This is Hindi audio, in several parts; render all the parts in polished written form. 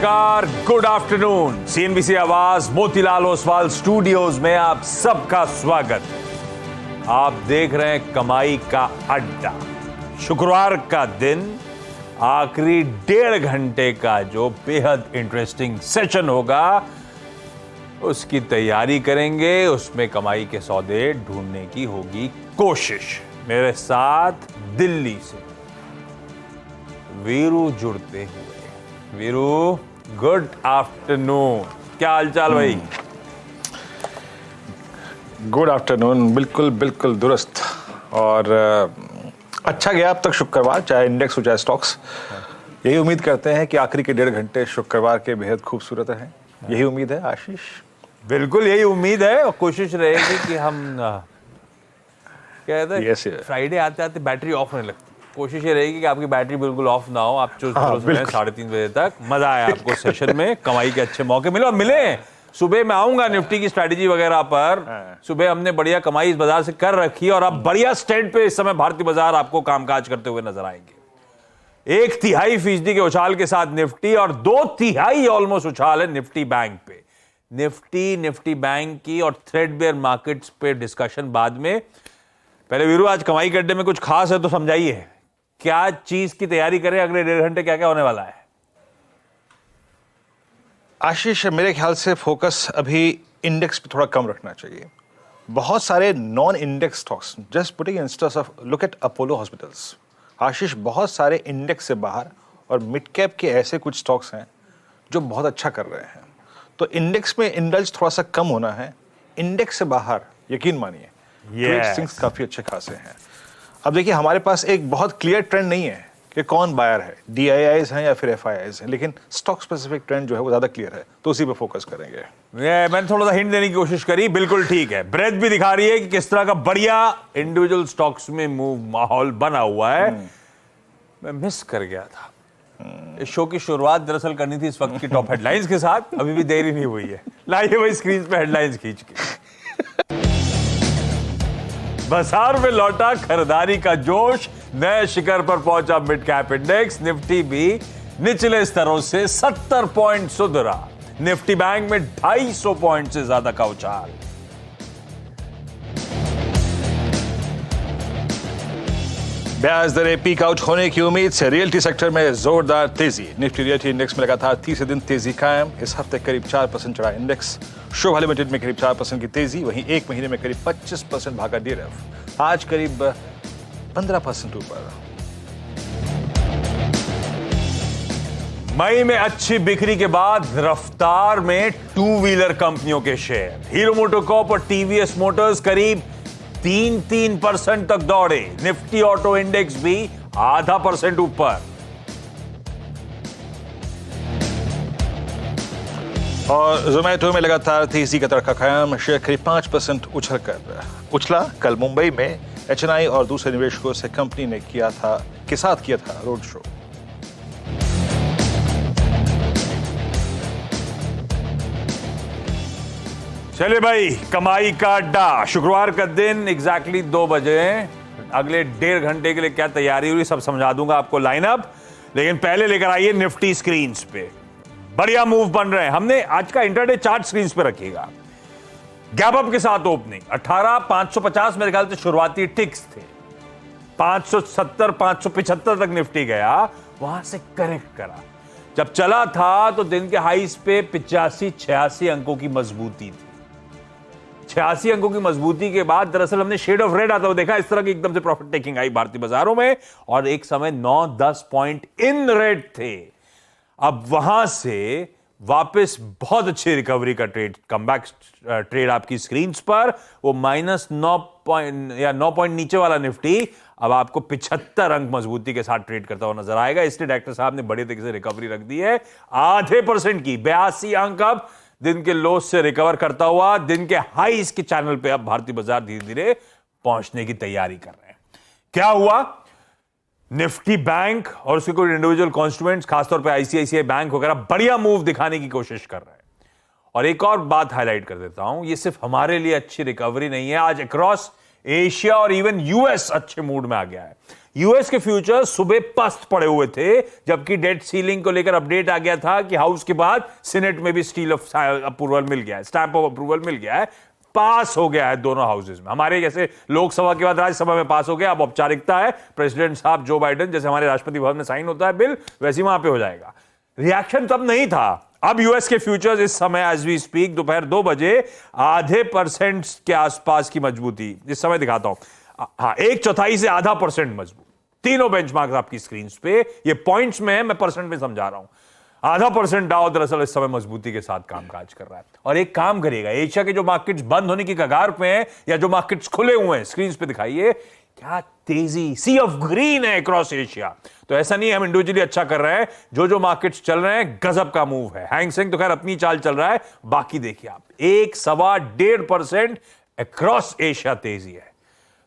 नमस्कार, गुड आफ्टरनून। सीएनबीसी आवाज मोतीलाल ओसवाल स्टूडियोज में आप सबका स्वागत है। आप देख रहे हैं कमाई का अड्डा। शुक्रवार का दिन, आखिरी 1.5 घंटे का जो बेहद इंटरेस्टिंग सेशन होगा उसकी तैयारी करेंगे, उसमें कमाई के सौदे ढूंढने की होगी कोशिश। मेरे साथ दिल्ली से वीरू जुड़ते हुए। Veeru, good afternoon. क्या हालचाल भाई? Good afternoon. बिल्कुल बिल्कुल दुरुस्त। और अच्छा गया अब तक शुक्रवार, चाहे इंडेक्स हो चाहे स्टॉक्स। यही उम्मीद करते हैं कि आखिरी के 1.5 घंटे शुक्रवार के बेहद खूबसूरत हैं। यही उम्मीद है आशीष? बिल्कुल यही उम्मीद है, और कोशिश रहेगी कि हम कहते हैं फ्राइडे आते आते बैटरी ऑफ होने लगती। कोशिश ये रहेगी कि आपकी बैटरी बिल्कुल ऑफ ना हो, आप चुस्त 3:30 बजे तक। मजा आया आपको सेशन में, कमाई के अच्छे मौके मिले। और मिले सुबह मैं आऊंगा निफ्टी की स्ट्रैटेजी वगैरह पर। सुबह हमने बढ़िया कमाई इस बाजार से कर रखी है और अब बढ़िया स्टैंड पे इस समय भारतीय बाजार आपको कामकाज करते हुए नजर आएंगे। 1/3% के उछाल के साथ निफ्टी और 2/3 ऑलमोस्ट उछाल है निफ्टी बैंक पे। निफ्टी बैंक की और थ्रेडबेयर मार्केट्स पे डिस्कशन बाद में। पहले वीरू, आज कमाई के अड्डे में कुछ खास है तो समझाइए, क्या चीज की तैयारी करें? अगले 1.5 घंटे क्या क्या होने वाला है? आशीष, मेरे ख्याल से फोकस अभी इंडेक्स पे थोड़ा कम रखना चाहिए। बहुत सारे non index stocks, just putting instance of look at Apollo hospitals. Ashish, बहुत सारे इंडेक्स से बाहर और मिड कैप के ऐसे कुछ स्टॉक्स हैं जो बहुत अच्छा कर रहे हैं। तो इंडेक्स में इंडल्ज थोड़ा सा कम होना है। इंडेक्स से बाहर यकीन मानिए थिंग्स काफी अच्छे खासे हैं। अब देखिए, हमारे पास एक बहुत क्लियर ट्रेंड नहीं है कि कौन बायर है, DIIs हैं या फिर FIIs हैं, लेकिन स्टॉक स्पेसिफिक ट्रेंड जो है वो ज्यादा क्लियर है, तो उसी पे फोकस करेंगे। मैंने थोड़ा सा हिंट देने की कोशिश करी। बिल्कुल ठीक है। ब्रेथ भी दिखा रही है कि किस तरह का बढ़िया इंडिविजुअल स्टॉक्स में मूव माहौल बना हुआ है। मैं मिस कर गया था। इस शो की शुरुआत दरअसल करनी थी इस वक्त की टॉप हेडलाइंस के साथ। अभी भी देरी नहीं हुई है। लाइए भाई स्क्रीन पे हेडलाइंस खींच के। बाजार में लौटा खरीदारी का जोश, नए शिखर पर पहुंचा मिड कैप इंडेक्स। निफ्टी भी निचले स्तरों से 70 पॉइंट सुधरा। निफ्टी बैंक में 250 पॉइंट से ज्यादा का उछाल। ब्याज दरें पीक आउट होने की उम्मीद से रियल्टी सेक्टर में जोरदार तेजी। निफ्टी रियल्टी इंडेक्स में लगातार तीसरे दिन तेजी कायम। इस हफ्ते करीब 4% चढ़ा इंडेक्स। शोभा लिमिटेड में करीब 4% की तेजी, वहीं एक महीने में करीब 25% भागा DLF। आज करीब 15% ऊपर। मई में अच्छी बिक्री के बाद रफ्तार में 2 व्हीलर कंपनियों के शेयर। हीरो मोटोकॉर्प और TVS मोटर्स करीब 3% तक दौड़े। निफ्टी ऑटो इंडेक्स भी 0.5% ऊपर। और जोमेटो में लगातार तेजी का तड़का कायम। शेयर करीब 5% उछला। कल मुंबई में HNI और दूसरे निवेशकों से कंपनी ने किया था रोड शो। चलिए भाई, कमाई का अड्डा। शुक्रवार का दिन एग्जैक्टली 2 बजे। अगले 1.5 घंटे के लिए क्या तैयारी हुई सब समझा दूंगा आपको लाइनअप, लेकिन पहले लेकर आइए निफ्टी स्क्रीन्स पे। बढ़िया मूव बन रहे हैं। हमने आज का इंटरडे चार्ट स्क्रीन्स पे रखिएगा। गैप अप के साथ ओपनिंग 18,550 मेरे ख्याल से शुरुआती टिक्स थे। 570 575 तक निफ्टी गया, वहां से करेक्ट करा। जब चला था तो दिन के हाईस पे 85-86 अंकों की मजबूती थी। 86 अंकों की मजबूती के बाद दरअसल हमने शेड ऑफ रेड आता हुआ देखा। इस तरह की एकदम से प्रॉफिट टेकिंग आई भारतीय बाजारों में, और एक समय 9-10 पॉइंट इन रेड थे। अब वहां से वापस बहुत अच्छी रिकवरी का ट्रेड, कमबैक ट्रेड आपकी स्क्रीन पर। वो -9 पॉइंट या 9 पॉइंट नीचे वाला निफ्टी अब आपको 75 अंक मजबूती के साथ ट्रेड करता हुआ नजर आएगा। इसलिए डायरेक्टर साहब ने बड़े तरीके से रिकवरी रख दी है। 0.5% की 82 अंक अब दिन के लो से रिकवर करता हुआ दिन के हाईस के चैनल पे अब भारतीय बाजार धीरे धीरे पहुंचने की तैयारी कर रहे हैं। क्या हुआ? निफ्टी बैंक और उसके कोई इंडिविजुअल कॉन्स्टिट्यूएंट्स, खासतौर पे ICICI बैंक वगैरह बढ़िया मूव दिखाने की कोशिश कर रहे हैं। और एक और बात हाईलाइट कर देता हूं, ये सिर्फ हमारे लिए अच्छी रिकवरी नहीं है। आज अक्रॉस एशिया और इवन यूएस अच्छे मूड में आ गया है। यूएस के फ्यूचर सुबह पस्त पड़े हुए थे, जबकि डेट सीलिंग को लेकर अपडेट आ गया था कि हाउस के बाद सीनेट में भी स्टील ऑफ अप्रूवल मिल गया है, स्टैंप ऑफ अप्रूवल मिल गया है, पास हो गया है दोनों हाउसेज में। हमारे जैसे लोकसभा के बाद राज्यसभा में पास हो गया, अब औपचारिकता है, प्रेसिडेंट साहब जो बाइडेन जैसे हमारे राष्ट्रपति भवन में साइन होता है बिल, वैसे वहां पे हो जाएगा। रिएक्शन तब नहीं था। अब यूएस के फ्यूचर्स इस समय एज वी स्पीक दोपहर 2 बजे 0.5% के आसपास की मजबूती, इस समय दिखाता हूं, हाँ 1/4 से 0.5% मजबूत। तीनों बेंचमार्क आपकी स्क्रीन पे, ये पॉइंट्स में है, मैं परसेंट में समझा रहा हूं। 0.5% डाउ दरअसल इस समय मजबूती के साथ कामकाज कर रहा है। और एक काम करिएगा, एशिया के जो मार्केट्स बंद होने की कगार पे हैं या जो मार्केट्स खुले हुए हैं, स्क्रीन पे दिखाइए क्या तेजी, सी ऑफ ग्रीन है अक्रॉस एशिया। तो ऐसा नहीं है हम इंडिविजुअली अच्छा कर रहे हैं, जो मार्केट्स चल रहे हैं गजब का मूव है। हैंग सेंग तो खैर अपनी चाल चल रहा है, बाकी देखिए आप 1-1.25% अक्रॉस एशिया तेजी है।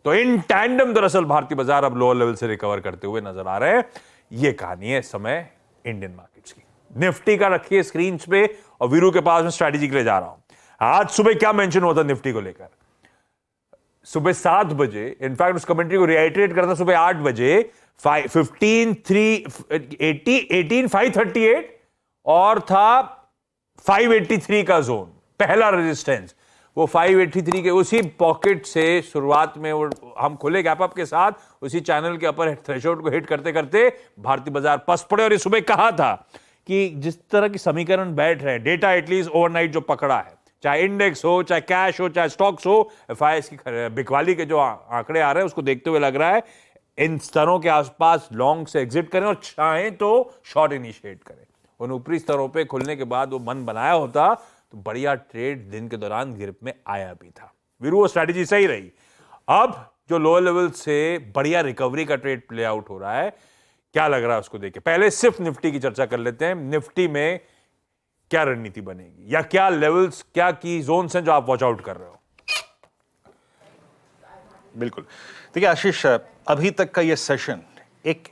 तो इन टैंडम दरअसल भारतीय बाजार अब लोअर लेवल से रिकवर करते हुए नजर आ रहे हैं। यह कहानी है इस समय इंडियन मार्केट्स की। निफ्टी का रखिए स्क्रीन पे, और वीरू के पास में स्ट्रैटेजी के लिए जा रहा हूं। आज सुबह क्या मेंशन हुआ था निफ्टी को लेकर? सुबह 7 बजे, इनफैक्ट उस कमेंट्री को रिआइटरेट करता सुबह 8 बजे 18,538 और था 583 का जोन, पहला रेजिस्टेंस। वो 583 के उसी पॉकेट से शुरुआत में हम खुले गैप अप के साथ उसी चैनल के अपर थ्रेशोल्ड को हिट करते करते भारतीय बाजार पस पड़े। और ये सुबह कहा था कि जिस तरह की समीकरण बैठ रहे हैं, डेटा एटलीस्ट ओवरनाइट जो पकड़ा है, चाहे इंडेक्स हो, चाहे कैश हो, चाहे स्टॉक्स हो, एफआईएस की बिकवाली के जो आंकड़े आ रहे हैं उसको देखते हुए लग रहा है इन स्तरों के आसपास लॉन्ग से एग्जिट करें और चाहें तो शॉर्ट इनिशिएट करें। उन ऊपरी स्तरों पे खुलने के बाद वो मन बनाया होता तो बढ़िया ट्रेड दिन के दौरान गिरप में आया भी था। वीरू वो स्ट्रैटेजी सही रही। अब जो लोअर लेवल से बढ़िया रिकवरी का ट्रेड प्ले आउट हो रहा है, क्या लग रहा है उसको देख के पहले सिर्फ निफ्टी की चर्चा कर लेते हैं। निफ्टी में क्या रणनीति बनेगी या क्या लेवल्स, क्या की जोन्स हैं जो आप वॉच आउट कर रहे हो? बिल्कुल, देखिए आशीष, अभी तक का ये सेशन एक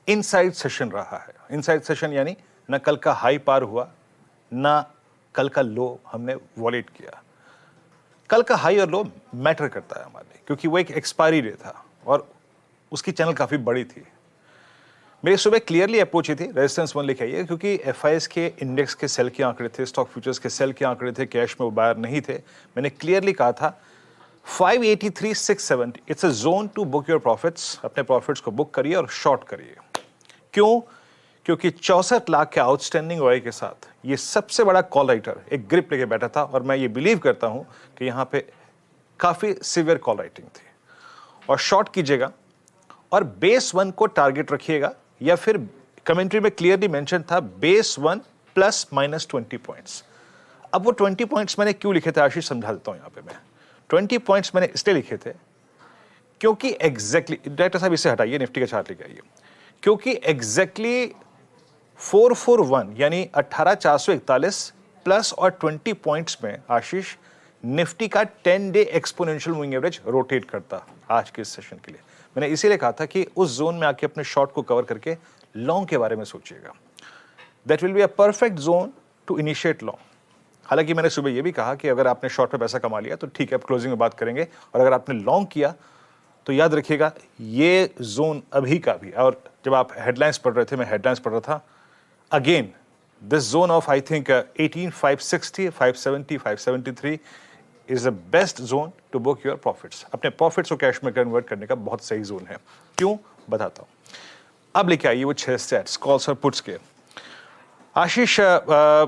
इनसाइड सेशन रहा है। इनसाइड सेशन यानी ना कल का हाई पार हुआ, ना कल का लो हमने वॉलेट किया। कल का हाई और लो मैटर करता है हमारे लिए, क्योंकि वो एक एक्सपायरी डे था और उसकी चैनल काफी बड़ी थी। मेरी सुबह क्लियरली अप्रोच ही थी, रेजिस्टेंस 1 लेके आइए, क्योंकि एफआईएस के इंडेक्स के सेल के आंकड़े थे, स्टॉक फ्यूचर्स के सेल के आंकड़े थे, कैश में वो बायर नहीं थे। मैंने क्लियरली कहा था 583,670 it's a zone to book your profits. अपने प्रॉफिट्स को बुक करिए और शॉर्ट करिए। क्यों? क्योंकि 64 लाख के आउटस्टैंडिंग ओआई के साथ ये सबसे बड़ा कॉल राइटर एक ग्रिप लेके बैठा था, और मैं ये बिलीव करता हूं कि यहां पे काफी सिवियर कॉल राइटिंग थी। और शॉर्ट कीजिएगा और बेस 1 को टारगेट रखिएगा, या फिर कमेंट्री में क्लियरली मेंशन था बेस 1 ±20 पॉइंट्स। अब वो 20 पॉइंट्स मैंने क्यों लिखे थे आशीष, समझा देता हूं। यहां पे मैं 20 पॉइंट्स मैंने इसलिए लिखे थे क्योंकि एग्जैक्टली, डायरेक्टर साहब इसे हटाइए, निफ्टी का चार्ट लेके आइए, क्योंकि एग्जैक्टली 441 यानी 18,441 प्लस और 20 पॉइंट्स में आशीष निफ्टी का 10 day exponential moving average rotate करता आज के इस सेशन के लिए। मैंने इसीलिए कहा था कि उस जोन में आके अपने शॉर्ट को कवर करके लॉन्ग के बारे में सोचिएगा। That will be a perfect zone to initiate long. हालांकि मैंने सुबह यह भी कहा कि अगर आपने शॉर्ट पे पैसा कमा लिया तो ठीक है, अब क्लोजिंग में बात करेंगे, और अगर आपने लॉन्ग किया तो याद रखिएगा ये जोन अभी का भी, और जब आप हेडलाइंस पढ़ रहे थे, मैं हेडलाइंस पढ़ रहा था, again this zone of I think 18,560, 570, 573 is the best zone to book your profits. अपने प्रॉफिट्स को कैश में कन्वर्ट करने का बहुत सही जोन है। क्यों, बताता हूं। अब लेके आइए वो 6 सेट्स कॉल्स और पुट्स के। आशीष, मैं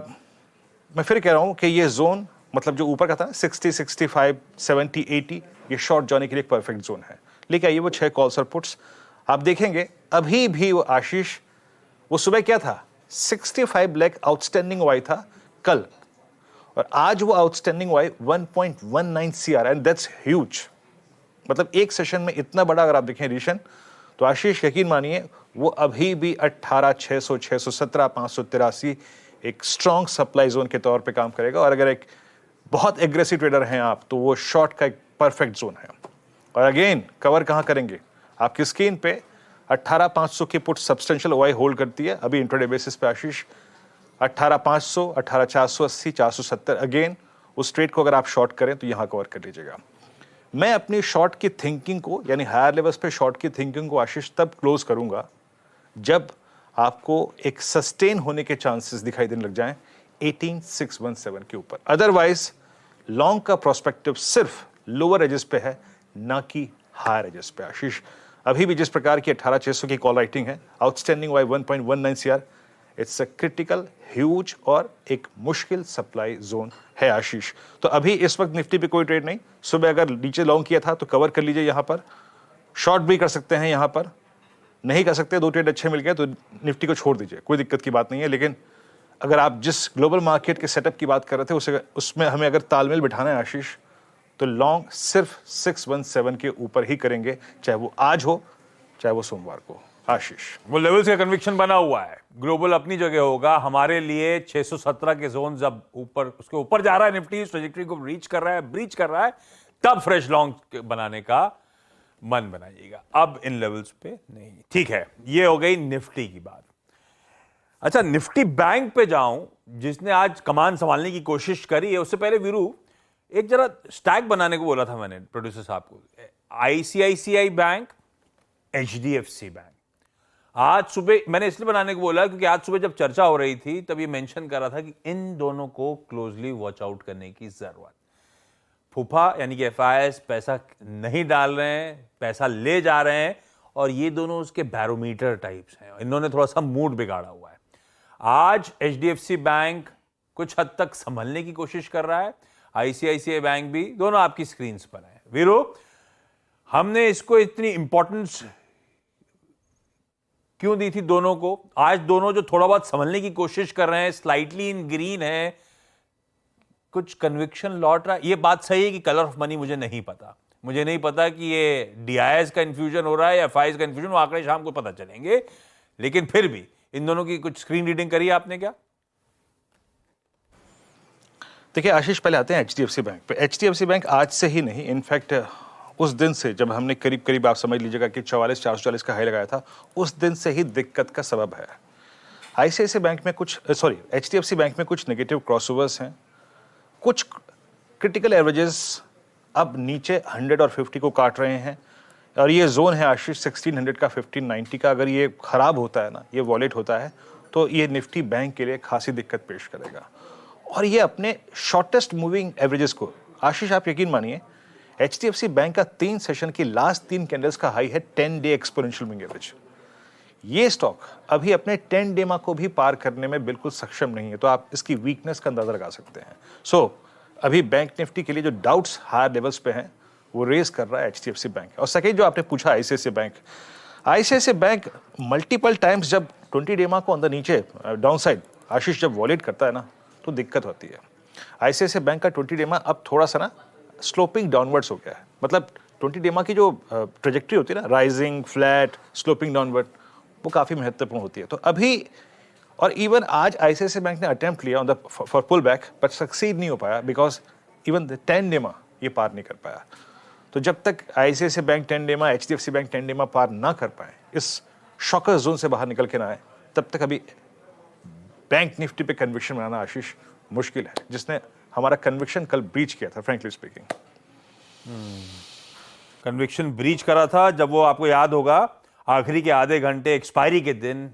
फिर कह रहा हूं कि ये जोन, मतलब जो ऊपर का था 60, 65, 70, 80, ये शॉर्ट जाने के लिए एक परफेक्ट जोन है। लेके आइए वो 6 कॉल्स और पुट्स। आप देखेंगे अभी भी वो आशीष, वो सुबह क्या था, 65 लाख आउटस्टैंडिंग वाई था कल, और आज वो आउटस्टैंडिंग वाई 1.19 CR, एंड दैट्स ह्यूज। मतलब एक सेशन में इतना बड़ा अगर आप देखें एडिशन, तो आशीष यकीन मानिए वो अभी भी 18,600, 617, 583 एक स्ट्रॉन्ग सप्लाई जोन के तौर पे काम करेगा। और अगर एक बहुत एग्रेसिव ट्रेडर हैं आप, तो वो शॉर्ट का एक परफेक्ट जोन है। और अगेन कवर कहां करेंगे, आपकी स्क्रीन पे 18,500 की पुट सब्सटेंशियल ओआई होल्ड करती है अभी इंट्राडे बेसिस पे आशीष। 18,500, 18,480, 470, अगेन उस ट्रेड को अगर आप शॉर्ट करें तो यहां कवर कर लीजिएगा। मैं अपनी शॉर्ट की थिंकिंग को, यानी हायर लेवल्स पे शॉर्ट की थिंकिंग को आशीष तब क्लोज करूंगा जब आपको एक सस्टेन होने के चांसेस दिखाई देने लग जाएं 18617 के ऊपर। अदरवाइज लॉन्ग का प्रोस्पेक्टिव सिर्फ लोअर एजेस पे है, ना कि हायर एजेस पे। आशीष, अभी भी जिस प्रकार की 18600 की कॉल राइटिंग है, आउटस्टैंडिंग वाई 1.19 CR, it's a critical, huge और एक मुश्किल सप्लाई जोन है आशीष। तो अभी इस वक्त निफ्टी पे कोई ट्रेड नहीं। सुबह अगर नीचे लॉन्ग किया था तो कवर कर लीजिए, यहां पर शॉर्ट भी कर सकते हैं, यहां पर नहीं कर सकते, 2 ट्रेड अच्छे मिल गए तो निफ्टी को छोड़ दीजिए, कोई दिक्कत की बात नहीं है। लेकिन अगर आप जिस ग्लोबल मार्केट के सेटअप की बात कर रहे थे उसमें हमें अगर तालमेल बिठाना है आशीष, तो लॉन्ग सिर्फ 617 के ऊपर ही करेंगे, चाहे वो आज हो चाहे वो सोमवार को। आशीष, वो लेवल्स का कन्विक्शन बना हुआ है, ग्लोबल अपनी जगह होगा, हमारे लिए 617 के जोन जब ऊपर, उसके ऊपर जा रहा है निफ्टी, इस ट्रैजेक्टरी को रीच कर रहा है, ब्रीच कर रहा है, तब फ्रेश लॉन्ग बनाने का मन बनाइएगा, अब इन लेवल्स पे नहीं। ठीक है, ये हो गई निफ्टी की बात। अच्छा, निफ्टी बैंक पे जाऊं, जिसने आज कमान संभालने की कोशिश करी है। उससे पहले वीरू, एक जरा स्टैक बनाने को बोला था मैंने प्रोड्यूसर साहब को। ICICI bank, HDFC bank. आज सुबह मैंने इसलिए बनाने को बोला क्योंकि आज सुबह जब चर्चा हो रही थी तब ये मेंशन कर रहा था कि इन दोनों को क्लोजली वॉच आउट करने की जरूरत। फूफा यानी कि एफआईएस पैसा नहीं डाल रहे हैं, पैसा ले जा रहे हैं, और ये दोनों उसके बैरोमीटर टाइप्स हैं। इन्होंने थोड़ा सा मूड बिगाड़ा हुआ है। आज एचडीएफसी बैंक कुछ हद तक संभलने की कोशिश कर रहा है, आईसीआईसीआई बैंक भी, दोनों आपकी स्क्रीन पर है। वीरो, हमने इसको इतनी इंपॉर्टेंस क्यों दी थी दोनों को? आज दोनों जो थोड़ा बहुत संभलने की कोशिश कर रहे हैं, स्लाइटली इन ग्रीन है, कुछ कन्विक्शन लौट रहा है। ये बात सही है कि कलर ऑफ मनी मुझे नहीं पता, मुझे नहीं पता कि ये डीआईएस का इन्फ्यूजन हो रहा है या एफआईएस का इन्फ्यूजन, वो आंकड़े शाम को पता चलेंगे। लेकिन फिर भी इन दोनों की कुछ स्क्रीन रीडिंग करी आपने क्या? देखिए आशीष, पहले आते हैं एचडीएफसी बैंक पे। एचडीएफसी बैंक आज से ही नहीं, इनफैक्ट उस दिन से जब हमने करीब करीब आप समझ लीजिएगा कि 44,440 का हाई लगाया था, उस दिन से ही दिक्कत का सबब है। आईसीआईसीआई बैंक में कुछ, एचडीएफसी बैंक में कुछ नेगेटिव क्रॉसओवर्स हैं, कुछ क्रिटिकल एवरेजेस अब नीचे 100 और 50 को काट रहे हैं, और ये जोन है आशीष 1600 का, 1590 का। अगर ये खराब होता है ना, ये वॉलेट होता है, तो ये निफ्टी बैंक के लिए खासी दिक्कत पेश करेगा। और ये अपने शॉर्टेस्ट मूविंग एवरेजेस को, आशीष आप यकीन मानिए, एचडीएफसी बैंक का 3 सेशन की लास्ट 3 कैंडल्स का हाई है 10 डे एक्सपोनेंशियल मूविंग एवरेज। ये स्टॉक अभी अपने 10 डेमा को भी पार करने में बिल्कुल सक्षम नहीं है, तो आप इसकी वीकनेस का अंदाजा लगा सकते हैं। सो अभी बैंक निफ्टी के लिए जो डाउट्स हायर लेवल्स पे हैं वो रेज कर रहा है एचडीएफसी बैंक। और सेकेंड जो आपने पूछा आईसीआईसीआई बैंक मल्टीपल टाइम्स जब 20 डेमा को अंदर नीचे डाउन साइड आशीष जब वॉलेट करता है ना, तो दिक्कत होती है। आईसीआईसीआई बैंक का 20 डेमा अब थोड़ा सा ना स्लोपिंग डाउनवर्ड्स हो गया है। मतलब 20 डेमा की जो ट्रेजेक्टरी होती है ना, राइजिंग, फ्लैट, स्लोपिंग डाउनवर्ड, वो काफ़ी महत्वपूर्ण होती है। तो अभी, और इवन आज आईसीआईसीआई बैंक ने अटेम्प्ट लिया on the for pull back, but succeed नहीं हो पाया, बिकॉज इवन द 10 डेमा ये पार नहीं कर पाया। तो जब तक आईसीआईसीआई बैंक 10 डेमा, एचडीएफसी बैंक 10 डेमा पार ना कर पाए, इस शॉकर जोन से बाहर निकल के ना आए, तब तक अभी बैंक निफ्टी पे कन्विक्शन बनाना आशीष मुश्किल है, जिसने हमारा कन्विक्शन कल ब्रीच किया था, फ्रैंकली स्पीकिंग। कन्विक्शन ब्रीच करा था जब वो, आपको याद होगा, आखिरी के आधे घंटे एक्सपायरी के दिन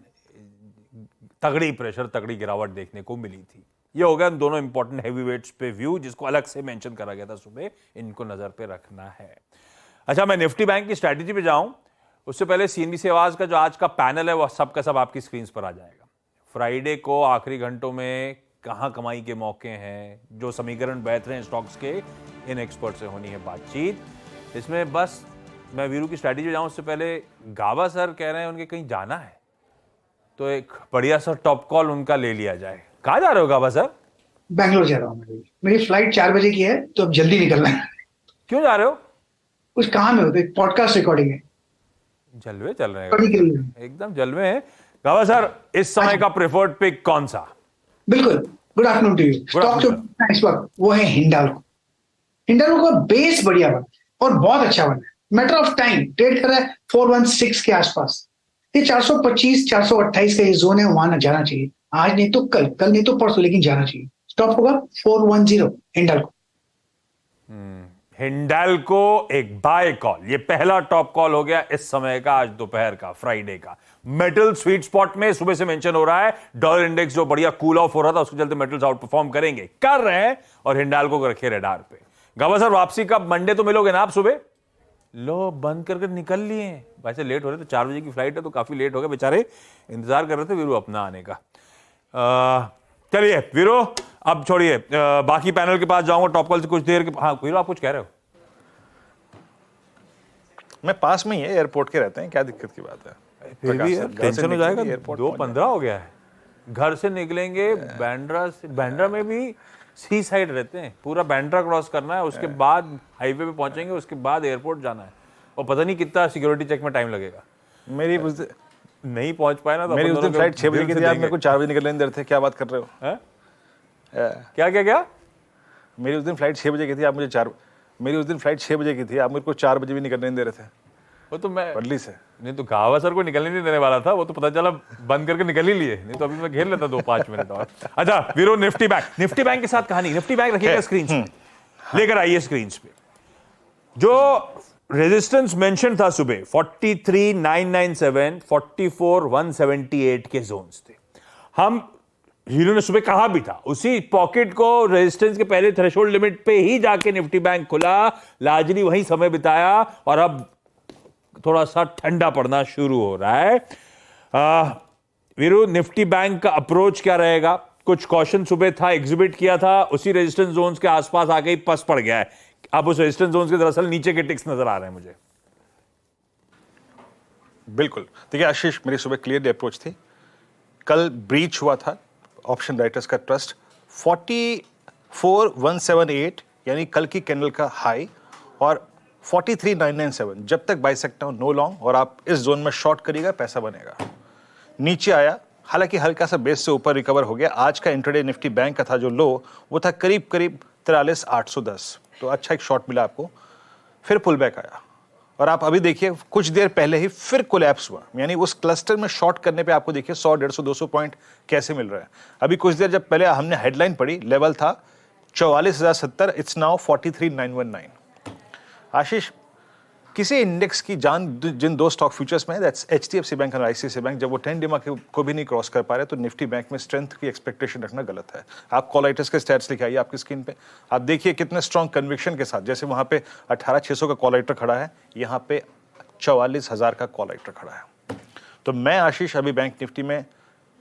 तगड़ी प्रेशर, तगड़ी गिरावट देखने को मिली थी। ये हो गया दोनों इंपॉर्टेंट हैवीवेट्स पे व्यू, जिसको अलग से मेंशन करा गया था सुबह, इनको नजर पे रखना है। अच्छा, मैं निफ्टी बैंक की स्ट्रैटेजी पे जाऊं उससे पहले सीएनबीसी आवाज का जो आज का पैनल है वो सब का सब आपकी स्क्रीन पर आ जाएगा। फ्राइडे को आखिरी घंटों में कहां कमाई के मौके हैं, जो समीकरण बैठ रहे हैं स्टॉक्स के, इन एक्सपर्ट से होनी है बातचीत। इसमें बस मैं वीरू की स्ट्रैटेजी जाऊं उससे पहले, गाबा सर कह रहे हैं उनके कहीं जाना है, तो एक बढ़िया सा टॉप कॉल उनका ले लिया जाए। कहाँ जा रहे हो गाबा सर? बैंगलोर जा रहा हूँ, मेरी फ्लाइट 4 बजे की है, तो अब जल्दी निकलना है। क्यों जा रहे हो? कुछ काम है, होते पॉडकास्ट रिकॉर्डिंग है। जलवे चल रहे हैं, एकदम जलवे हैं। गाबा सर, इस समय का प्रेफर्ड पिक कौन सा? बिल्कुल, good afternoon to you. Stock जो इस वक्त वो है हिंडाल्को। हिंडाल्को का बेस बढ़िया बना और बहुत अच्छा बना है, मैटर ऑफ टाइम ट्रेड कर रहा है 416 के आसपास। ये 425 428 का ये जोन है, वहां जाना चाहिए, आज नहीं तो कल, कल नहीं तो परसों, लेकिन जाना चाहिए। स्टॉप होगा 410 हिंडाल्को। हिंडाल्को एक बाय कॉल, ये पहला टॉप कॉल हो गया इस समय का, आज दोपहर का, फ्राइडे का। मेटल स्वीट स्पॉट में सुबह से मेंशन हो रहा है, डॉलर इंडेक्स जो बढ़िया कूल ऑफ हो रहा था उसके चलते मेटल्स आउट परफॉर्म करेंगे, कर रहे हैं, और हिंडाल्को को रखे रडार पे। गावस्कर वापसी कब, मंडे तो मिलोगे ना आप सुबह? लो बंद करके निकल लिए, वैसे लेट हो रहे थे, 4 बजे की फ्लाइट है तो काफी लेट हो गए बेचारे, इंतजार कर रहे थे वीरू अपना आने का। चलिए वीरू अब छोड़िए, बाकी पैनल के पास जाऊंगा टॉप कॉल से कुछ देर के। हाँ वीरू आप कुछ कह रहे हो? मैं पास में ही है, एयरपोर्ट के रहते हैं, क्या दिक्कत की बात है? फिर भी टेंशन हो जाएगा, एयरपोर्ट 2:15 हो गया है, घर से निकलेंगे, बांद्रा में भी सी साइड रहते हैं, पूरा बांद्रा क्रॉस करना है, उसके बाद हाईवे पे पहुंचेंगे, उसके बाद एयरपोर्ट जाना है, और पता नहीं कितना सिक्योरिटी चेक में टाइम लगेगा। मेरी नहीं पहुंच पाए ना तो मेरी उस दिन फ्लाइट 6 बजे की थी, आप मेरे को 4 बजे निकलने दे रहे थे, क्या बात कर रहे हो? क्या क्या क्या? मेरी उस दिन फ्लाइट 6 बजे की थी, आप मुझे 4 मेरी उस दिन फ्लाइट 6 बजे की थी, आप मेरे को 4 बजे भी निकलने नहीं दे रहे थे। वो तो मैं बदली से नहीं तो गावस्कर को निकलने नहीं देने वाला था, वो तो पता चला बंद करके निकल ही लिए, नहीं तो अभी मैं घेर लेता 2-5 मिनट और। अच्छा वीरो, निफ्टी बैंक के साथ कहानी, निफ्टी बैंक रखिएगा स्क्रीन पे, लेकर आइए स्क्रीन पे। जो रेजिस्टेंस मेंशन था सुबह 43,997, 44,178 के जोन्स थे। हम हीरो ने सुबह कहा भी था, उसी पॉकेट को रेजिस्टेंस के पहले थ्रेशोल्ड लिमिट पे ही जाके निफ्टी बैंक खुला, लार्जली वहीं समय बिताया, और अब थोड़ा सा ठंडा पड़ना शुरू हो रहा है। वीरू, निफ्टी बैंक का अप्रोच क्या रहेगा? कुछ कॉशन सुबह था, एग्जिबिट किया था, उसी रेजिस्टेंस जोन्स के आसपास आके ही पस पड़ गया है। अब उस रेजिस्टेंस जोन्स के दरअसल नीचे के टिक्स नजर आ रहे हैं मुझे। बिल्कुल, देखिए आशीष, मेरी सुबह क्लियर अप्रोच थी। कल ब्रीच हुआ था ऑप्शन राइटर्स का ट्रस्ट 44,178, यानी कल की कैंडल का हाई, और 43,997, जब तक बाइसेक्ट हो नो लॉन्ग, और आप इस जोन में शॉर्ट करिएगा, पैसा बनेगा। नीचे आया, हालांकि हल्का सा बेस से ऊपर रिकवर हो गया। आज का इंट्राडे निफ्टी बैंक का था जो लो, वो था करीब 43,810, तो अच्छा एक शॉर्ट मिला आपको। फिर पुल बैक आया, और आप अभी देखिए कुछ देर पहले ही फिर कोलैप्स हुआ, यानी उस क्लस्टर में शॉर्ट करने पे आपको देखिए 100, 150, 200 पॉइंट कैसे मिल रहा है। अभी कुछ देर जब पहले हमने हेडलाइन पढ़ी, लेवल था 44,070, इट्स नाउ 43,919। आशीष, किसी इंडेक्स की जान जिन 2 स्टॉक फ्यूचर्स में, दैट्स एचडीएफसी बैंक और आईसीआईसीआई बैंक, जब वो 10 डिमा को भी नहीं क्रॉस कर पा रहे, तो निफ्टी बैंक में स्ट्रेंथ की एक्सपेक्टेशन रखना गलत है। आप कॉलाइटस के स्टैट्स लिखे आइए आपकी स्क्रीन पे, आप देखिए कितने स्ट्रॉन्ग कन्विक्शन के साथ, जैसे वहां पे 18,600 का कॉलाइटर खड़ा है, यहाँ पे 44,000 का कॉलाइटर खड़ा है। तो मैं आशीष अभी बैंक निफ्टी में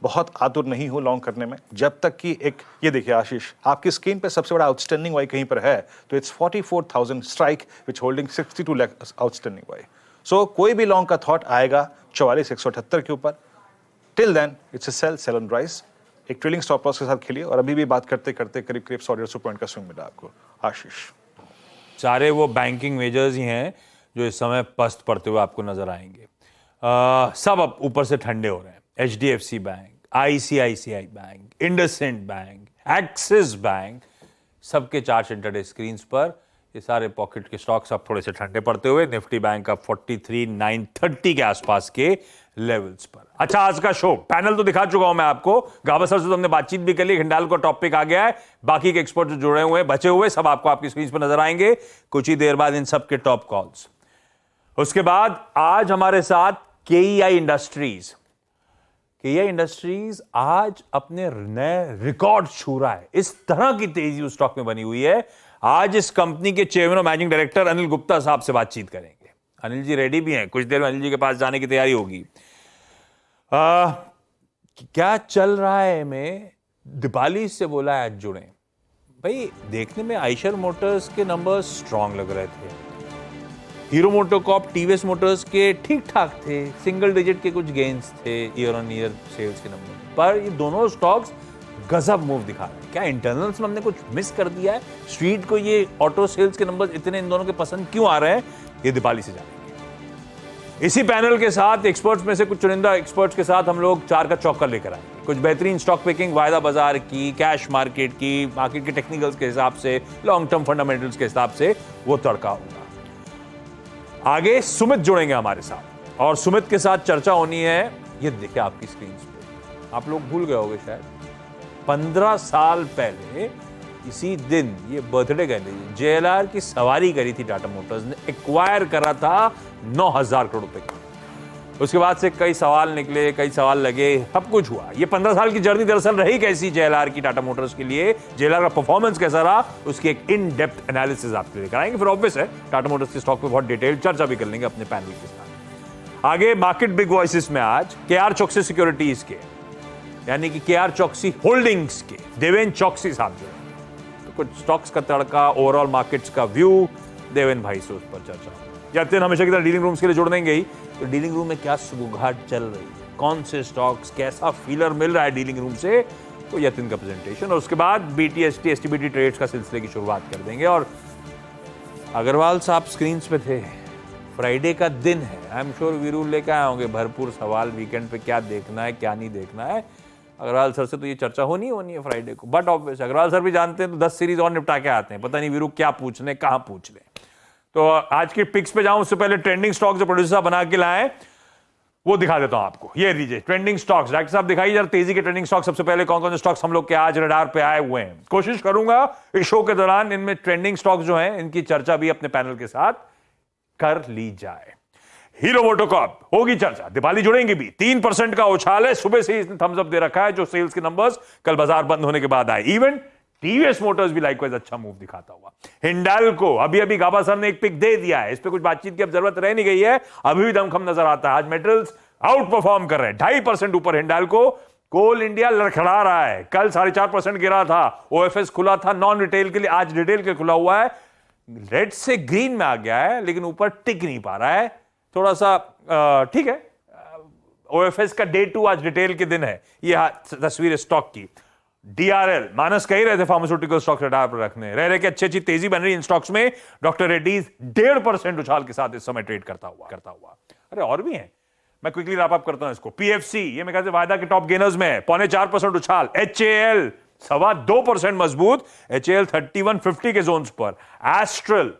बहुत आतुर नहीं हूं लॉन्ग करने में, जब तक कि एक, ये देखिए आशीष, आपकी स्क्रीन पे सबसे बड़ा आउटस्टैंडिंग वाई कहीं पर है, तो it's 44,000 strike which holding 62 lakh outstanding वाई। सो कोई भी लॉन्ग का थॉट आएगा 44,178 के ऊपर, till then it's a sell on rise. एक ट्रेलिंग स्टॉप लॉस के साथ खेलिए, और अभी भी बात करते करते करीब 100-150 पॉइंट का स्विंग मिला आपको आशीष। सारे वो बैंकिंग मेजर्स ही हैं जो इस समय पस्त पड़ते हुए आपको नजर आएंगे। सब अब ऊपर से ठंडे हो रहे हैं। HDFC bank, ICICI bank, IndusInd bank, axis bank, सबके चार्ट इंटरडे स्क्रीन पर, ये सारे पॉकेट के स्टॉक्स अब थोड़े से ठंडे पड़ते हुए, निफ्टी बैंक अब 43,930 के आसपास के लेवल्स पर। अच्छा, आज का शो पैनल तो दिखा चुका हूं मैं आपको, गावस्कर से तो हमने बातचीत भी कर ली, हिंडाल का टॉपिक आ गया है, बाकी के एक्सपर्ट जो जुड़े हुए हैं, बचे हुए, सब आपको आपकी स्क्रीन पर नजर आएंगे कुछ ही देर बाद, इन सब के टॉप कॉल्स। उसके बाद आज हमारे साथ केईआई इंडस्ट्रीज आज अपने नए रिकॉर्ड छू रहा है। इस तरह की तेजी उस स्टॉक में बनी हुई है। आज इस कंपनी के चेयरमैन और मैनेजिंग डायरेक्टर अनिल गुप्ता साहब से बातचीत करेंगे। अनिल जी रेडी भी हैं, कुछ देर में अनिल जी के पास जाने की तैयारी होगी। क्या चल रहा है में दीपाली से बोला आज जुड़े भाई। देखने में आइशर मोटर्स के नंबर्स स्ट्रांग लग रहे थे, हीरो मोटोकॉर्प, टीवीएस मोटर्स के ठीक ठाक थे, सिंगल डिजिट के कुछ गेन्स थे ईयर ऑन ईयर सेल्स के नंबर पर। ये दोनों स्टॉक्स गजब मूव दिखा रहे हैं। क्या इंटरनल्स में हमने कुछ मिस कर दिया है? स्ट्रीट को ये ऑटो सेल्स के नंबर्स इतने इन दोनों के पसंद क्यों आ रहे हैं, ये दीपाली से जानेंगे। इसी पैनल के साथ एक्सपर्ट्स में से कुछ चुनिंदा एक्सपर्ट्स के साथ हम लोग 4 का चौका लेकर आएंगे। कुछ बेहतरीन स्टॉक पिकिंग, वायदा बाजार की, कैश मार्केट की, मार्केट के टेक्निकल्स के हिसाब से, लॉन्ग टर्म फंडामेंटल्स के हिसाब से वो तड़का होगा। आगे सुमित जुड़ेंगे हमारे साथ, और सुमित के साथ चर्चा होनी है। ये देखिए आपकी स्क्रीन पे, आप लोग भूल गए होंगे शायद, 15 साल पहले इसी दिन ये बर्थडे कह लीजिए JLR की सवारी करी थी टाटा मोटर्स ने, एक्वायर करा था 9,000 करोड़ रुपए का। उसके बाद से कई सवाल निकले, कई सवाल लगे, सब कुछ हुआ। ये 15 साल की जर्नी दरअसल रही कैसी JLR की टाटा मोटर्स के लिए, JLR का परफॉर्मेंस कैसा रहा, उसकी एक इन डेप्थ एनालिसिस आपके लिए कराएंगे। फिर ऑब्वियस है टाटा मोटर्स के स्टॉक पे बहुत डिटेल चर्चा भी कर लेंगे अपने पैनल के साथ। आगे मार्केट बिग वॉइसेस में आज KR चौकसी सिक्योरिटीज के, यानी कि KR चौकसी होल्डिंग्स के देवेंद्र चौकसी साहब जो है, तो कुछ स्टॉक्स का तड़का, ओवरऑल मार्केट्स का व्यू, देवेंद्र भाई से उस पर चर्चा। यतिन हमेशा की तरह डीलिंग रूम्स के लिए जुड़ने गई, तो डीलिंग रूम में क्या सुगुघाट चल रही है, कौन से स्टॉक्स, कैसा फीलर मिल रहा है डीलिंग रूम से, तो यतिन का प्रेजेंटेशन। और उसके बाद BTST STBT ट्रेड्स का सिलसिले की शुरुआत कर देंगे। और अग्रवाल साहब स्क्रीन पे थे, फ्राइडे का दिन है, आई एम श्योर वीरू लेकर आए होंगे भरपूर सवाल, वीकेंड पे क्या देखना है क्या नहीं देखना है। अग्रवाल सर से तो ये चर्चा होनी है फ्राइडे को, बट ऑब्वियस अग्रवाल सर भी जानते हैं तो 10 सीरीज और निपटा के आते हैं, पता नहीं वीरू क्या पूछ लें, कहां पूछ लें। तो आज के पिक्स पे जाऊं उससे पहले ट्रेंडिंग स्टॉक जो प्रोड्यूसर बना के लाए वो दिखा देता हूं आपको। ये लीजिए ट्रेंडिंग स्टॉक्स, डॉक्टर साहब दिखाइए जरा तेजी के ट्रेंडिंग स्टॉक। सबसे पहले कौन कौन से स्टॉक्स हम लोग के आज रडार पे आए हुए हैं, कोशिश करूंगा इस शो के दौरान इनमें ट्रेंडिंग स्टॉक्स जो हैं इनकी चर्चा भी अपने पैनल के साथ कर ली जाए। हीरो मोटोकॉर्प होगी चर्चा, दिवाली जुड़ेंगे भी, 3% का उछाल है, सुबह से ही इसने थम्स अप दे रखा है जो सेल्स के नंबर्स कल बाजार बंद होने के बाद आए। इवन TVS मोटर्स भी लाइकवाइज अच्छा मूव दिखाता हुआ। हिंडाल्को अभी गाबा सर ने एक पिक दे दिया है, इस पे कुछ बातचीत की अब जरूरत रह नहीं गई है, अभी भी दमखम नजर आता है। आज मेटल्स आउट परफॉर्म कर रहे हैं, 2.5% ऊपर हिंडाल्को। कोल इंडिया लड़खड़ा रहा है, कल 4.5% गिरा था, OFS खुला था नॉन रिटेल के लिए, आज रिटेल के खुला हुआ है, रेड से ग्रीन में आ गया है लेकिन ऊपर टिक नहीं पा रहा है, थोड़ा सा ठीक है। OFS का डे 2 आज रिटेल के दिन है, यह तस्वीर स्टॉक की। DRL मानस कह ही रहे थे फार्मास्यूटिकल स्टॉक रडार पर रखने, रह के अच्छी तेजी बन रही इन स्टॉक्स में। डॉक्टर रेड्डीज 1.5% उछाल के साथ इस समय ट्रेड करता हुआ। अरे और भी हैं, मैं क्विकली रैप अप करता हूं इसको। PFC ये मैं कहते वायदा के टॉप गेनर्स में 0.25% उछाल। HAL 2.25% मजबूत, HAL 3150 के जोन्स पर। एस्ट्रल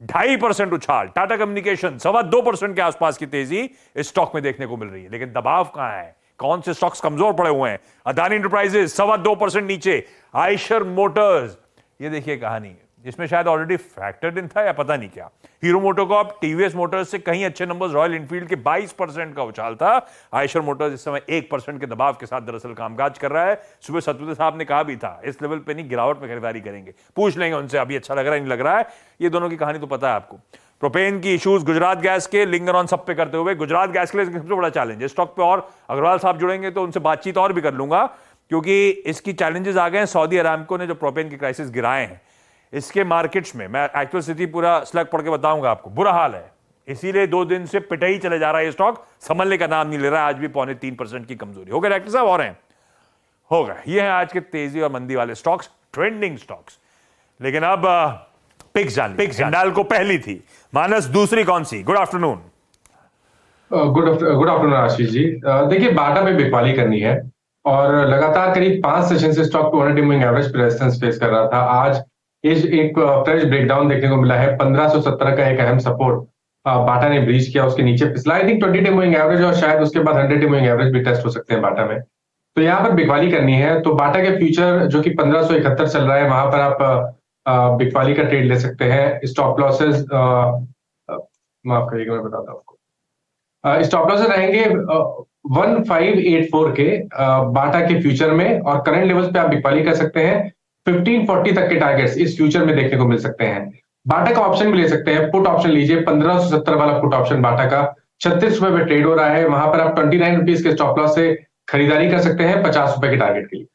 2.5% उछाल। टाटा कम्युनिकेशन 2.25% के आसपास की तेजी इस स्टॉक में देखने को मिल रही है, लेकिन दबाव कहां है, कौन से स्टॉक्स कमजोर पड़े हुए हैं। अदानी इंटरप्राइजेस 2.25% नीचे। आयशर मोटर्स, ये देखिए कहानी, जिसमें शायद ऑलरेडी फैक्टर्ड इन था या पता नहीं क्या। हीरो मोटोकॉर्प TVS मोटर्स से कहीं अच्छे नंबर्स, रॉयल इनफील्ड के 22% का उछाल था। आयशर मोटर्स इस समय 1% के दबाव के साथ दरअसल कामकाज कर रहा है। सुबह सतपुते साहब ने कहा भी था इस लेवल पे नहीं, गिरावट में खरीदारी करेंगे, पूछ लेंगे उनसे अभी अच्छा लग रहा है नहीं लग रहा है। ये दोनों की कहानी तो पता है आपको। प्रोपेन की इश्यूज, गुजरात गैस के लिंगर ऑन सब पे करते हुए, गुजरात गैस के लिए सबसे बड़ा चैलेंज है स्टॉक पे, और अग्रवाल साहब जुड़ेंगे तो उनसे बातचीत और भी कर लूंगा, क्योंकि इसकी चैलेंजेस आ गए हैं। सऊदी अरामको ने जो प्रोपेन की क्राइसिस गिराए हैं, इसके मार्केट्स में मैं एक्चुअल स्थिति पूरा स्लग पढ़ के बताऊंगा आपको, बुरा हाल है। इसीलिए 2 दिन से पिटा ही चले जा रहा है, ये स्टॉक संभलने का नाम नहीं ले रहा है, आज भी 0.3% की कमजोरी हो गया। डॉक्टर साहब और हैं हो गए। ये है आज के तेजी और मंदी वाले स्टॉक्स, ट्रेंडिंग स्टॉक्स। लेकिन अब पिक्स हिंडाल्को पहली थी, मानस दूसरी कौन सी? Good afternoon. Good afternoon Ashish ji. देखिए बाटा पे बिकवाली करनी है और लगातार करीब 5 सेशन से स्टॉक 200 मूविंग एवरेज पे रेजिस्टेंस फेस कर रहा था। आज एक फ्रेश ब्रेकडाउन देखने को मिला है। 1517 का एक अहम सपोर्ट बाटा ने ब्रीच किया, उसके नीचे फिसला। आई थिंक 20 मूविंग एवरेज और शायद उसके बाद 100 मूविंग एवरेज भी टेस्ट हो सकते हैं बाटा में, तो यहाँ पर बिकवाली करनी है। तो बाटा के फ्यूचर जो कि 1571 चल रहा है, वहां पर आप बिकवाली का ट्रेड ले सकते हैं। स्टॉप लॉसेस माफ करिएगा, मैं बताता हूँ आपको। स्टॉप लॉसेस रहेंगे 1584 के बाटा के फ्यूचर में, और करंट लेवल्स पे आप बिकवाली कर सकते हैं। 1540 तक के टारगेट्स इस फ्यूचर में देखने को मिल सकते हैं। बाटा का ऑप्शन भी ले सकते हैं, पुट ऑप्शन लीजिए। 1570 वाला पुट ऑप्शन बाटा का 36 रुपए में ट्रेड हो रहा है, वहां पर आप 29 रुपीज के स्टॉप लॉस से खरीदारी कर सकते हैं 50 रुपए के टारगेट के लिए।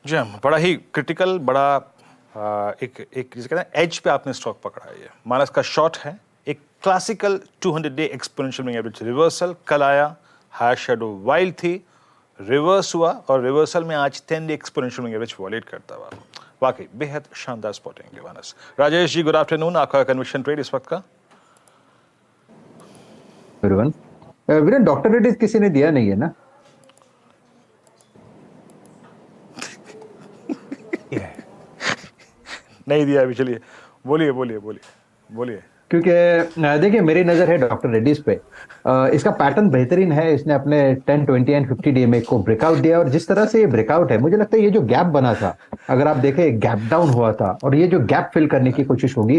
जी हाँ, बड़ा ही क्रिटिकल, बड़ा एक जिसे कहते हैं एज पे आपने स्टॉक पकड़ा है। मानस का शॉर्ट है, एक classical 200 day exponential moving average reversal कल आया, हायर शैडो वाइल थी, रिवर्स हुआ और रिवर्सल में आज 10 day exponential moving average wallet करता हुआ। वाकई बेहद शानदार स्पॉटिंग है मानस। राजेश जी गुड आफ्टरनून, आपका कन्विक्शन ट्रेड इस वक्त का? वीरेन, डॉक्टर रेड्डीज किसी ने दिया नहीं है ना? नहीं दिया अभी। चलिए बोलिए बोलिए बोलिए बोलिए। क्योंकि देखिए मेरी नज़र है डॉक्टर रेड्डीज पे। इसका पैटर्न बेहतरीन है। इसने अपने 10, 20 एंड 50 DMA को ब्रेकआउट दिया और जिस तरह से ये ब्रेकआउट है, मुझे लगता है ये जो गैप बना था, अगर आप देखें गैप डाउन हुआ था और ये जो गैप फिल करने की कोशिश होगी,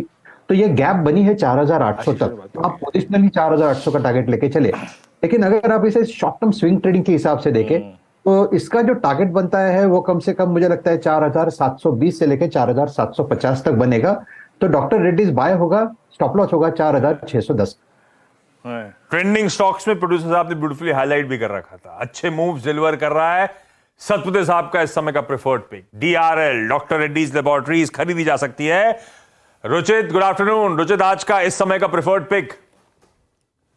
तो ये गैप बनी है 4800 तक। आप पोजिशनली 4800 का टारगेट लेके चले, लेकिन अगर आप इसे शॉर्ट टर्म स्विंग ट्रेडिंग के हिसाब से देखें तो इसका जो टारगेट बनता है वो कम से कम मुझे लगता है 4720 से लेकर 4750 तक बनेगा। तो डॉक्टर रेड्डीज बाय होगा, स्टॉप लॉस होगा 4610। ट्रेंडिंग स्टॉक्स में प्रोड्यूसर साहब ने ब्यूटीफुली हाईलाइट भी कर रखा था। अच्छे मूव्स डिलीवर कर रहा है सतपुते साहब का इस समय का preferred pick DRL, doctor Reddy's laboratories खरीदी जा सकती है। Ruchit, good afternoon. रुचित, आज का इस समय का प्रेफर्ड पिक।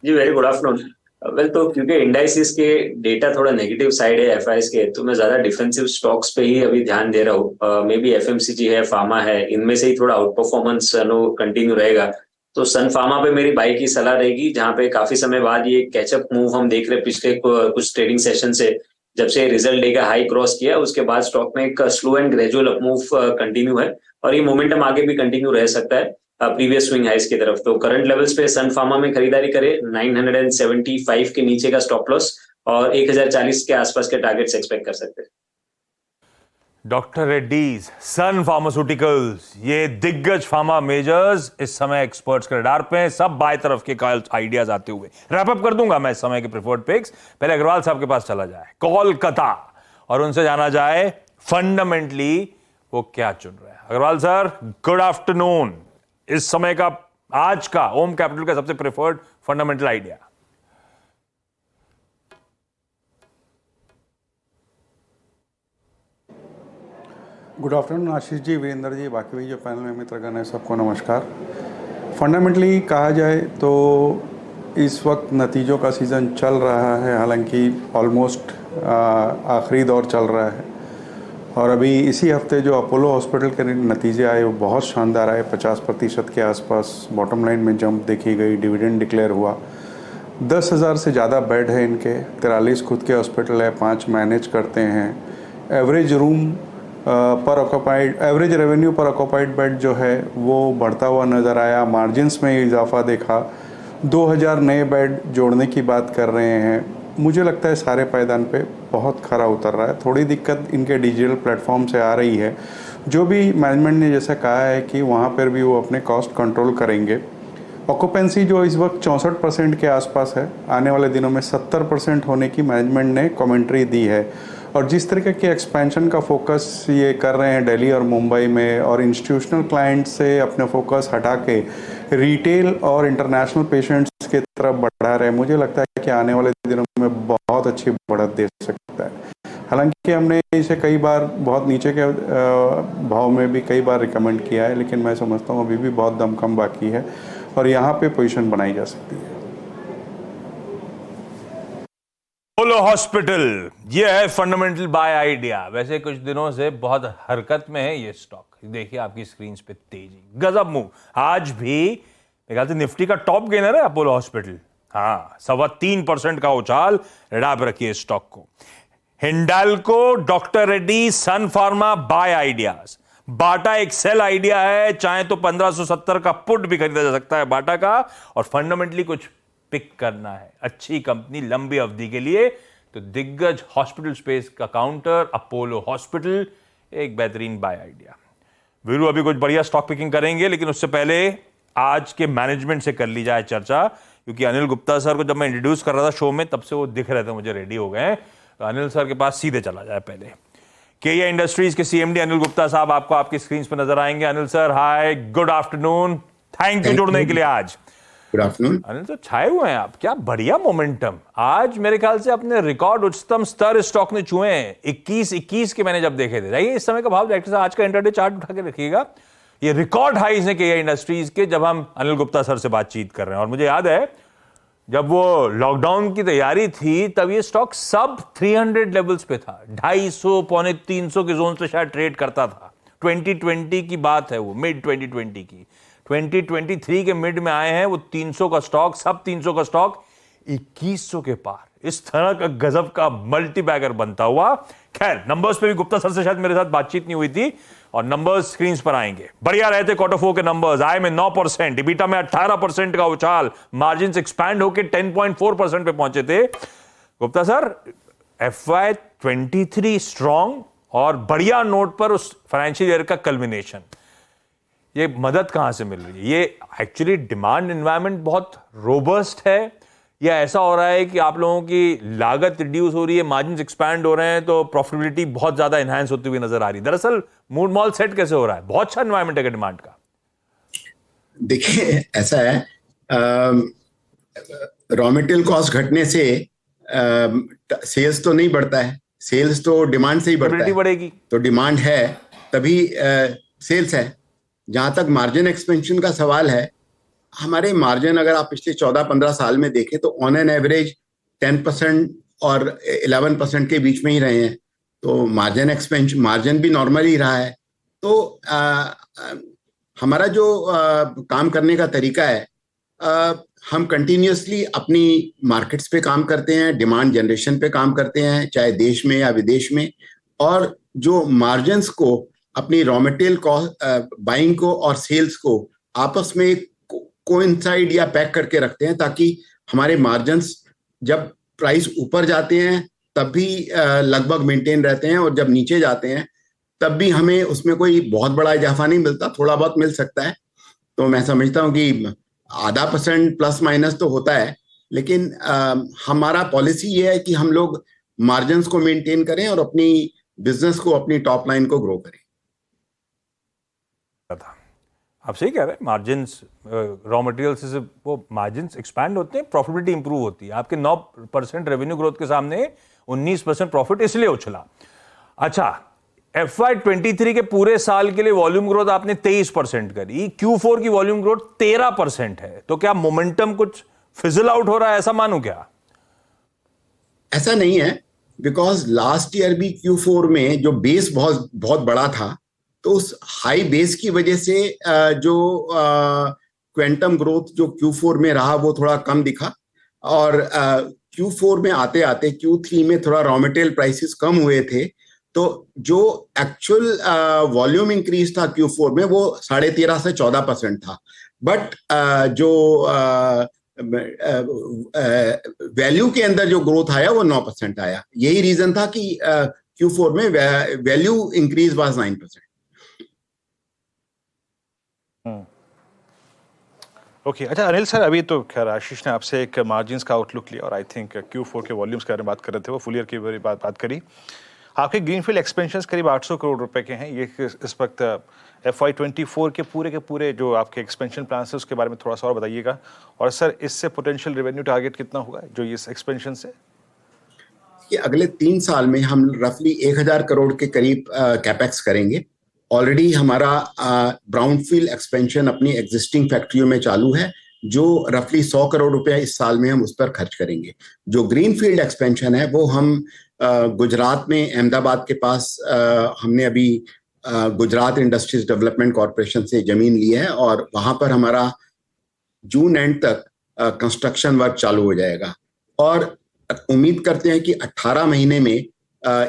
जी वेरी गुड आफ्टरनून। वेल, तो क्योंकि इंडाइसिस के डेटा थोड़ा नेगेटिव साइड है एफआईएस के, तो मैं ज्यादा डिफेंसिव स्टॉक्स पे ही अभी ध्यान दे रहा हूँ। मे बी एफएमसीजी है, फार्मा है, इनमें से ही थोड़ा आउट परफॉर्मेंस कंटिन्यू रहेगा। तो सन फार्मा पे मेरी बाई की सलाह रहेगी, जहां पे काफी समय बाद ये कैचअप मूव हम देख रहे पिछले कुछ ट्रेडिंग सेशन से। जब से रिजल्ट डे का हाई क्रॉस किया उसके बाद स्टॉक में एक slow and gradual up move continue है और ये मोमेंटम आगे भी कंटिन्यू रह सकता है प्रीवियस स्विंग हाइस की तरफ। तो करंट लेवल्स पे सन फार्मा में खरीदारी करे, 975 के नीचे का स्टॉप लॉस और 1040 के आसपास के टारगेट्स एक्सपेक्ट कर सकते हैं। डॉक्टर रेड्डीज, सन फार्मास्यूटिकल्स, ये दिग्गज फार्मा मेजर्स इस समय एक्सपर्ट्स के रडार पे हैं। सब बाय तरफ के आइडियाज आते हुए रैप अप कर दूंगा मैं इस समय के प्रेफर्ड पिक्स। पहले अग्रवाल साहब के पास चला जाए कोलकाता और उनसे जाना जाए फंडामेंटली वो क्या चुन रहे हैं। Agarwal sir, good afternoon. इस समय का आज का ओम कैपिटल का सबसे preferred fundamental idea. Good afternoon Ashish ji, Virendra ji, बाकी भी जो पैनल में मित्रगण है, सबको नमस्कार। फंडामेंटली कहा जाए तो इस वक्त नतीजों का सीज़न चल रहा है, हालांकि ऑलमोस्ट आखिरी दौर चल रहा है और अभी इसी हफ्ते जो अपोलो हॉस्पिटल के नतीजे आए वो बहुत शानदार आए। 50% के आसपास बॉटम लाइन में जंप देखी गई, डिविडेंड डिक्लेयर हुआ। 10,000 से ज़्यादा बेड है इनके, 43 खुद के हॉस्पिटल है, 5 मैनेज करते हैं। एवरेज रूम पर ऑक्यूपाइड, एवरेज रेवेन्यू पर ऑक्यूपाइड बेड जो है वो बढ़ता हुआ नज़र आया। मार्जिन्स में इजाफा देखा, 2000 नए बेड जोड़ने की बात कर रहे हैं। मुझे लगता है सारे पायदान पे बहुत खरा उतर रहा है। थोड़ी दिक्कत इनके डिजिटल प्लेटफॉर्म से आ रही है, जो भी मैनेजमेंट ने जैसा कहा है कि वहाँ पर भी वो अपने कॉस्ट कंट्रोल करेंगे। ऑक्यूपेंसी जो इस वक्त 64% के आसपास है, आने वाले दिनों में 70% होने की मैनेजमेंट ने कमेंट्री दी है। और जिस तरीके के एक्सपेंशन का फोकस ये कर रहे हैं दिल्ली और मुंबई में, और इंस्टीट्यूशनल क्लाइंट से अपने फोकस हटा के रिटेल और इंटरनेशनल पेशेंट्स की तरफ बढ़ा रहे हैं, मुझे लगता है कि आने वाले दिनों में बहुत अच्छी बढ़त दे सकता है। हालांकि हमने इसे कई बार बहुत नीचे के भाव में भी कई बार रिकमेंड किया है, लेकिन मैं समझता हूँ अभी भी बहुत दमखम बाकी है और यहाँ पे पोजीशन बनाई जा सकती है। अपोलो हॉस्पिटल, ये है फंडामेंटल बाय आइडिया। वैसे कुछ दिनों से बहुत हरकत में है ये स्टॉक। देखिए आपकी स्क्रीन पे तेजी, गजब मूव। आज भी मेरे ख्याल से निफ्टी का टॉप गेनर है अपोलो हॉस्पिटल। हाँ, 3.25% का उछाल। रडार रखिए स्टॉक को। हिंडाल्को, डॉक्टर रेड्डी, सन फार्मा बाय आइडियाज। बाटा एक सेल आइडिया है, चाहे तो 1570 का पुट भी खरीदा जा सकता है बाटा का। और फंडामेंटली कुछ पिक करना है, अच्छी कंपनी लंबी अवधि के लिए, तो दिग्गज हॉस्पिटल स्पेस का काउंटर अपोलो हॉस्पिटल एक बेहतरीन बाय आइडिया। वीरू अभी कुछ बढ़िया स्टॉक पिकिंग करेंगे, लेकिन उससे पहले आज के मैनेजमेंट से कर ली जाए चर्चा, क्योंकि अनिल गुप्ता सर को जब मैं इंट्रोड्यूस कर रहा था शो में, तब से वो दिख रहे थे मुझे रेडी हो गए। तो अनिल सर के पास सीधे चला जाए। पहले केईए इंडस्ट्रीज के सीएमडी अनिल गुप्ता साहब आपको आपकी स्क्रीन पर नजर आएंगे। Anil sir, hi, good afternoon, thank you जुड़ने के लिए। आज गुड आफ्टरनून। अनिल तो छाए हुए हैं आप, क्या बढ़िया मोमेंटम। आज मेरे ख्याल से अपने रिकॉर्ड उच्चतम स्तर स्टॉक ने छुए हैं। 21 के मैंने जब देखे थे। जाइए इस समय का भाव डायरेक्टर साहब आज का इंटरडे चार्ट उठा के रखिएगा। ये रिकॉर्ड हाईज है केईए इंडस्ट्रीज के, जब हम अनिल गुप्ता सर से बातचीत कर रहे हैं। और मुझे याद है जब वो लॉकडाउन की तैयारी थी, तब ये स्टॉक सब 300 लेवल्स पे था। 250 पौने 300 के जोन से शायद ट्रेड करता था। 2020 की बात है, वो मिड 2020 की। 2023 के मिड में आए हैं वो 300 का स्टॉक, सब 300 का स्टॉक 2100 के पार। इस तरह का गजब का मल्टी बैगर बनता हुआ। खैर, नंबर्स पे भी गुप्ता सर से शायद मेरे साथ बातचीत नहीं हुई थी, और नंबर्स स्क्रीन पर आएंगे। बढ़िया रहे थे क्वार्टर 4 के नंबर्स, आय में 9%, इबिटा में 18% का उछाल, मार्जिन एक्सपैंड होकर 10.4% पे पहुंचे थे। गुप्ता सर, FY23 स्ट्रॉन्ग और बढ़िया नोट पर उस फाइनेंशियल ईयर का कल्मिनेशन, ये मदद कहां से मिल रही है? ये एक्चुअली डिमांड एनवायरनमेंट बहुत रोबस्ट है या ऐसा हो रहा है कि आप लोगों की लागत रिड्यूस हो रही है, मार्जिन एक्सपैंड हो रहे हैं, तो प्रॉफिटेबिलिटी बहुत ज्यादा एनहांस होती हुई नजर आ रही है? दरअसल मूड मॉल सेट कैसे हो रहा है? बहुत अच्छा एनवायरनमेंट है डिमांड का। देखिए, ऐसा है, रॉ मटेरियल कॉस्ट घटने से सेल्स तो नहीं बढ़ता है, सेल्स तो डिमांड से ही बढ़ता है, बढ़ेगी तो डिमांड है तभी सेल्स है। जहां तक मार्जिन एक्सपेंशन का सवाल है, हमारे मार्जिन अगर आप पिछले 14-15 साल में देखें तो ऑन एन एवरेज 10% और 11% के बीच में ही रहे हैं, तो मार्जिन एक्सपेंशन, मार्जिन भी नॉर्मल ही रहा है। तो हमारा जो काम करने का तरीका है, हम कंटिन्यूसली अपनी मार्केट्स पे काम करते हैं, डिमांड जनरेशन पे काम करते हैं, चाहे देश में या विदेश में, और जो मार्जिन्स को, अपनी रॉ मटेरियल कॉस्ट बाइंग को और सेल्स को आपस में कोइंसाइड या पैक करके रखते हैं, ताकि हमारे मार्जिन्स जब प्राइस ऊपर जाते हैं तब भी लगभग मेंटेन रहते हैं, और जब नीचे जाते हैं तब भी हमें उसमें कोई बहुत बड़ा इजाफा नहीं मिलता, थोड़ा बहुत मिल सकता है। तो मैं समझता हूँ कि आधा % प्लस माइनस तो होता है, लेकिन हमारा पॉलिसी ये है कि हम लोग मार्जिन्स को मेंटेन करें और अपनी बिजनेस को, अपनी टॉप लाइन को ग्रो करें। आप सही कह रहे हैं, मार्जिन्स रॉ मटेरियल से वो मार्जिन्स एक्सपैंड होते हैं, प्रॉफिटेबिलिटी इंप्रूव होती है। आपके 9% रेवेन्यू ग्रोथ के सामने 19% प्रॉफिट इसलिए उछला। अच्छा, FY23 के पूरे साल के लिए वॉल्यूम ग्रोथ आपने 23% करी, Q4 की वॉल्यूम ग्रोथ 13% है, तो क्या मोमेंटम कुछ फिजल आउट हो रहा है, ऐसा मानूं क्या? ऐसा नहीं है, बिकॉज लास्ट ईयर भी Q4 में जो बेस बहुत बहुत बड़ा था, तो उस हाई बेस की वजह से जो क्वांटम ग्रोथ जो Q4 में रहा वो थोड़ा कम दिखा, और Q4 में आते आते Q3 में थोड़ा रॉ मटेरियल प्राइसेस कम हुए थे, तो जो एक्चुअल वॉल्यूम इंक्रीज था Q4 में वो 13.5 से 14% था, बट जो वैल्यू के अंदर जो ग्रोथ आया वो 9% आया। यही रीजन था कि Q4 में वैल्यू इंक्रीज वाज 9%। ओके, अच्छा अनिल सर, अभी तो खैर आशीष ने आपसे एक मार्जिन्स का आउटलुक लिया और आई थिंक Q4 के वॉल्यूम्स के बारे में बात कर रहे थे, वो फुल ईयर की बात करी। आपके ग्रीनफील्ड एक्सपेंशंस करीब 800 करोड़ रुपए के हैं। ये इस वक्त FY24 के पूरे जो आपके एक्सपेंशन प्लान है उसके बारे में थोड़ा सा और बताइएगा, और सर इससे पोटेंशियल रेवेन्यू टारगेट कितना होगा जो इस एक्सपेंशन से? कि अगले 3 साल में हम रफली 1000 करोड़ के करीब कैपेक्स करेंगे। ऑलरेडी हमारा ब्राउनफील्ड एक्सपेंशन अपनी एग्जिस्टिंग फैक्ट्रियों में चालू है, जो रफली 100 करोड़ रुपया इस साल में हम उस पर खर्च करेंगे। जो ग्रीनफील्ड एक्सपेंशन है वो हम गुजरात में अहमदाबाद के पास हमने अभी गुजरात इंडस्ट्रीज डेवलपमेंट कॉरपोरेशन से जमीन ली है, और वहां पर हमारा जून एंड तक कंस्ट्रक्शन वर्क चालू हो जाएगा, और उम्मीद करते हैं कि 18 महीने में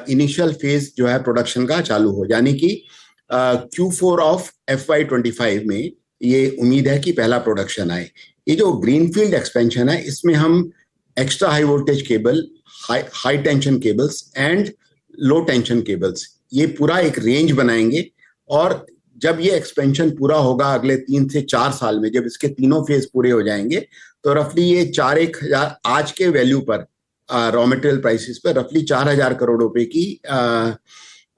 इनिशियल फेज जो है प्रोडक्शन का चालू हो, यानी कि Q4 ऑफ FY25 में ये उम्मीद है कि पहला प्रोडक्शन आए। ये जो ग्रीनफील्ड एक्सपेंशन है, इसमें हम extra high voltage cable, high tension cables and low tension cables, ये पूरा एक रेंज बनाएंगे, और जब ये एक्सपेंशन पूरा होगा अगले 3 से 4 साल में, जब इसके तीनों फेज पूरे हो जाएंगे, तो रफली ये 4,000 आज के वैल्यू पर रॉ मटेरियल प्राइसेस पर रफली 4,000 करोड़ रुपए की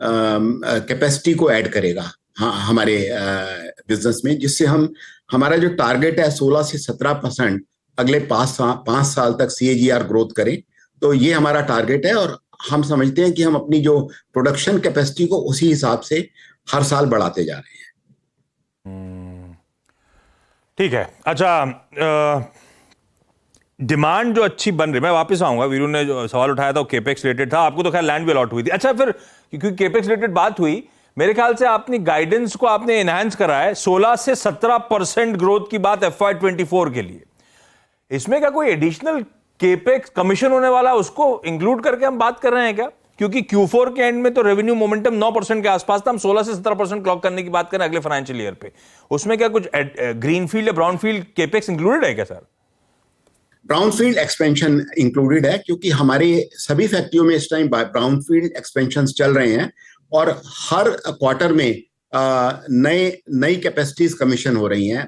कैपेसिटी को ऐड करेगा हमारे बिजनेस में, जिससे हमारा जो टारगेट है 16 से 17% अगले 5 साल तक CAGR ग्रोथ करें। तो ये हमारा टारगेट है, और हम समझते हैं कि हम अपनी जो प्रोडक्शन कैपेसिटी को उसी हिसाब से हर साल बढ़ाते जा रहे हैं। ठीक है। अच्छा, डिमांड जो अच्छी बन रही, मैं वापस आऊंगा, वीरू ने जो सवाल उठाया था वो केपेक्स रिलेटेड था, आपको तो खैर लैंड भी अलॉट हुई थी। अच्छा, फिर क्योंकि केपेक्स रिलेटेड बात हुई, मेरे ख्याल से आपने गाइडेंस को आपने एनहांस करा है, 16 से 17% ग्रोथ की बात FY24 के लिए। इसमें क्या कोई एडिशनल केपेक्स कमीशन होने वाला, उसको इंक्लूड करके हम बात कर रहे हैं क्या? क्योंकि Q4 के एंड में तो रेवेन्यू मोमेंटम 9% के आसपास था, हम 16 से 17% क्लॉक करने की बात करें अगले फाइनेंशियल ईयर पे, उसमें क्या कुछ ग्रीनफील्ड या ब्राउनफील्ड केपेक्स इंक्लूडेड है क्या सर? ब्राउनफील्ड एक्सपेंशन इंक्लूडेड है, क्योंकि हमारे सभी फैक्ट्रियों में इस टाइम ब्राउनफील्ड एक्सपेंशन चल रहे हैं और हर क्वार्टर में नई कैपेसिटीज कमीशन हो रही हैं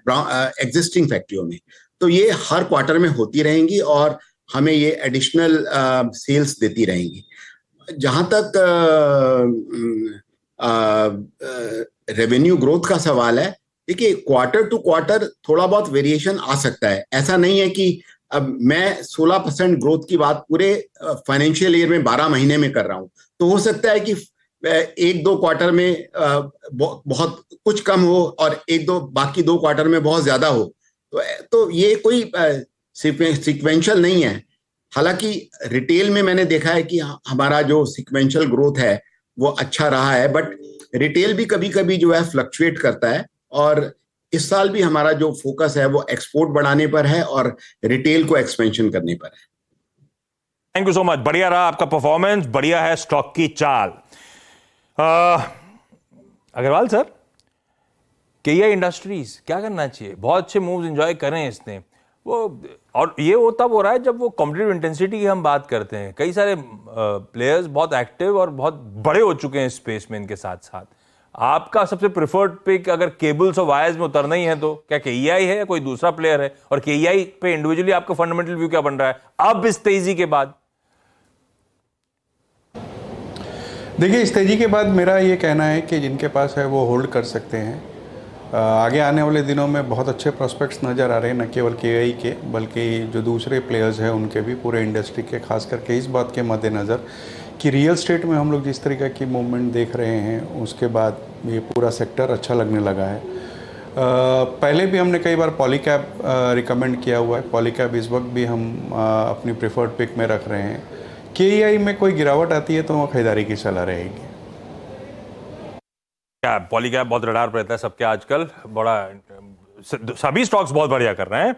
एग्जिस्टिंग फैक्ट्रियों में। तो ये हर क्वार्टर में होती रहेंगी और हमें ये एडिशनल सेल्स देती रहेंगी। जहां तक रेवेन्यू ग्रोथ का सवाल है, देखिए क्वार्टर टू क्वार्टर थोड़ा बहुत वेरिएशन आ सकता है। ऐसा नहीं है कि अब मैं 16% ग्रोथ की बात पूरे फाइनेंशियल ईयर में 12 महीने में कर रहा हूं, तो हो सकता है कि एक दो क्वार्टर में बहुत कुछ कम हो और बाकी दो क्वार्टर में बहुत ज्यादा हो। तो ये कोई सीक्वेंशियल नहीं है। हालांकि रिटेल में मैंने देखा है कि हमारा जो सीक्वेंशियल ग्रोथ है वो अच्छा रहा है, बट रिटेल भी कभी कभी जो है फ्लक्चुएट करता है, और इस साल भी हमारा जो फोकस है वो एक्सपोर्ट बढ़ाने पर है और रिटेल को एक्सपेंशन करने पर है। थैंक यू सो मच, बढ़िया रहा आपका परफॉर्मेंस, बढ़िया है स्टॉक की चाल। अग्रवाल सर, केआई इंडस्ट्रीज क्या करना चाहिए? बहुत अच्छे मूव्स एंजॉय करें इसने वो, और ये वो तब हो रहा है जब वो कॉम्पिटिटिव इंटेंसिटी की हम बात करते हैं। कई सारे प्लेयर्स बहुत एक्टिव और बहुत बड़े हो चुके हैं स्पेस में। इनके साथ साथ आपका सबसे प्रिफर्ड पिक अगर केबल्स और वायर्स में उतरना ही है तो क्या केईआई है या कोई दूसरा प्लेयर है? और केईआई पे इंडिविजुअली आपका फंडामेंटल व्यू क्या बन रहा है अब इस तेजी के बाद? देखिए, इस तेजी के बाद मेरा ये कहना है कि जिनके पास है वो होल्ड कर सकते हैं। आगे आने वाले दिनों में बहुत अच्छे प्रोस्पेक्ट्स नज़र आ रहे हैं, न केवल केआई के बल्कि जो दूसरे प्लेयर्स हैं उनके भी, पूरे इंडस्ट्री के। खास करके इस बात के मद्देनज़र कि रियल स्टेट में हम लोग जिस तरीके की मूवमेंट देख रहे हैं, उसके बाद ये पूरा सेक्टर अच्छा लगने लगा है। पहले भी हमने कई बार पॉलीकैब रिकमेंड किया हुआ है। पॉलीकैब इस वक्त भी हम अपनी प्रेफर्ड पिक में रख रहे हैं। केईआई में कोई गिरावट आती है तो वहाँ खरीदारी की सलाह रहेगी। पॉलीकैब बहुत रडार पर रहता है सबके आजकल, बड़ा सभी स्टॉक्स बहुत बढ़िया कर रहे हैं।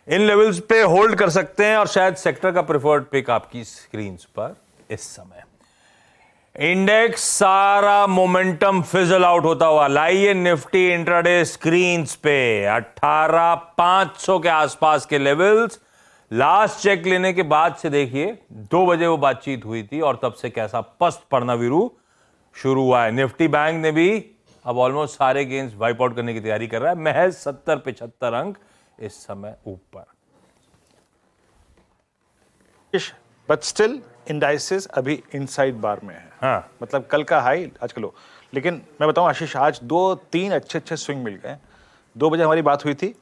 इन लेवल्स पे होल्ड कर सकते हैं और शायद सेक्टर का प्रेफर्ड पिक आपकी स्क्रीन पर इस समय। इंडेक्स सारा मोमेंटम फिजल आउट होता हुआ, लाइए निफ्टी इंट्राडे स्क्रीन पे 18,500 के आसपास के लेवल्स। लास्ट चेक लेने के बाद से देखिए 2 बजे वो बातचीत हुई थी और तब से कैसा पस्त पड़ना वीरू शुरू हुआ है। निफ्टी बैंक ने भी अब ऑलमोस्ट सारे गेन्स वाइप आउट करने की तैयारी कर रहा है, महज 70-75 अंक इस समय ऊपर। बट स्टिल इंडाइसेस अभी इनसाइड बार में है। हाँ, मतलब कल का हाई आज का लो। लेकिन मैं बताऊं आशीष, आज 2-3 अच्छे स्विंग मिल गए। 2 बजे हमारी बात हुई थी,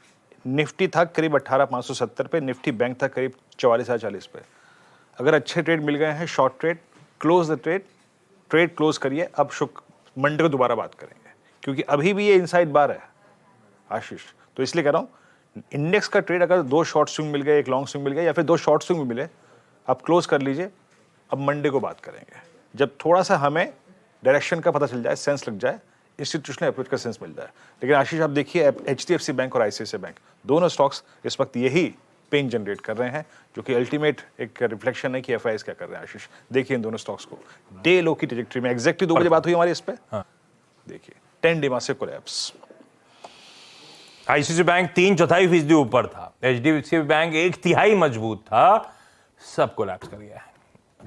निफ्टी था करीब 18,570 पे, निफ्टी बैंक था करीब 4440 पे। अगर अच्छे ट्रेड मिल गए हैं, short trade, close the trade close करिए। अब मंडे को दोबारा बात करेंगे, क्योंकि अभी भी ये इनसाइड बार है आशीष। तो इसलिए कह रहा हूं, इंडेक्स का ट्रेड अगर 2 शॉर्ट स्विंग मिल गए, 1 लॉन्ग स्विंग मिल गया, या फिर 2 शॉर्ट स्विंग मिले, आप क्लोज कर लीजिए। अब मंडे को बात करेंगे, जब थोड़ा सा हमें डायरेक्शन का पता चल जाए, सेंस लग जाए, इंस्टीट्यूशनल अप्रोच का सेंस मिल जाए। लेकिन आशीष आप देखिए, HDFC बैंक और ICICI बैंक दोनों स्टॉक्स इस वक्त यही पेन जनरेट कर रहे हैं, जो कि अल्टीमेट एक रिफ्लेक्शन है कि एफआईआईज क्या कर रहे हैं। आशीष देखिए इन दोनों स्टॉक्स को डे लो की ट्रैजेक्टरी में। एग्जैक्टली 2 बजे बात हुई हमारी इस पे। हाँ, देखिए 10 डे मासिक कोलैप्स। ICICI बैंक 3/4% ऊपर था, HDFC बैंक 1/3 मजबूत था, सब कोलैप्स कर गया है।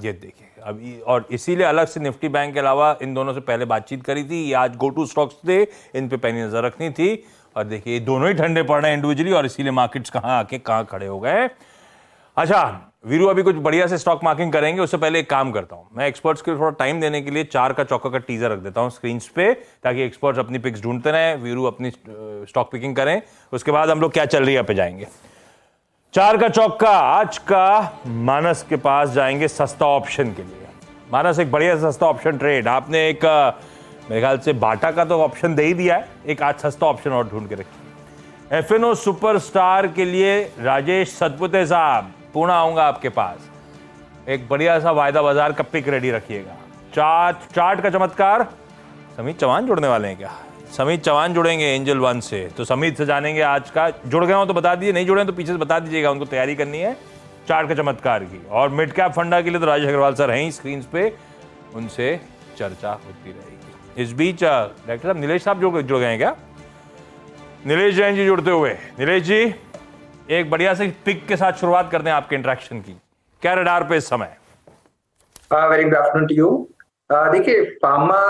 ये देखिए अभी, और इसीलिए अलग से निफ्टी बैंक के अलावा इन दोनों से पहले बातचीत करी थी। ये आज गो टू स्टॉक्स थे, इन पे पैनी नजर रखनी थी। और देखिए ये दोनों ही ठंडे पड़ रहे हैं इंडिविजुअली, और इसीलिए मार्केट्स कहां आके कहां खड़े हो गए। अच्छा वीरू, अभी कुछ बढ़िया से स्टॉक मार्किंग करेंगे, उससे पहले एक काम करता हूं, मैं एक्सपर्ट्स के थोड़ा टाइम देने के लिए 4 का चौका का टीजर रख देता हूं स्क्रीन पे, ताकि एक्सपर्ट्स अपनी पिक्स ढूंढते रहे, वीरू अपनी स्टॉक पिकिंग करें। उसके बाद हम लोग क्या चल रही है पे जाएंगे। 4 का चौका आज का मानस के पास जाएंगे सस्ता ऑप्शन के लिए। मानस एक बढ़िया सस्ता ऑप्शन ट्रेड, आपने एक मेरे ख्याल से बाटा का तो ऑप्शन दे ही दिया है, एक आज सस्ता ऑप्शन और ढूंढ के रखिए। FNO सुपरस्टार के लिए राजेश सतपुते साहब, पुणे आऊंगा आपके पास, एक बढ़िया सा वायदा बाजार का पिक रेडी रखिएगा। चार्ट का चमत्कार, समीत चौहान जुड़ने वाले हैं क्या? समीत चौहान जुड़ेंगे एंजल 1 से, तो समीत से जानेंगे आज का। जुड़ गए हो तो बता दीजिए, नहीं जुड़े तो पीछे से बता दीजिएगा, उनको तैयारी करनी है चार्ट का चमत्कार की। और मिड कैप फंडा के लिए तो राजेश अग्रवाल सर हैं ही स्क्रीन पे। उनसे चर्चा होती रहेगी। इस बीच डायरेक्टर साहब नीलेश साहब जुड़ गए हैं क्या? नीलेश जैन जी जुड़ते हुए। नीलेश जी, एक बढ़िया से पिक के साथ शुरुआत करते हैं आपके इंटरेक्शन की। क्या रडार पे इस समय? Very good afternoon to you. देखिए, फार्मा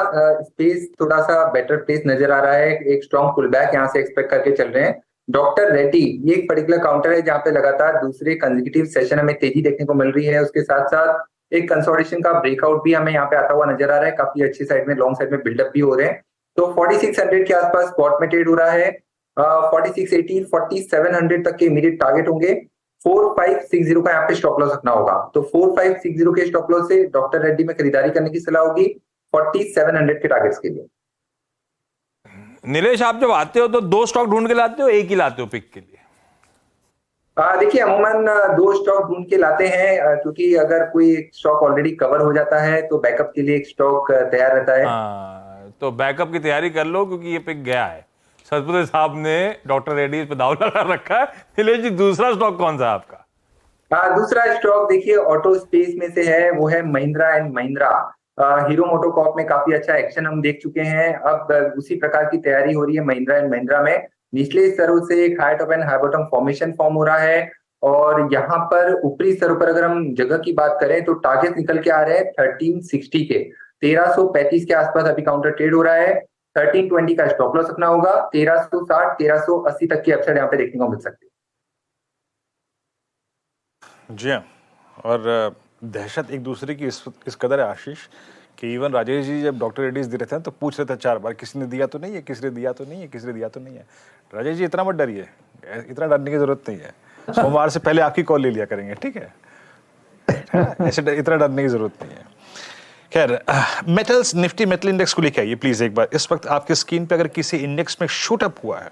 स्पेस थोड़ा सा बेटर प्लेस नजर आ रहा है। एक स्ट्रॉन्ग पुल बैक यहाँ से एक्सपेक्ट करके चल रहे हैं। डॉक्टर रेड्डी ये एक पर्टिकुलर काउंटर है जहाँ पे लगातार दूसरे कंसेक्यूटिव सेशन हमें तेजी देखने को मिल रही है। उसके साथ साथ एक कंसोलिडेशन का ब्रेकआउट भी हमें यहाँ पे आता हुआ नजर आ रहा है। काफी अच्छी साइड में, लॉन्ग साइड में बिल्डअप भी हो रहे हैं। तो 4600 के आसपास स्पॉट में ट्रेड हो रहा है। 4680, 4700 तक के इमीडिएट टारगेट होंगे। 4560 का यहाँ पे स्टॉप लॉस रखना होगा। तो 4560 के स्टॉप लॉस से डॉक्टर रेड्डी में खरीदारी करने की सलाह होगी 4700 के टारगेट्स के लिए। नीलेश, आप जब आते हो तो 2 स्टॉक ढूंढ के लाते हो, एक ही लाते हो पिक के लिए? देखिए, अमूमन 2 स्टॉक ढूंढ के लाते हैं, क्योंकि अगर कोई स्टॉक ऑलरेडी कवर हो जाता है तो बैकअप के लिए एक स्टॉक तैयार रहता है। तो बैकअप की तैयारी कर लो, क्योंकि ये पिक गया है। सतपुते साहब ने डॉक्टर रेड्डी पे दाव लगा रखा है। नीलेश जी, दूसरा स्टॉक कौन सा है आपका? दूसरा स्टॉक देखिए ऑटो स्पेस में से है, वो है Mahindra and Mahindra. Hero MotoCorp में काफी अच्छा एक्शन हम देख चुके हैं। अब उसी प्रकार की तैयारी हो रही है महिंद्रा एंड महिंद्रा में। निचले स्तरों से एक high top and high bottom formation form हो रहा है, और यहाँ पर ऊपरी स्तरों पर अगर हम जगह की बात करें तो टारगेट निकल के आ रहे हैं 1360 के। 1335 के आसपास अभी काउंटर ट्रेड हो रहा है। 1320 का स्टॉप लॉस रखना होगा। 1360, 1380 तक की अपसाइड यहाँ पे देखने को मिल सकती है। जी हाँ, और दहशत एक दूसरे की इस कदर है आशीष कि इवन राजेश जी जब डॉक्टर रेड्डीज दे रहे थे तो पूछ रहे थे 4 बार, किसी ने दिया तो नहीं है, किसी ने दिया तो नहीं है, किसी ने दिया तो नहीं है। राजेश जी, इतना मत डरिए, इतना डरने की जरूरत नहीं है। सोमवार से पहले आपकी कॉल ले लिया करेंगे, ठीक है? ऐसे इतना डरने की जरूरत नहीं है। खैर, मेटल्स, निफ्टी मेटल इंडेक्स को लेके आइए प्लीज एक बार। इस वक्त आपके स्क्रीन पे अगर किसी इंडेक्स में शूट अप हुआ है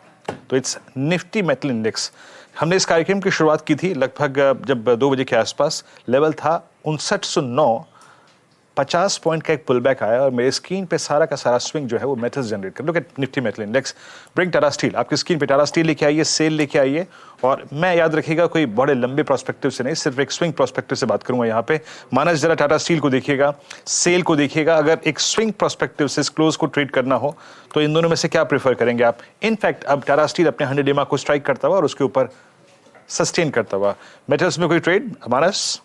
तो इट्स निफ्टी मेटल इंडेक्स। हमने इस कार्यक्रम की शुरुआत की थी लगभग जब 2 बजे के आसपास। लेवल था 5909। 50 पॉइंट का एक पुल बैक आया और मेरे स्क्रीन पे सारा का सारा स्विंग जो है वो मेटल्स जनरेट कर। Look at Nifty metal index. Bring Tata steel, आपकी स्क्रीन पे टाटा स्टील लेके आइए, सेल लेके आइए। और मैं, याद रखिएगा, कोई बड़े लंबे प्रोस्पेक्टिव से नहीं, सिर्फ एक स्विंग प्रोस्पेक्टिव से बात करूंगा यहाँ पे। मानस, जरा टाटा स्टील को देखिएगा, सेल को देखिएगा। अगर एक स्विंग प्रोस्पेक्टिव से क्लोज को ट्रेड करना हो तो इन दोनों में से क्या प्रेफर करेंगे आप? इनफैक्ट अब टाटा स्टील अपने 100 EMA को स्ट्राइक करता हुआ और उसके ऊपर सस्टेन करता हुआ। मेटल्स में कोई ट्रेड? मानस?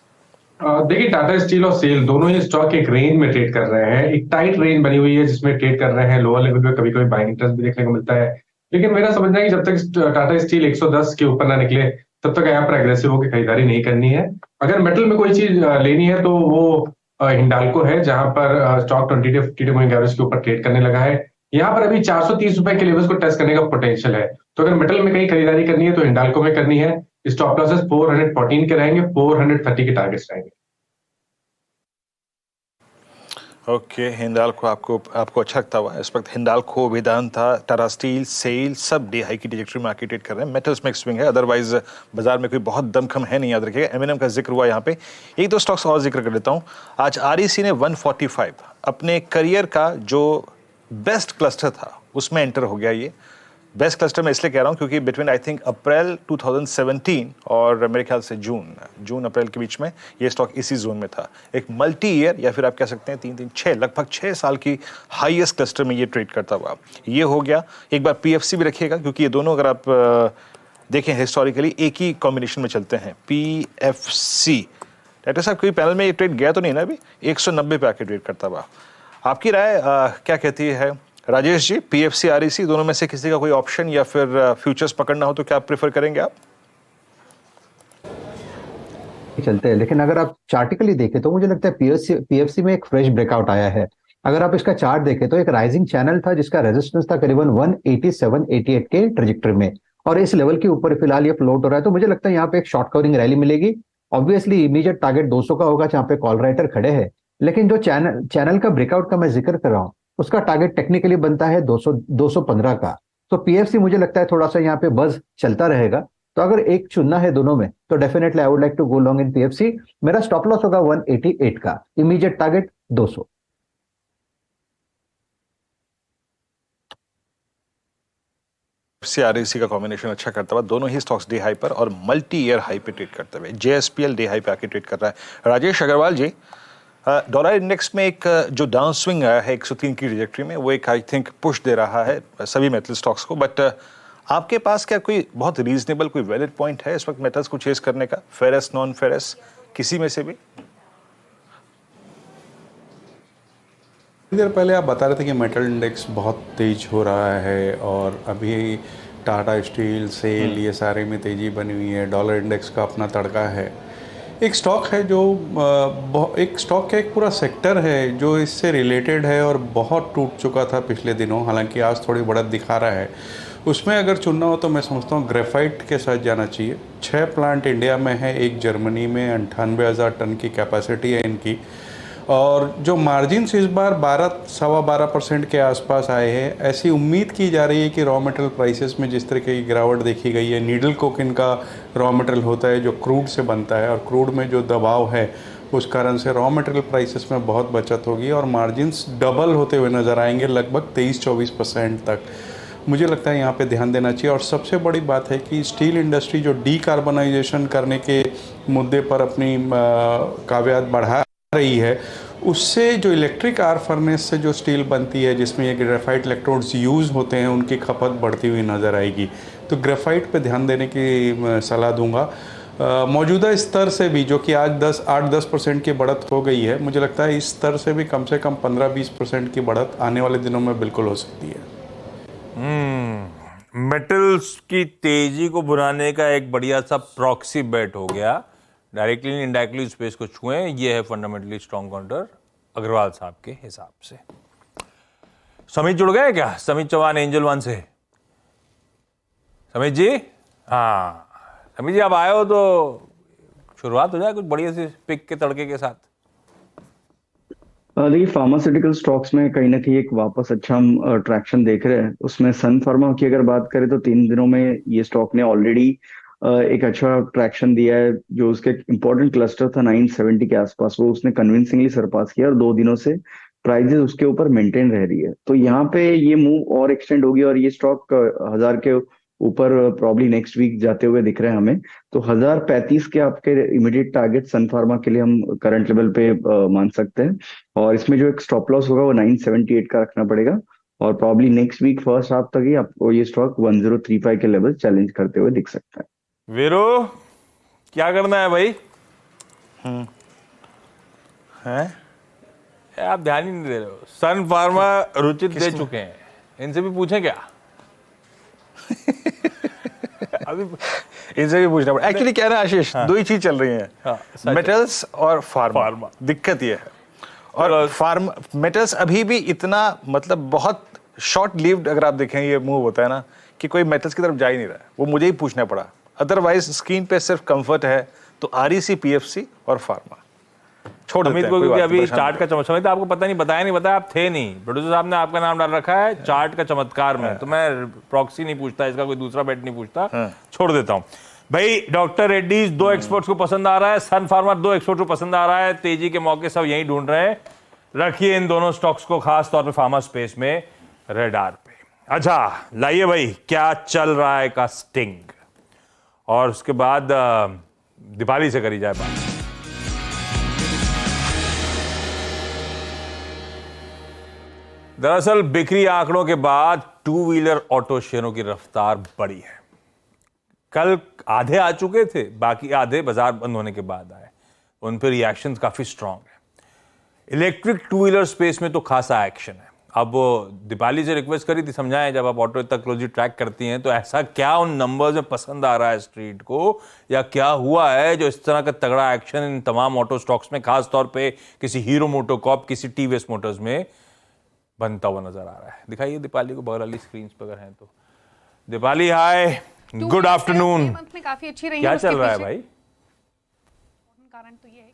देखिए, टाटा स्टील और सेल दोनों ही स्टॉक एक रेंज में ट्रेड कर रहे हैं। एक टाइट रेंज बनी हुई है जिसमें ट्रेड कर रहे हैं। लोअर लेवल पे कभी कभी बाइंग इंटरेस्ट भी देखने को मिलता है, लेकिन मेरा समझना है कि जब तक टाटा स्टील 110 के ऊपर ना निकले तब तक यहाँ पर एग्रेसिव होकर खरीदारी नहीं करनी है। अगर मेटल में कोई चीज लेनी है तो वो हिंडाल्को है, जहां पर स्टॉक 20 to 50 मूविंग एवरेज के ऊपर ट्रेड करने लगा है। यहाँ पर अभी 430 रुपए के लेवल्स को टेस्ट करने का पोटेंशियल है। तो अगर मेटल में कहीं खरीदारी करनी है तो हिंडाल्को में करनी है। स्टॉप लॉसेस 414 के रहेंगे, 430 के टारगेट्स रहेंगे। ओके, हिंडाल्को आपको अच्छा लगता हुआ। इस वक्त हिंडाल्को, वेदांता, टाटा स्टील, सेल सब डे हाई की ट्रैजेक्टरी में आके ट्रेड कर रहे हैं। मेटल्स में एक स्विंग है, अदरवाइज बाजार में कोई बहुत दमखम है नहीं। याद रखिएगा, एमएनएम का जिक्र हुआ यहाँ पे। एक दो स्टॉक्स और जिक्र कर लेता हूँ। आज आरईसी ने 145 अपने करियर का जो बेस्ट क्लस्टर था उसमें एंटर हो गया। ये बेस्ट क्लस्टर मैं इसलिए कह रहा हूँ क्योंकि बिटवीन आई थिंक अप्रैल 2017 और मेरे ख्याल से जून अप्रैल के बीच में ये स्टॉक इसी जोन में था। एक मल्टी ईयर या फिर आप कह सकते हैं 3-6 लगभग 6 साल की हाईएस्ट क्लस्टर में ये ट्रेड करता हुआ ये हो गया। एक बार पीएफसी भी रखिएगा क्योंकि ये दोनों अगर आप देखें हिस्टोरिकली एक ही कॉम्बिनेशन में चलते हैं। पीएफसी, डॉक्टर साहब कोई पैनल में ये ट्रेड गया तो नहीं ना अभी? 190 पे आके ट्रेड करता हुआ। आपकी राय क्या कहती है राजेश जी? पीएफसी, आरईसी दोनों में से किसी का कोई ऑप्शन या फिर फ्यूचर्स पकड़ना हो तो क्या प्रेफर करेंगे आप? चलते हैं, लेकिन अगर आप चार्टिकली देखें तो मुझे लगता है पीएफसी में एक फ्रेश ब्रेकआउट आया है। अगर आप इसका चार्ट देखें तो एक राइजिंग चैनल था जिसका रेजिस्टेंस था करीबन 187-88 के ट्रेजेक्टरी में, और इस लेवल के ऊपर फिलहाल ये फ्लोट हो रहा है। तो मुझे लगता है यहाँ पे एक शॉर्ट कवरिंग रैली मिलेगी। ऑब्वियसली इमीडिएट टारगेट 200 का होगा जहाँ पे कॉल राइटर खड़े हैं, लेकिन जो चैनल का ब्रेकआउट का मैं जिक्र कर रहा हूँ उसका टारगेट टेक्निकली बनता है 215 का। तो पीएफसी मुझे लगता है थोड़ा सा यहाँ पे बज चलता रहेगा। तो अगर एक चुनना है दोनों में तो definitely I would like to go long in PFC. मेरा स्टॉप लॉस होगा 188 का, इमीडिएट टारगेट 200। आरईसी का कॉम्बिनेशन अच्छा करता हुआ, दोनों ही स्टॉक्स डे हाई पर और मल्टी ईयर हाई पे ट्रेड करते हुए। जेएसपीएल डे हाई पे आके ट्रेड कर रहा है। राजेश अग्रवाल जी, डॉलर इंडेक्स में एक जो डाउन स्विंग आया है 103 की ट्रैजेक्टरी में, वो एक आई थिंक पुश दे रहा है सभी मेटल स्टॉक्स को। बट आपके पास क्या कोई बहुत रीजनेबल कोई वैलिड पॉइंट है इस वक्त मेटल्स को चेस करने का, फेरस नॉन फेरस किसी में से भी? देर पहले आप बता रहे थे कि मेटल इंडेक्स बहुत तेज हो रहा है और अभी टाटा स्टील, सेल, ये सारे में तेजी बनी हुई है। डॉलर इंडेक्स का अपना तड़का है। एक स्टॉक है जो एक स्टॉक का एक पूरा सेक्टर है जो इससे रिलेटेड है और बहुत टूट चुका था पिछले दिनों, हालांकि आज थोड़ी बढ़त दिखा रहा है। उसमें अगर चुनना हो तो मैं समझता हूँ ग्रेफाइट के साथ जाना चाहिए। 6 प्लांट इंडिया में है, एक जर्मनी में, 98,000 टन की कैपेसिटी है इनकी। और जो मार्जिन्स इस बार 12-12.25% के आसपास आए हैं। ऐसी उम्मीद की जा रही है कि रॉ मटेरियल प्राइसेस में जिस तरह की गिरावट देखी गई है, नीडल कोक इनका रॉ मटेरियल होता है जो क्रूड से बनता है, और क्रूड में जो दबाव है उस कारण से रॉ मटेरियल प्राइसेस में बहुत बचत होगी और मार्जिन्स डबल होते हुए नज़र आएंगे, लगभग 23-24% तक। मुझे लगता है यहाँ पे ध्यान देना चाहिए। और सबसे बड़ी बात है कि स्टील इंडस्ट्री जो डीकार्बनाइजेशन करने के मुद्दे पर अपनी कावियात बढ़ा रही है, उससे जो इलेक्ट्रिक आर्क फर्नेस से जो स्टील बनती है जिसमें ये ग्रेफाइट इलेक्ट्रोड्स यूज़ होते हैं, उनकी खपत बढ़ती हुई नज़र आएगी। तो ग्रेफाइट पे ध्यान देने की सलाह दूंगा। मौजूदा स्तर से भी, जो कि आज 8-10% की बढ़त हो गई है, मुझे लगता है इस स्तर से भी कम 15-20% की बढ़त आने वाले दिनों में बिल्कुल हो सकती है। मेटल्स की तेजी को बुलाने का एक बढ़िया सा प्रॉक्सी बेट हो गया। डायरेक्टली इनडायरेक्टली स्पेस को छुएं, ये है फंडामेंटली स्ट्रॉन्ग काउंटर अग्रवाल साहब के हिसाब से। समित जुड़ गए क्या? समित चौहान एंजल वन से। समित जी, हाँ समित जी आप आए हो तो शुरुआत हो जाए कुछ बढ़िया सी पिक के तड़के के साथ। देखिए फार्मास्यूटिकल स्टॉक्स में कहीं ना कहीं एक वापस अच्छा हम ट्रैक्शन देख रहे हैं। उसमें सन फार्मा की अगर बात करें तो 3 दिनों में ये स्टॉक ने ऑलरेडी एक अच्छा ट्रैक्शन दिया है। जो उसके इंपॉर्टेंट क्लस्टर था 970 के आसपास, वो उसने कन्विंसिंगली सरपास किया और 2 दिनों से प्राइजेस उसके ऊपर मेंटेन रह रही है। तो यहाँ पे ये मूव और एक्सटेंड होगी और ये स्टॉक 1000 के ऊपर प्रॉब्ली नेक्स्ट वीक जाते हुए दिख रहे हैं हमें। तो 1035 के आपके इमीडिएट टारगेट सन फार्मा के लिए हम करंट लेवल पे मान सकते हैं। और इसमें जो एक स्टॉप लॉस होगा वो 978 का रखना पड़ेगा और probably next week first half तक ही आपको ये स्टॉक 1035 के लेवल चैलेंज करते हुए दिख सकता है। वीरू क्या करना है भाई? हैं? आप ध्यान ही नहीं दे रहे हो। सन फार्मा रुचित दे चुके हैं, इनसे भी पूछें क्या? अभी इनसे भी पूछना पड़ा। एक्चुअली क्या है ना आशीष, दो ही चीज चल रही हैं, मेटल्स और फार्मा। दिक्कत ये है। और फार्मा मेटल्स अभी भी इतना मतलब बहुत शॉर्ट लिव्ड, अगर आप देखें ये मूव होता है ना कि कोई मेटल्स की तरफ जा ही नहीं रहा है। वो मुझे ही पूछना पड़ा, अदरवाइज स्क्रीन पे सिर्फ कंफर्ट है तो आरईसी, पीएफसी और फार्मा छोड़ देते हैं। क्योंकि अभी चार्ट का चमत्कार आपको पता नहीं, बताया आप थे नहीं, प्रोड्यूसर साहब ने आपका नाम डाल रखा है चार्ट का चमत्कार में। तो मैं प्रॉक्सी नहीं पूछता, इसका कोई दूसरा बेट नहीं पूछता, छोड़ देता हूं भाई। डॉक्टर रेड्डीज 2 एक्सपर्ट्स को पसंद आ रहा है, सन फार्मा 2 एक्सपर्ट्स को पसंद आ रहा है। तेजी के मौके सब यही ढूंढ रहे हैं। रखिए इन दोनों स्टॉक्स को खास तौर पे फार्मा स्पेस में रेडार पे। अच्छा लाइए भाई, क्या चल रहा है का स्टिंग, और उसके बाद दीपाली से करी जाए बात। दरअसल बिक्री आंकड़ों के बाद 2 व्हीलर ऑटो शेयरों की रफ्तार बढ़ी है। कल आधे आ चुके थे, बाकी आधे बाजार बंद होने के बाद आए। उन पर रिएक्शन काफी स्ट्रांग है। इलेक्ट्रिक 2 व्हीलर स्पेस में तो खासा एक्शन है। अब वो दीपाली से रिक्वेस्ट करी थी, समझाएं जब आप ऑटो इतना क्लोजली ट्रैक करती हैं तो ऐसा क्या उन नंबर्स में पसंद आ रहा है स्ट्रीट को, या क्या हुआ है जो इस तरह का तगड़ा एक्शन इन तमाम ऑटो स्टॉक्स में, खास तौर पे किसी हीरो मोटोकॉर्प, किसी टीवीएस मोटर्स में बनता हुआ नजर आ रहा है। दिखाइए दीपाली को बगल वाली स्क्रीन पर अगर हैं तो। दीपाली हाय, गुड आफ्टरनून। काफी अच्छी रही क्या चल रहा है भाई? कारण तो ये है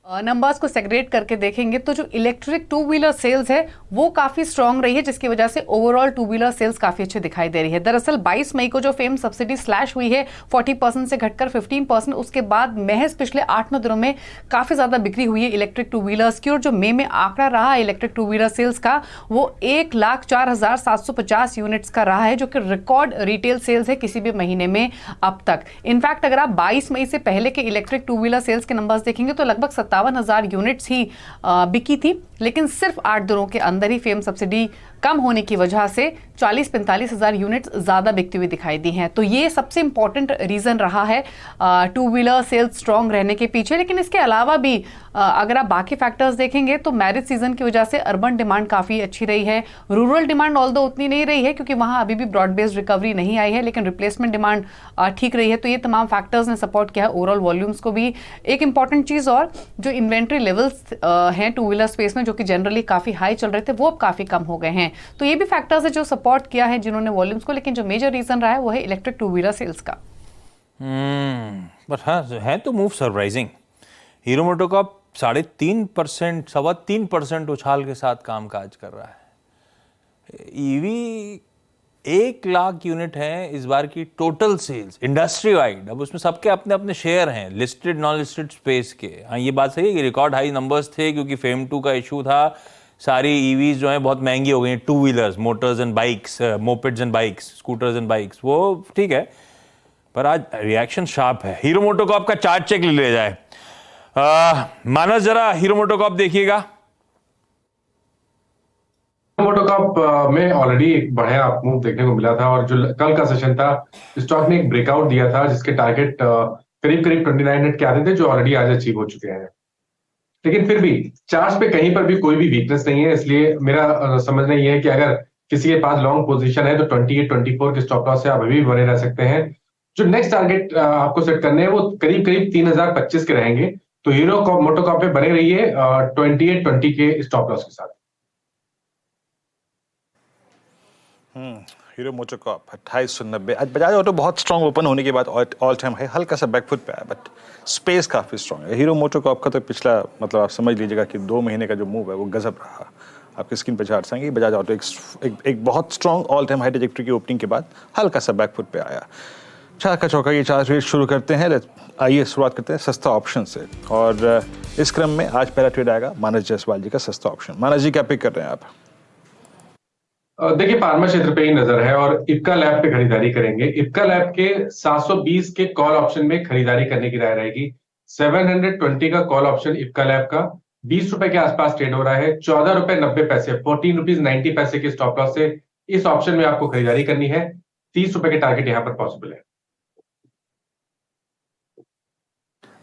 नंबर्स को सेग्रेट करके देखेंगे तो जो इलेक्ट्रिक 2 व्हीलर सेल्स है वो काफी स्ट्रांग रही है, जिसकी वजह से ओवरऑल 2 व्हीलर सेल्स काफी अच्छे दिखाई दे रही है। दरअसल 22 मई को जो फेम सब्सिडी स्लैश हुई है 40% से घटकर 15%, उसके बाद महज पिछले 8-9 दिनों में काफी ज्यादा बिक्री हुई है इलेक्ट्रिक 2 व्हीलर्स की। और जो मई में आंकड़ा रहा इलेक्ट्रिक 2 व्हीलर सेल्स का वो 1,04,750 यूनिट्स का रहा है, जो कि रिकॉर्ड रिटेल सेल्स है किसी भी महीने में अब तक। इनफैक्ट अगर आप 22 मई से पहले के इलेक्ट्रिक 2 व्हीलर सेल्स के नंबर्स देखेंगे तो लगभग 57,000 यूनिट्स ही बिकी थी, लेकिन सिर्फ 8 दिनों के अंदर ही फेम सब्सिडी कम होने की वजह से 40-45 हजार यूनिट्स ज्यादा बिकती हुई दिखाई दी हैं। तो ये सबसे इंपॉर्टेंट रीजन रहा है टू व्हीलर सेल्स स्ट्रांग रहने के पीछे। लेकिन इसके अलावा भी अगर आप बाकी फैक्टर्स देखेंगे तो मैरिज सीजन की वजह से अर्बन डिमांड काफी अच्छी रही है, रूरल डिमांड ऑल्दो उतनी नहीं रही है क्योंकि वहां अभी भी ब्रॉड बेस्ड रिकवरी नहीं आई है, लेकिन रिप्लेसमेंट डिमांड ठीक रही है। तो ये तमाम फैक्टर्स ने सपोर्ट किया है ओवरऑल वॉल्यूम्स को भी। एक इंपॉर्टेंट चीज और, जो इन्वेंट्री लेवल्स हैं टू व्हीलर स्पेस में जो कि जनरली काफी हाई चल रहे थे, वो अब काफी कम हो गए हैं। तो ये भी फैक्टर्स है जो सपोर्ट किया है जिन्होंने वॉल्यूम्स को। लेकिन जो मेजर रीजन रहा है वो है इलेक्ट्रिक टू व्हीलर सेल्स का। बट हाँ है तो मूव सरप्राइजिंग। हीरो मोटोकॉर्प 3.5%, 3.25% उछाल के साथ कामकाज कर रहा है। ईवी 1 लाख यूनिट है इस बार की टोटल सेल्स इंडस्ट्री वाइड। अब उसमें सबके अपने अपने शेयर हैं, लिस्टेड नॉन लिस्टेड स्पेस के। हाँ ये बात सही है कि रिकॉर्ड हाई नंबर्स थे क्योंकि फेम 2 का इशू था। सारी ईवीज जो हैं बहुत महंगी हो गई हैं, two wheelers, Motors and bikes, mopeds and bikes, scooters and bikes, वो ठीक है। पर आज रिएक्शन शार्प है। हीरो मोटोकॉर्प का चार्ट चेक ले लिया जाए। मानस जरा हीरो मोटोकॉर्प देखिएगा। मोटोकॉर्प में ऑलरेडी एक बढ़िया मूव देखने को मिला था और जो कल का सेशन था स्टॉक ने एक ब्रेकआउट दिया था जिसके टारगेट करीब 29 के आते थे जो ऑलरेडी आज अचीव हो चुके हैं। लेकिन फिर भी चार्ट्स पे कहीं पर भी कोई भी वीकनेस नहीं है, इसलिए मेरा समझना ये है कि अगर किसी के पास लॉन्ग पोजीशन है तो 28-24 के स्टॉप लॉस से आप अभी भी बने रह सकते हैं। जो नेक्स्ट टारगेट आपको सेट करने हैं वो करीब 3025 के रहेंगे। तो हीरो मोटोकॉर्प पे बने रहिए 28-20 के स्टॉप लॉस के साथ। Hero MotoCorp 2890। आज बजाज ऑटो बहुत स्ट्रांग ओपन होने के बाद ऑल टाइम है, हल्का सा बैकफुट पे आया बट स्पेस काफी स्ट्रांग है। हीरो मोटोकॉर्प का तो पिछला मतलब आप समझ लीजिएगा कि 2 महीने का जो मूव है वो गजब रहा। आपकी स्क्रीन पर चार्ट आएंगे। बजाज ऑटो एक बहुत strong all time high trajectory की ओपनिंग के बाद हल्का सा बैकफुट पे आया। चार का चौका ये चार्ट रेट शुरू करते हैं। आइए शुरुआत करते हैं सस्ता ऑप्शन से और इस क्रम में आज पहला ट्रेड आएगा मानस जायसवाल जी का सस्ता ऑप्शन। मानस जी क्या पिक कर रहे हैं आप? देखिए फार्मा क्षेत्र पे ही नजर है और इप्का लैब पे खरीदारी करेंगे। इप्का लैब के 720 के कॉल ऑप्शन में खरीदारी करने की राय रहेगी। 720 का कॉल ऑप्शन इप्का लैब का 20 रुपए के आसपास ट्रेड हो रहा है। 14 रुपए 90 पैसे, 14 रुपीज 90 पैसे के स्टॉप लॉस से इस ऑप्शन में आपको खरीदारी करनी है। 30 रुपए के टारगेट यहां पर पॉसिबल है।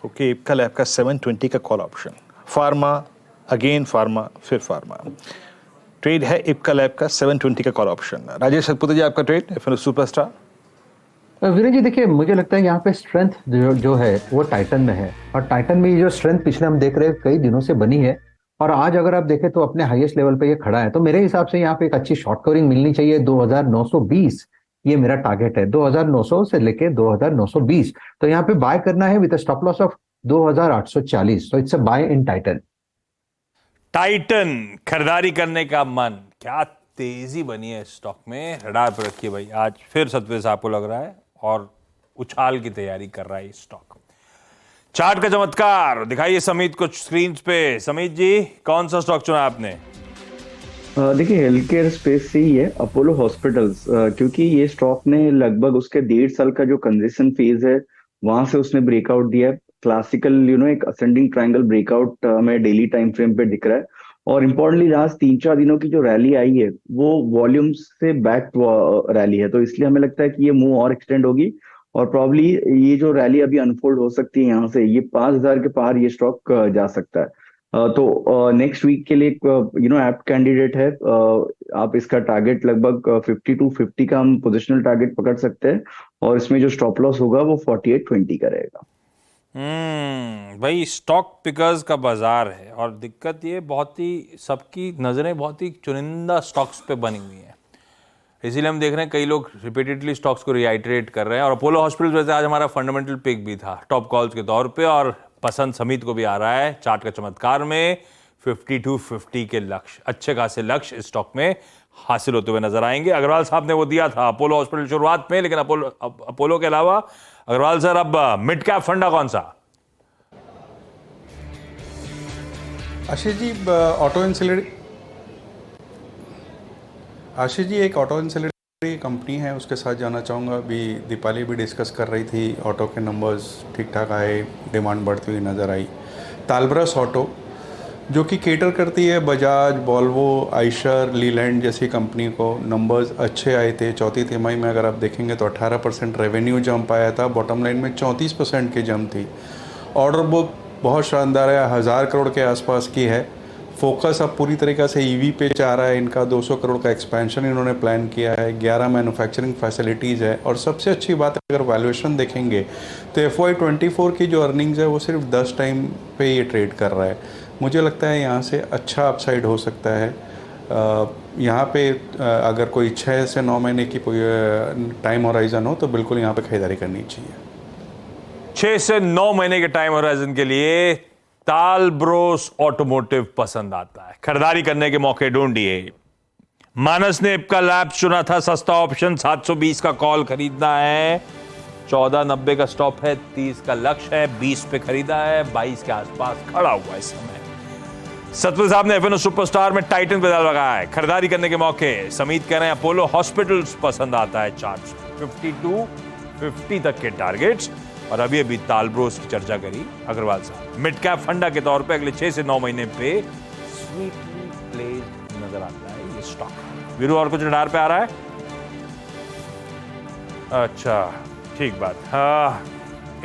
ओके, इप्का लैब का 720 का call option, pharma again pharma फिर फार्मा ट्रेड है। इप्का लैब का 720 का कॉल ऑप्शन। राजेश सतपुते जी आपका trade F superstar. Virendra ji देखिए मुझे लगता है यहाँ पे स्ट्रेंथ जो है वो टाइटन में है और टाइटन में ये जो स्ट्रेंथ पिछले हम देख रहे हैं कई दिनों से बनी है और आज अगर आप देखें तो अपने हाईएस्ट लेवल पे ये खड़ा है। तो मेरे हिसाब से यहाँ पे एक अच्छी शॉर्ट कवरिंग मिलनी चाहिए। 2920 ये मेरा टारगेट है, 2900 से लेके 2920। तो यहाँ पे बाय करना है विद स्टॉप लॉस ऑफ 2840। तो it's a buy in Titan. Titan खरीदारी करने का मन, क्या तेजी बनी है स्टॉक में। रडार पर रखिए भाई, आज फिर सतवें साहब को लग रहा है और उछाल की तैयारी कर रहा है स्टॉक। चार्ट का चमत्कार दिखाइए समीत को स्क्रीन पे। समीत जी कौन सा स्टॉक चुना आपने? देखिए हेल्थ केयर स्पेस से ही है अपोलो हॉस्पिटल्स, क्योंकि ये स्टॉक ने लगभग उसके 1.5 साल का जो कंजेशन फेज है वहां से उसने ब्रेकआउट दिया है। क्लासिकल एक असेंडिंग ट्रायंगल ब्रेकआउट हमें डेली टाइम फ्रेम पे दिख रहा है और इम्पोर्टेंटली लास्ट 3-4 दिनों की जो रैली आई है वो वॉल्यूम्स से बैक रैली है। तो इसलिए हमें लगता है कि ये मूव और एक्सटेंड होगी और प्रॉब्ली ये जो रैली अभी अनफोल्ड हो सकती है यहाँ से ये 5000 के पार ये स्टॉक जा सकता है। तो नेक्स्ट वीक के लिए एप्ट कैंडिडेट है। आप इसका टारगेट लगभग 5250 का हम पोजिशनल टारगेट पकड़ सकते हैं और इसमें जो स्टॉप लॉस होगा वो 4820 का रहेगा। भाई स्टॉक पिकर्स का बाजार है और दिक्कत ये बहुत ही सबकी नजरें बहुत ही चुनिंदा स्टॉक्स पे बनी हुई हैं, इसीलिए हम देख रहे हैं कई लोग रिपीटेडली स्टॉक्स को रिआइटरेट कर रहे हैं। और अपोलो हॉस्पिटल्स वैसे आज हमारा फंडामेंटल पिक भी था टॉप कॉल्स के तौर पे और पसंद समीत को भी आ रहा है। चार्ट का चमत्कार में 5250 के लक्ष्य, अच्छे खासे लक्ष्य इस स्टॉक में हासिल होते हुए नजर आएंगे। अग्रवाल साहब ने वो दिया था अपोलो हॉस्पिटल शुरुआत में, लेकिन अपोलो के अलावा अग्रवाल सर अब मिड कैप फंडा कौन सा? आशीष जी ऑटो इंसिलरी, आशीष जी एक ऑटो इंसिलरी कंपनी है उसके साथ जाना चाहूँगा। अभी दीपाली भी डिस्कस कर रही थी, ऑटो के नंबर्स ठीक ठाक आए, डिमांड बढ़ती हुई नज़र आई। तालब्रस ऑटो, जो कि केटर करती है बजाज, वॉल्वो, आइशर, लीलैंड जैसी कंपनी को। नंबर्स अच्छे आए थे। चौथी तिमाही में अगर आप देखेंगे तो 18% रेवेन्यू जंप आया था, बॉटम लाइन में 34% की जंप थी। ऑर्डर बुक बहुत शानदार है, 1000 करोड़ के आसपास की है। फोकस अब पूरी तरीक़े से ईवी पे जा रहा है इनका। 200 करोड़ का एक्सपेंशन इन्होंने प्लान किया है, 11 मैन्युफैक्चरिंग फैसिलिटीज़ है। और सबसे अच्छी बात है, अगर वैल्यूएशन देखेंगे तो FY24 की जो अर्निंग्स है वो सिर्फ 10 टाइम पे ये ट्रेड कर रहा है। मुझे लगता है यहाँ से अच्छा अपसाइड हो सकता है। यहाँ पे अगर कोई 6 से 9 महीने की टाइम होराइजन हो तो बिल्कुल यहाँ पे खरीदारी करनी चाहिए। 6 से 9 महीने के टाइम होराइजन के लिए तालब्रोस ऑटोमोटिव पसंद आता है। खरीदारी करने के मौके ढूंढिए। मानस ने इप्का लैब्स चुना था, सस्ता ऑप्शन। 720 का कॉल खरीदना है, 1490 का स्टॉप है, 30 का लक्ष्य है, 20 पे खरीदा है, 22 के आसपास खड़ा हुआ है इस समय। सतपाल साहब ने एफएनओ सुपरस्टार में टाइटन पे दाल लगाया है। खरीदारी करने के मौके समीत कह रहे हैं अपोलो हॉस्पिटल्स पसंद आता है। चार्ट 52-50 तक के टारगेट्स। और अभी अभी तालब्रोस की चर्चा करी अग्रवाल साहब। मिड कैप फंडा के तौर पे अगले 6 से 9 महीने पे स्वीटली प्लेस्ड नजर आता है ये स्टॉक। वीरू और कुछ रडार पे आ रहा है? अच्छा, ठीक बात। हाँ,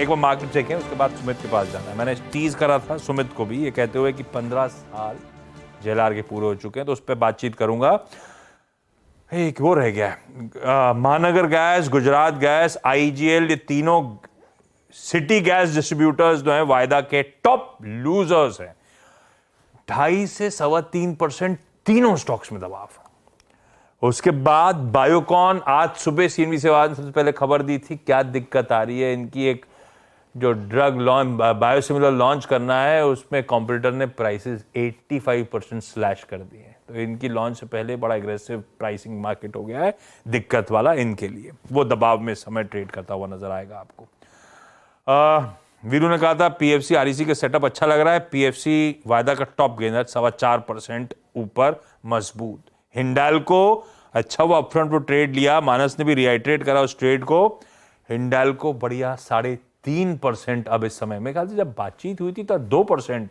एक बार मार्केट चेक है, उसके बाद सुमित के पास जाना है। मैंने टीज करा था सुमित को भी, ये कहते हुए कि 15 साल जेएलआर के पूरे हो चुके हैं, तो उस पर बातचीत करूंगा। एक वो रह गया, महानगर गैस, गुजरात गैस, आईजीएल, ये तीनों सिटी गैस डिस्ट्रीब्यूटर्स जो हैं वायदा के टॉप लूजर्स हैं। 2.5 से 3.25% तीनों स्टॉक्स में दबाव। उसके बाद बायोकॉन, आज सुबह सीएनबी से सबसे पहले खबर दी थी क्या दिक्कत आ रही है इनकी। एक जो ड्रग लॉन्च, बायोसिमिलर लॉन्च करना है, उसमें कॉम्पिटिटर ने प्राइसेस 85% स्लैश कर दिए। तो इनकी लॉन्च से पहले बड़ा एग्रेसिव प्राइसिंग मार्केट हो गया है, दिक्कत वाला इनके लिए। वो दबाव में समय ट्रेड करता हुआ नजर आएगा आपको। वीरू ने कहा था पीएफसी आरईसी का सेटअप अच्छा लग रहा है। पीएफसी वायदा का टॉप गेनर 4.25% ऊपर मजबूत। हिंडाल्को अच्छा वो अपफ्रंट वो ट्रेड लिया, मानस ने भी रिआइट्रेट करा उस ट्रेड को। हिंडाल्को बढ़िया 3.5% अब इस समय में, ख्याल से जब बातचीत हुई थी तो 2%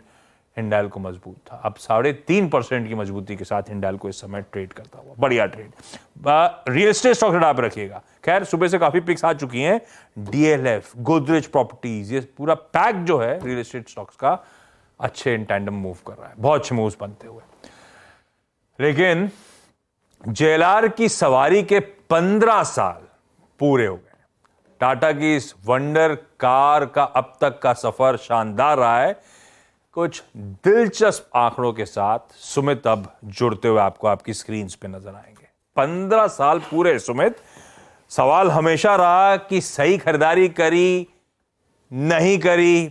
हिंडाल्को मजबूत था, अब 3.5% की मजबूती के साथ हिंडाल्को इस समय ट्रेड करता हुआ बढ़िया trade. Real estate stock radar पे रखिएगा। खैर सुबह से काफी पिक्स आ चुकी हैं। डीएलएफ, गोदरेज प्रॉपर्टीज, ये पूरा पैक जो है रियल एस्टेट स्टॉक्स का अच्छे इन टैंडम मूव कर रहा है, बहुत अच्छे मूव्स बनते हुए। लेकिन जेएलआर की सवारी के 15 साल पूरे हो गए। टाटा की इस वंडर कार का अब तक का सफर शानदार रहा है। कुछ दिलचस्प आंकड़ों के साथ सुमित अब जुड़ते हुए आपको आपकी स्क्रीन पे नजर आएंगे। 15 साल पूरे सुमित। सवाल हमेशा रहा कि सही खरीदारी करी, नहीं करी,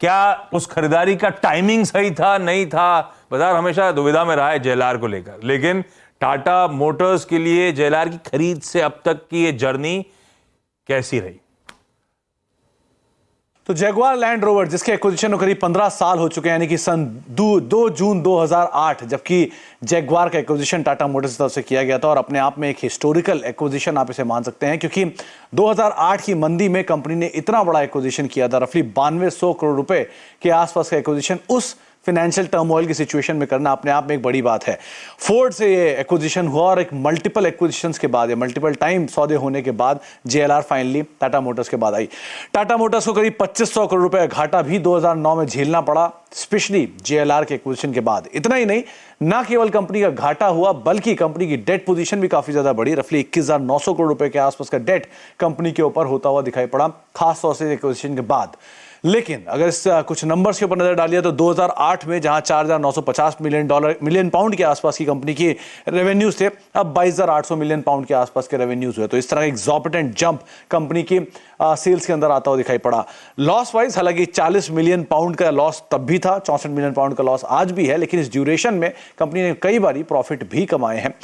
क्या उस खरीदारी का टाइमिंग सही था, नहीं था। बाजार हमेशा दुविधा में रहा है जेएलआर को लेकर। लेकिन टाटा मोटर्स के लिए जेएलआर की खरीद से अब तक की ये जर्नी कैसी रही? तो जगुआर लैंड रोवर जिसके एक्विजिशन को करीब 15 साल हो चुके हैं, यानी कि सन 2 जून 2008 जबकि जगुआर का एक्विजिशन टाटा मोटर्स की तरफ से किया गया था, और अपने आप में एक हिस्टोरिकल एक्विजिशन आप इसे मान सकते हैं, क्योंकि 2008 की मंदी में कंपनी ने इतना बड़ा एक्विजिशन किया था। रफली 9200 करोड़ रुपए के आसपास का एक्विजिशन उस फाइनेंशियल टर्मोइल की सिचुएशन में करना अपने आप में एक बड़ी बात है। फोर्ड से ये एक्विजिशन हुआ और एक मल्टीपल एक्विजिशंस के बाद, मल्टीपल टाइम सौदे होने के बाद जेएलआर फाइनली टाटा मोटर्स के बाद आई। टाटा मोटर्स को करीब 2500 करोड़ रुपए का घाटा भी 2009 में झेलना पड़ा, स्पेशली जेएलआर के एक्विजिशन के बाद। इतना ही नहीं, ना केवल कंपनी का घाटा हुआ बल्कि कंपनी की डेट पोजीशन भी काफी ज्यादा बढ़ी। रफली 21,900 करोड़ रुपए के आसपास का डेट कंपनी के ऊपर होता हुआ दिखाई पड़ा, खासतौर से एक्विजिशन के बाद। लेकिन अगर इस कुछ नंबर्स के ऊपर नजर डालिए तो 2008 में जहां 4,950 मिलियन पाउंड के आसपास की कंपनी की रेवेन्यूज थे, अब 22,800 मिलियन पाउंड के आसपास के रेवेन्यूज हुए। तो इस तरह एक एग्जॉर्बिटेंट जंप कंपनी की सेल्स के अंदर आता हुआ दिखाई पड़ा। लॉस वाइज हालांकि 40 मिलियन पाउंड का लॉस तब भी था, 64 मिलियन पाउंड का लॉस आज भी है, लेकिन इस ड्यूरेशन में कंपनी ने कई बारी प्रॉफिट भी कमाए हैं।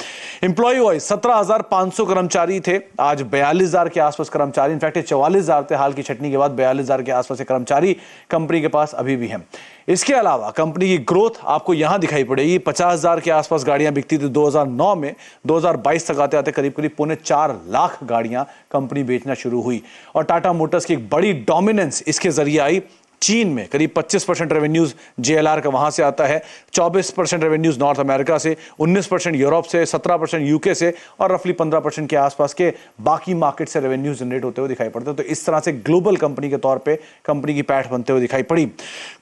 एम्प्लॉय वाइज 17,500 कर्मचारी थे, आज 42,000 के आसपास कर्मचारी, इनफैक्ट 44,000 थे हाल की छटनी के बाद, 42,000 के आसपास कर्मचारी कंपनी के पास अभी भी हैं। इसके अलावा कंपनी की ग्रोथ आपको यहां दिखाई पड़ेगी। 50,000 के आसपास गाड़ियां बिकती थी 2009 में, 2022 तक आते आते करीब 4.25 लाख गाड़ियां कंपनी बेचना शुरू हुई। और टाटा मोटर्स की एक बड़ी डोमिनेंस इसके जरिए आई। चीन में करीब 25% रेवेन्यूज JLR का वहां से आता है, 24% रेवेन्यूज नॉर्थ अमेरिका से, 19% यूरोप से, 17% यूके से और रफली 15% के आसपास के बाकी मार्केट से रेवेन्यूज जनरेट होते हुए दिखाई पड़ते हैं। तो इस तरह से ग्लोबल कंपनी के तौर पे कंपनी की पैठ बनते हुए दिखाई पड़ी।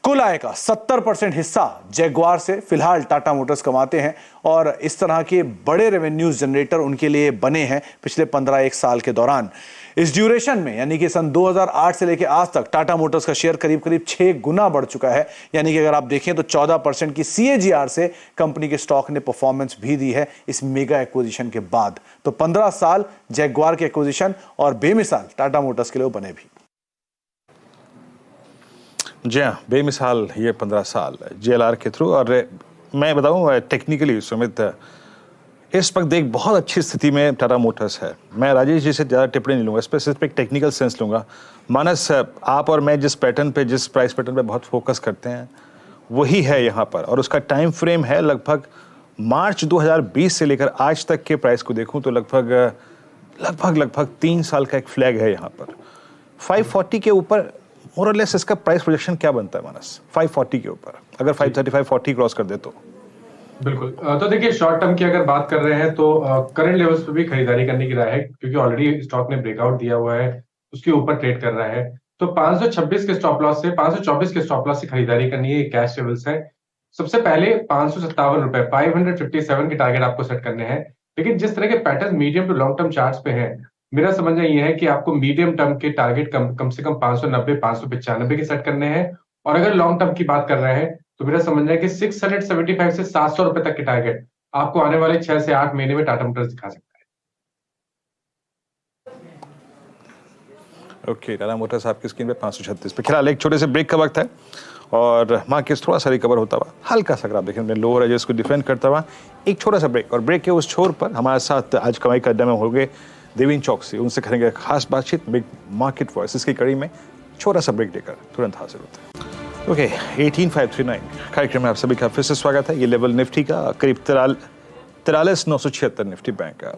कुल आय का 70% हिस्सा जैगुआर से फिलहाल टाटा मोटर्स कमाते हैं और इस तरह के बड़े रेवेन्यूज जनरेटर उनके लिए बने हैं पिछले 15-1 साल के दौरान। इस ड्यूरेशन में यानी कि सन 2008 से लेकर आज तक टाटा मोटर्स का शेयर करीब 6 गुना बढ़ चुका है। यानी कि अगर आप देखें तो 14% की CAGR से कंपनी के स्टॉक ने परफॉर्मेंस भी दी है इस मेगा एक्विजिशन के बाद। तो 15 साल जैगुआर के एक्विजिशन और बेमिसाल टाटा मोटर्स के लिए बने भी। जी हाँ, बेमिसाल ये 15 साल JLR के थ्रू। और मैं बताऊं टेक्निकली सुमित इस वक्त एक बहुत अच्छी स्थिति में टाटा मोटर्स है। मैं राजेश जी से ज़्यादा टिप्पणी नहीं लूँगा, स्पेसिफिक टेक्निकल सेंस लूँगा। मानस, आप और मैं जिस पैटर्न पे, जिस प्राइस पैटर्न पे बहुत फोकस करते हैं वही है यहाँ पर, और उसका टाइम फ्रेम है लगभग मार्च 2020 से लेकर आज तक के प्राइस को देखूँ तो लगभग 3 साल का एक फ्लैग है यहाँ पर। 540 के ऊपर मोर और लेस इसका प्राइस प्रोजेक्शन क्या बनता है मानस? 540 के ऊपर अगर 535-40 क्रॉस कर दे तो? बिल्कुल। तो देखिए, शॉर्ट टर्म की अगर बात कर रहे हैं तो करंट लेवल्स पे भी खरीदारी करने की राय है, क्योंकि ऑलरेडी स्टॉक ने ब्रेकआउट दिया हुआ है, उसके ऊपर ट्रेड कर रहा है। तो 526 के स्टॉप लॉस से 524 के स्टॉप लॉस से खरीदारी करनी है। कैश लेवल्स है। सबसे पहले 557 रुपए 557 के टारगेट आपको सेट करने हैं। लेकिन जिस तरह के pattern medium to long term charts पे हैं, मेरा समझना ये है कि आपको मीडियम टर्म के टारगेट कम से कम 590 595 के सेट करने हैं। और अगर लॉन्ग टर्म की बात कर रहे हैं तो मेरा समझना है कि 675 से 700 रुपए तक के टारगेट आपको आने वाले 6 से 8 महीने में टाटा मोटर्स दिखा सकता है। ओके, टाटा मोटर्स आपकी स्क्रीन पे 536 पे। फिलहाल एक छोटे से ब्रेक का वक्त है और मार्केट थोड़ा सा रिकवर होता हुआ, हल्का सा आप देखें लोअर एजेस को डिफेंड करता हुआ एक छोटा सा ब्रेक। और ब्रेक के उस छोर पर हमारे साथ आज कमाई का अड्डा में हो गए देवेंद्र चौकसी, उनसे करेंगे खास बातचीत बिग मार्केट वॉइस की कड़ी में। छोटा सा ब्रेक देकर तुरंत हाजिर होते हैं। ओके, 18539 कार्यक्रम में आप सभी का फिर से स्वागत है। ये लेवल निफ्टी का करीब 43,976 निफ्टी बैंक का।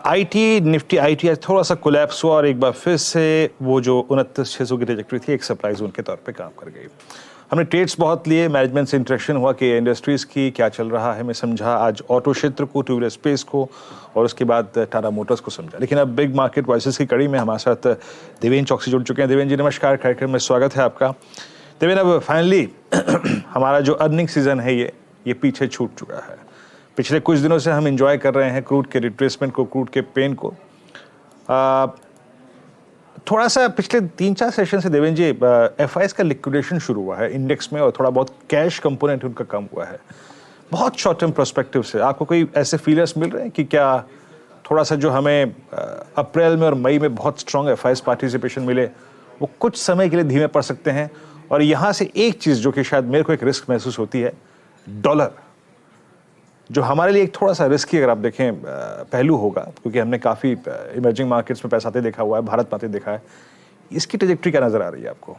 आईटी निफ्टी आज थोड़ा सा कोलैप्स हुआ और एक बार फिर से वो जो 29,600 की ट्रैजेक्टरी थी एक सप्लाई जोन के तौर पे काम कर गई। हमने ट्रेड्स बहुत लिए, मैनेजमेंट से इंटरेक्शन हुआ कि इंडस्ट्रीज की क्या चल रहा है। मैं समझा आज ऑटो क्षेत्र को, टू व्हीलर स्पेस को और उसके बाद टाटा मोटर्स को समझा। लेकिन अब बिग मार्केट वॉइसेस की कड़ी में हमारे साथ देवेंद्र चौकसी जुड़ चुके हैं। देवेंद्र जी नमस्कार, कार्यक्रम में स्वागत है आपका। देवेंद्र, अब फाइनली हमारा जो अर्निंग सीजन है ये पीछे छूट चुका है। पिछले कुछ दिनों से हम एंजॉय कर रहे हैं क्रूड के रिट्रेसमेंट को, क्रूड के पेन को। थोड़ा सा पिछले 3-4 सेशन से देवेंद्र जी FIs का लिक्विडेशन शुरू हुआ है इंडेक्स में और थोड़ा बहुत कैश कंपोनेंट उनका कम हुआ है। बहुत शॉर्ट टर्म पर्सपेक्टिव से आपको कोई ऐसे फीलर्स मिल रहे हैं कि क्या थोड़ा सा जो हमें अप्रैल में और मई में बहुत स्ट्रॉन्ग FIs पार्टिसिपेशन मिले वो कुछ समय के लिए धीमे पड़ सकते हैं? और यहाँ से एक चीज़ जो कि शायद मेरे को एक रिस्क महसूस होती है, डॉलर जो हमारे लिए एक थोड़ा सा रिस्की अगर आप देखें पहलू होगा, क्योंकि हमने काफ़ी इमर्जिंग मार्केट्स में पैसा आते देखा हुआ है, भारत में आते देखा है। इसकी ट्रैजेक्टरी क्या नज़र आ रही है आपको?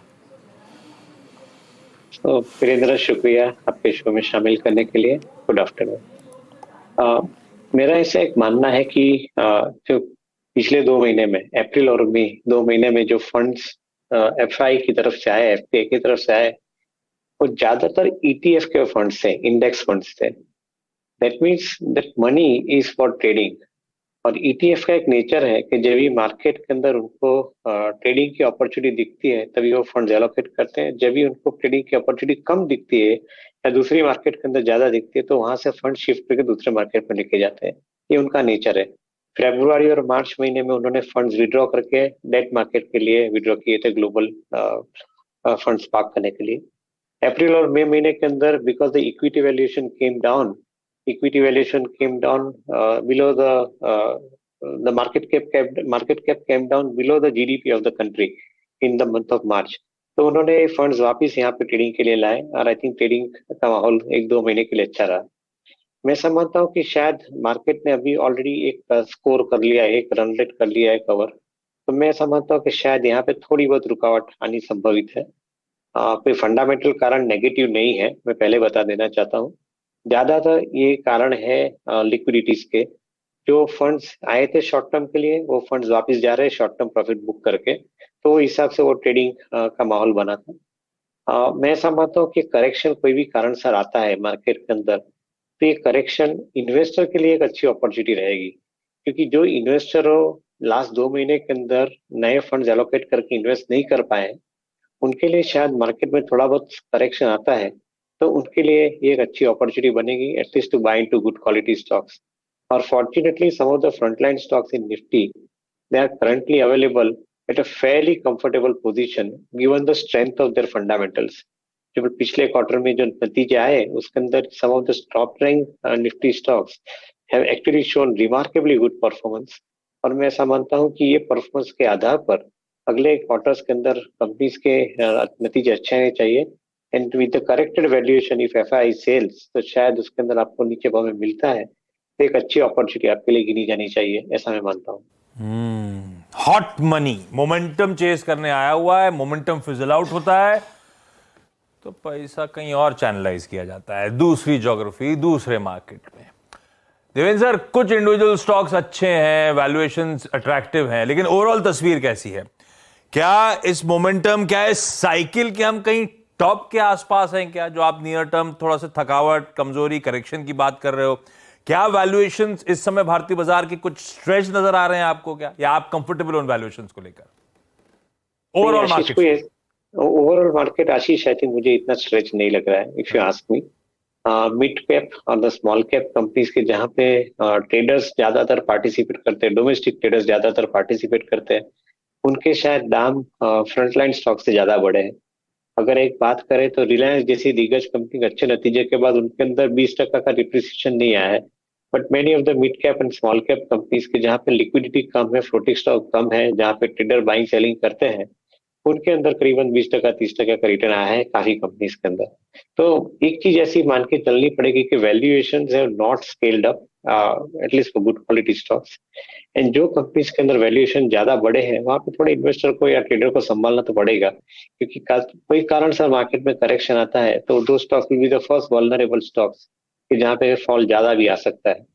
तो वीरेंद्र, शुक्रिया आपके शो में शामिल करने के लिए। Good afternoon. मेरा ऐसा एक मानना है कि जो पिछले 2 महीने में, अप्रैल और मई 2 महीने में जो फंड्स FI की तरफ से आए, FPI की तरफ से आए, वो ज्यादातर ETF के फंड्स थे, इंडेक्स फंड्स थे। That means that money is for trading. और ETF का एक नेचर है कि जब भी मार्केट के अंदर उनको ट्रेडिंग की अपॉर्चुनिटी दिखती है तभी वो फंड एलोकेट करते हैं। जब भी उनको ट्रेडिंग की अपॉर्चुनिटी कम दिखती है या दूसरी मार्केट के अंदर ज्यादा दिखती है तो वहां से फंड शिफ्ट करके दूसरे मार्केट में लेके जाते हैं। ये उनका नेचर है। फरवरी और मार्च महीने में उन्होंने फंड्स विड्रॉ करके डेट मार्केट के लिए विड्रॉ किए थे, ग्लोबल फंड्स पार्क करने के लिए। अप्रैल और मई महीने के अंदर because the equity valuation came down below the market cap came down below the GDP of the country in the month of March. तो उन्होंने फंड्स वापिस यहाँ पे ट्रेडिंग के लिए लाए और आई थिंक ट्रेडिंग का माहौल 1-2 महीने के लिए अच्छा रहा। मैं समझता हूँ कि शायद मार्केट ने अभी ऑलरेडी एक स्कोर कर लिया है, एक रन रेट कर लिया है कवर। तो मैं समझता हूँ कि शायद यहाँ पे थोड़ी बहुत रुकावट आनी संभवित है। कोई फंडामेंटल कारण नेगेटिव नहीं है, मैं पहले बता देना चाहता हूँ। ज्यादातर ये कारण है लिक्विडिटीज के। जो फंड्स आए थे शॉर्ट टर्म के लिए वो फंड्स वापस जा रहे हैं शॉर्ट टर्म प्रॉफिट बुक करके, तो वो हिसाब से वो ट्रेडिंग का माहौल बना था। मैं ऐसा मानता हूँ कि करेक्शन कोई भी कारण सर आता है मार्केट के अंदर, तो ये करेक्शन इन्वेस्टर के लिए एक अच्छी अपॉर्चुनिटी रहेगी, क्योंकि जो इन्वेस्टर हो लास्ट 2 महीने के अंदर नए फंड्स एलोकेट करके इन्वेस्ट नहीं कर पाए, उनके लिए शायद मार्केट में थोड़ा बहुत करेक्शन आता है तो उनके लिए ये एक अच्छी अपॉर्चुनिटी बनेगी at least to buy into good quality stocks. और fortunately some of the frontline stocks in Nifty they are currently available at a fairly comfortable position given the strength of their fundamentals. जो पिछले क्वार्टर में जो नतीजे आए उसके अंदर some of the top rank Nifty stocks have actually shown remarkably good performance. और मैं ऐसा मानता हूं कि ये परफॉर्मेंस के आधार पर अगले क्वार्टर्स के अंदर कंपनीज के नतीजे अच्छे आने चाहिए। And with the corrected valuation if FI sells, तो शायद उसके अंदर आपको नीचे भाव में मिलता है तो एक अच्छी अपॉर्चुनिटी आपके लिए गिनी जानी चाहिए, ऐसा मैं मानता हूँ। हॉट मनी मोमेंटम चेस करने आया हुआ है, मोमेंटम फिजल आउट होता है तो पैसा कहीं और चैनलाइज किया जाता है, दूसरी ज्योग्राफी, दूसरे मार्केट में। देवेंद्र सर, कुछ इंडिविजुअल स्टॉक्स अच्छे हैं, वैल्यूएशंस अट्रैक्टिव हैं, लेकिन ओवरऑल तस्वीर कैसी है? क्या इस मोमेंटम, क्या इस साइकिल के हम कहीं टॉप के आसपास हैं क्या? जो आप नियर टर्म थोड़ा सा थकावट, कमजोरी, करेक्शन की बात कर रहे हो, क्या वैल्यूएशंस इस समय भारतीय बाजार के कुछ स्ट्रेच नजर आ रहे हैं आपको क्या, या आप कंफर्टेबल उन वैल्यूएशंस को लेकर? Overall market, overall market Ashish, I think मुझे इतना स्ट्रेच नहीं लग रहा है if you ask me. Mid cap और द स्मॉल कैप कंपनीज के जहां पे ट्रेडर्स ज्यादातर पार्टिसिपेट करते हैं, डोमेस्टिक ट्रेडर्स ज्यादातर पार्टिसिपेट करते हैं, उनके शायद दाम फ्रंटलाइन स्टॉक से ज्यादा बढ़े हैं। अगर एक बात करें तो रिलायंस जैसी दिग्गज कंपनी के अच्छे नतीजे के बाद उनके अंदर 20% का डिप्रिसिएशन नहीं आया है, but many of the mid cap and small cap companies के जहां पे लिक्विडिटी कम है, फ्लोटिंग स्टॉक कम है, जहां पे ट्रेडर बाइंग सेलिंग करते हैं, उनके अंदर करीबन 20% 30% का रिटर्न आया है काफी कंपनीज के अंदर। तो एक चीज ऐसी मान के चलनी पड़ेगी कि valuations have not scaled up at least for good quality stocks. And जो कंपनीज के अंदर वैल्यूएशन ज्यादा बड़े हैं वहां पे थोड़े इन्वेस्टर को या ट्रेडर को संभालना तो पड़ेगा, क्योंकि कोई कारण से मार्केट में करेक्शन आता है तो दो stocks will be the first vulnerable stocks कि जहां पे फॉल ज्यादा भी आ सकता है।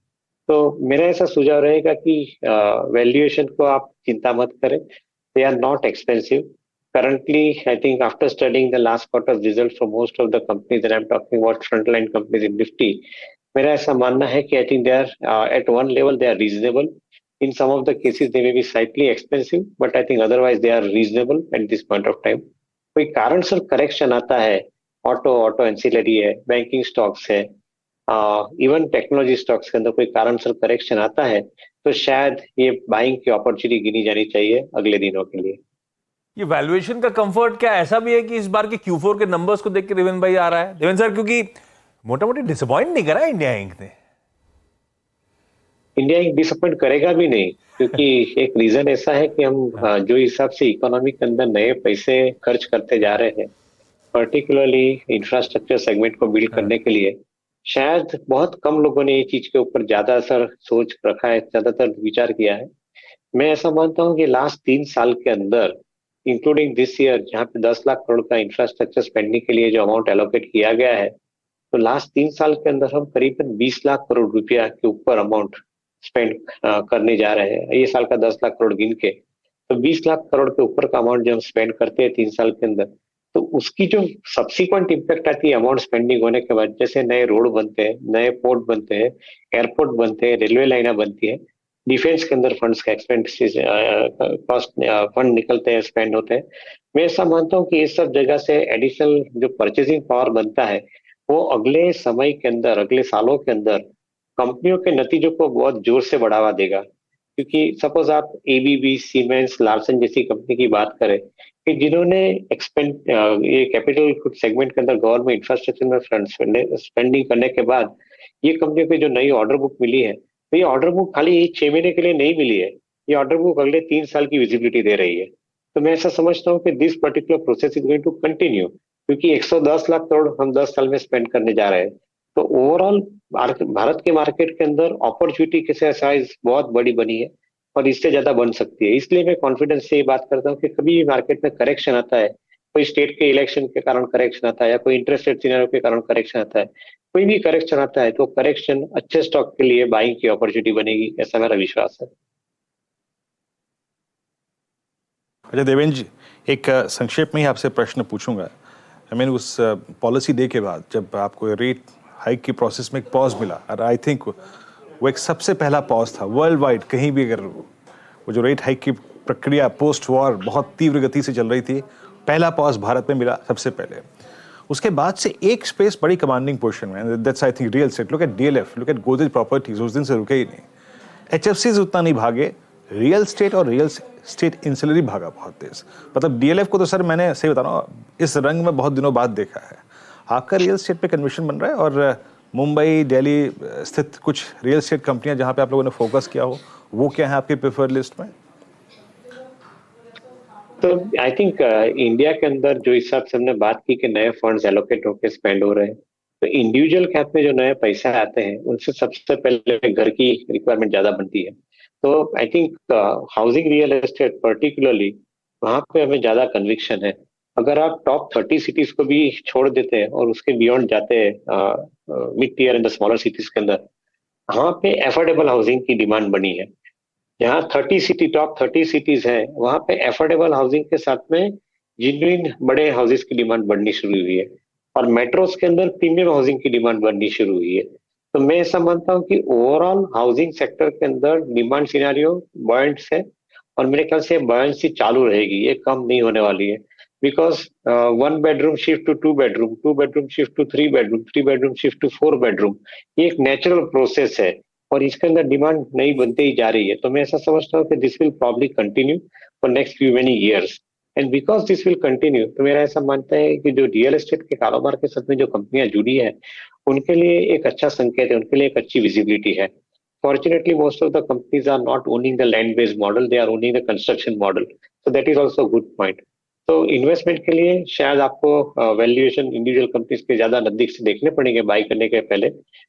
तो मेरा ऐसा सुझाव रहेगा कि वैल्यूएशन को आप चिंता मत करें, they are not expensive currently. I think after studying the last quarter's results for most of the companies that I'm talking about, frontline companies in Nifty, मेरा ऐसा मानना है कि I think they are at one level they are reasonable. In some of the cases they may be slightly expensive, but I think otherwise they are reasonable at this point of time. कोई कारण से करेक्शन आता है, ऑटो एंसिलरी है, बैंकिंग स्टॉक्स है, इवन टेक्नोलॉजी स्टॉक्स के अंदर कोई कारण से करेक्शन आता है तो शायद ये बाइंग की अपॉर्चुनिटी गिनी जानी चाहिए अगले दिनों के लिए। ये वैल्यूएशन का कंफर्ट क्या ऐसा भी है कि इस बार के Q4 के नंबर्स को देख के देवेंद्र भाई आ रहा है? देवेंद्र सर, क्योंकि मोटा मोटी डिसअपॉइंट नहीं करा इंडिया इंक ने। इंडिया इंक डिसअपॉइंट करेगा भी नहीं, क्योंकि एक रीजन ऐसा है कि हम जो हिसाब से इकोनॉमी के अंदर नए पैसे खर्च करते जा रहे हैं, पर्टिकुलरली इंफ्रास्ट्रक्चर सेगमेंट को बिल्ड करने के लिए, शायद बहुत कम लोगों ने ये चीज के ऊपर ज्यादातर सोच रखा है, ज्यादातर विचार किया है। मैं ऐसा मानता हूँ कि लास्ट 3 साल के अंदर इंक्लूडिंग दिस ईयर, जहाँ पे 10 लाख करोड़ का इंफ्रास्ट्रक्चर स्पेंडिंग के लिए जो अमाउंट एलोकेट किया गया है, तो लास्ट 3 साल के अंदर हम करीबन 20 लाख करोड़ रुपया के ऊपर अमाउंट स्पेंड करने जा रहे हैं। ये साल का 10 लाख करोड़ गिन के, तो 20 लाख करोड़ के ऊपर का अमाउंट जब हम स्पेंड करते हैं 3 साल के अंदर, तो उसकी जो सब्सिक्वेंट इम्पैक्ट आती है अमाउंट स्पेंडिंग होने के बाद, जैसे नए रोड बनते हैं, नए पोर्ट बनते हैं, एयरपोर्ट बनते हैं, रेलवे लाइनें बनती है, डिफेंस के अंदर फंड्स का एक्सपेंसेस कॉस्ट फंड निकलते हैं, स्पेंड होते हैं। मैं ऐसा मानता हूँ कि इस सब जगह से एडिशनल जो परचेसिंग पावर बनता है वो अगले समय के अंदर, अगले सालों के अंदर कंपनियों के नतीजों को बहुत जोर से बढ़ावा देगा। क्योंकि सपोज आप एबीबी, सीमेंस, लार्सन जैसी कंपनी की बात करें कि जिन्होंने ये कैपिटल गुड सेगमेंट के अंदर गवर्नमेंट इंफ्रास्ट्रक्चर में स्पेंडिंग करने के बाद ये कंपनियों को जो नई ऑर्डर बुक मिली है, तो ये ऑर्डर बुक खाली 6 महीने के लिए नहीं मिली है, ये ऑर्डर बुक अगले 3 साल की विजिबिलिटी दे रही है। तो मैं ऐसा समझता हूँ कि this particular process is going to continue, क्योंकि 110 लाख करोड़ हम 10 साल में स्पेंड करने जा रहे हैं। तो ओवरऑल भारत के मार्केट के अंदर अपॉर्चुनिटी के साइज बहुत बड़ी बनी है और इससे ज्यादा बन सकती है। इसलिए मैं कॉन्फिडेंस से ये बात करता हूँ कि कभी भी मार्केट में करेक्शन आता है कोई स्टेट के इलेक्शन के कारण करेक्शन आता है या कोई इंटरेस्ट रेट सिनेरियो के कारण करेक्शन आता है, कोई भी करेक्शन आता है तो करेक्शन अच्छे स्टॉक के लिए बाइंग की अपॉर्चुनिटी बनेगी, ऐसा मेरा विश्वास है। अच्छा देवेंद्र जी, एक संक्षेप में ही आपसे प्रश्न पूछूंगा। उस पॉलिसी डे के बाद जब आपको रेट हाइक की प्रोसेस में एक पॉज मिला, और आई थिंक वो एक सबसे पहला पॉज था वर्ल्ड वाइड, कहीं भी अगर वो जो रेट हाइक की प्रक्रिया पोस्ट वॉर बहुत तीव्र गति से चल रही थी, पहला पॉज भारत में मिला सबसे पहले। उसके बाद से एक स्पेस बड़ी कमांडिंग पोजीशन में, that's I think real estate. Look at DLF, look at Godrej properties, उस दिन से रुके ही नहीं। एचएफसीज उतना नहीं भागे, रियल स्टेट और रियल स्टेट इंसुलरी भागा बहुत तेज। मतलब डीएलएफ को तो सर मैंने सही बता रहा हूँ, इस रंग में बहुत दिनों बाद देखा है। आपका रियल स्टेट पे कन्विक्शन बन रहा है, और मुंबई दिल्ली स्थित कुछ रियल स्टेट कंपनियां जहां पे आप लोगों ने फोकस किया हो, वो क्या है आपके प्रेफर्ड लिस्ट में? तो आई थिंक इंडिया के अंदर जो हिसाब से हमने बात की कि नए फंड्स एलोकेट होकर स्पेंड हो रहे हैं, तो इंडिविजुअल खाते में जो नए पैसा आते हैं उनसे सबसे पहले घर की रिक्वायरमेंट ज्यादा बनती है। तो I think housing real estate particularly वहां पे हमें ज्यादा कन्विक्शन है। अगर आप टॉप 30 सिटीज को भी छोड़ देते हैं और उसके बियॉन्ड जाते हैं mid tier and the smaller cities के अंदर, वहां पे एफोर्डेबल हाउसिंग की डिमांड बनी है। यहाँ टॉप 30 सिटीज हैं, वहां पे एफोर्डेबल हाउसिंग के साथ में जेन्युइन बड़े हाउसेस की डिमांड बढ़नी शुरू हुई है, और मेट्रोस के अंदर प्रीमियम हाउसिंग की डिमांड बढ़नी शुरू हुई है। तो मैं ऐसा मानता हूँ कि ओवरऑल हाउसिंग सेक्टर के अंदर डिमांड सिनेरियो बॉयंट है, और मेरे ख्याल से बॉयंसी चालू रहेगी, ये कम नहीं होने वाली है। Because 1 bedroom shift to 2 bedroom, 2 bedroom shift to 3 bedroom, 3 bedroom shift to 4 bedroom, ये एक नेचुरल प्रोसेस है, और इसके अंदर डिमांड नई बनते ही जा रही है। तो मैं ऐसा समझता हूँ कि this will probably continue for next few many years, and because this will continue, तो मेरा ऐसा मानता है कि जो रियल एस्टेट के कारोबार के साथ में जो कंपनियां जुड़ी है उनके लिए एक अच्छा संकेत है, उनके लिए एक अच्छी विजिबिलिटी है। Fortunately, most of the companies are not owning the land-based model; they are owning the construction model. So that is also a good point. तो इन्वेस्टमेंट के लिए शायद आपको वैल्यूएशन इंडिविजुअल कंपनीज के ज्यादा नजदीक से देखने पड़ेंगे बाई करने के पहले,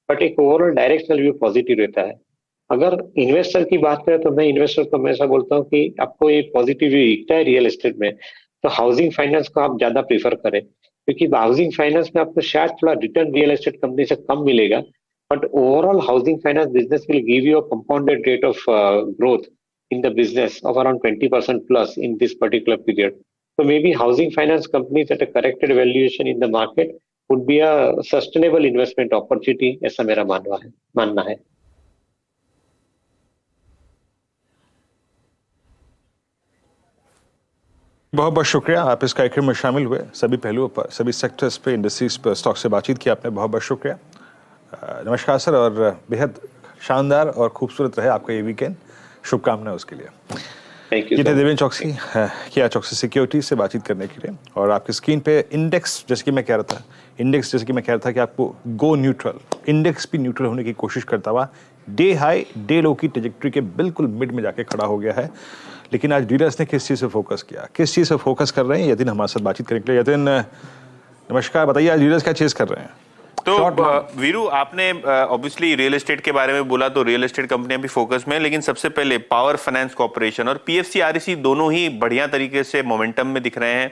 बट एक ओवरऑल डायरेक्शनल व्यू पॉजिटिव रहता है। अगर इन्वेस्टर की बात करें तो मैं इन्वेस्टर को हमेशा बोलता हूँ कि आपको ये पॉजिटिव व्यू दिखता है रियल एस्टेट में, तो हाउसिंग फाइनेंस को आप ज्यादा प्रीफर करें, क्योंकि हाउसिंग फाइनेंस में आपको शायद थोड़ा रिटर्न रियल एस्टेट कंपनी से कम मिलेगा, but overall housing finance business will give you a compounded rate of growth in the business of around 20% plus in this particular period. So maybe housing finance companies at a corrected valuation in the market would be a sustainable investment opportunity, ऐसा मेरा मानना है। बहुत बहुत शुक्रिया, आप इस कार्यक्रम में शामिल हुए। सभी पहलुओं पर, सभी सेक्टर्स पे, इंडस्ट्रीज पर, स्टॉक से बातचीत की आपने, बहुत बहुत शुक्रिया। नमस्कार सर, और बेहद शानदार और खूबसूरत रहे आपका ये वीकेंड, शुभकामनाएं उसके लिए। ये थे देवेंद्र चौकसी, किया चौकसी सिक्योरिटीज से बातचीत करने के लिए। और आपकी स्क्रीन पे इंडेक्स, जैसे कि मैं कह रहा था कि आपको गो न्यूट्रल, इंडेक्स भी न्यूट्रल होने की कोशिश करता हुआ डे हाई डे लो की ट्रेजेक्टरी के बिल्कुल मिड में जाके खड़ा हो गया है। लेकिन आज डीलर्स ने किस चीज़ से फोकस किया, किस चीज़ से फोकस कर रहे हैं, यतिन हमारे साथ बातचीत करने के लिए। यतिन नमस्कार, बताइए आज डीलर्स क्या चीज़ कर रहे हैं? तो वीरू, आपने ऑब्वियसली रियल एस्टेट के बारे में बोला, तो रियल एस्टेट कंपनियां भी फोकस में, लेकिन सबसे पहले पावर फाइनेंस कॉर्पोरेशन और पीएफसी आरईसी दोनों ही बढ़िया तरीके से मोमेंटम में दिख रहे हैं।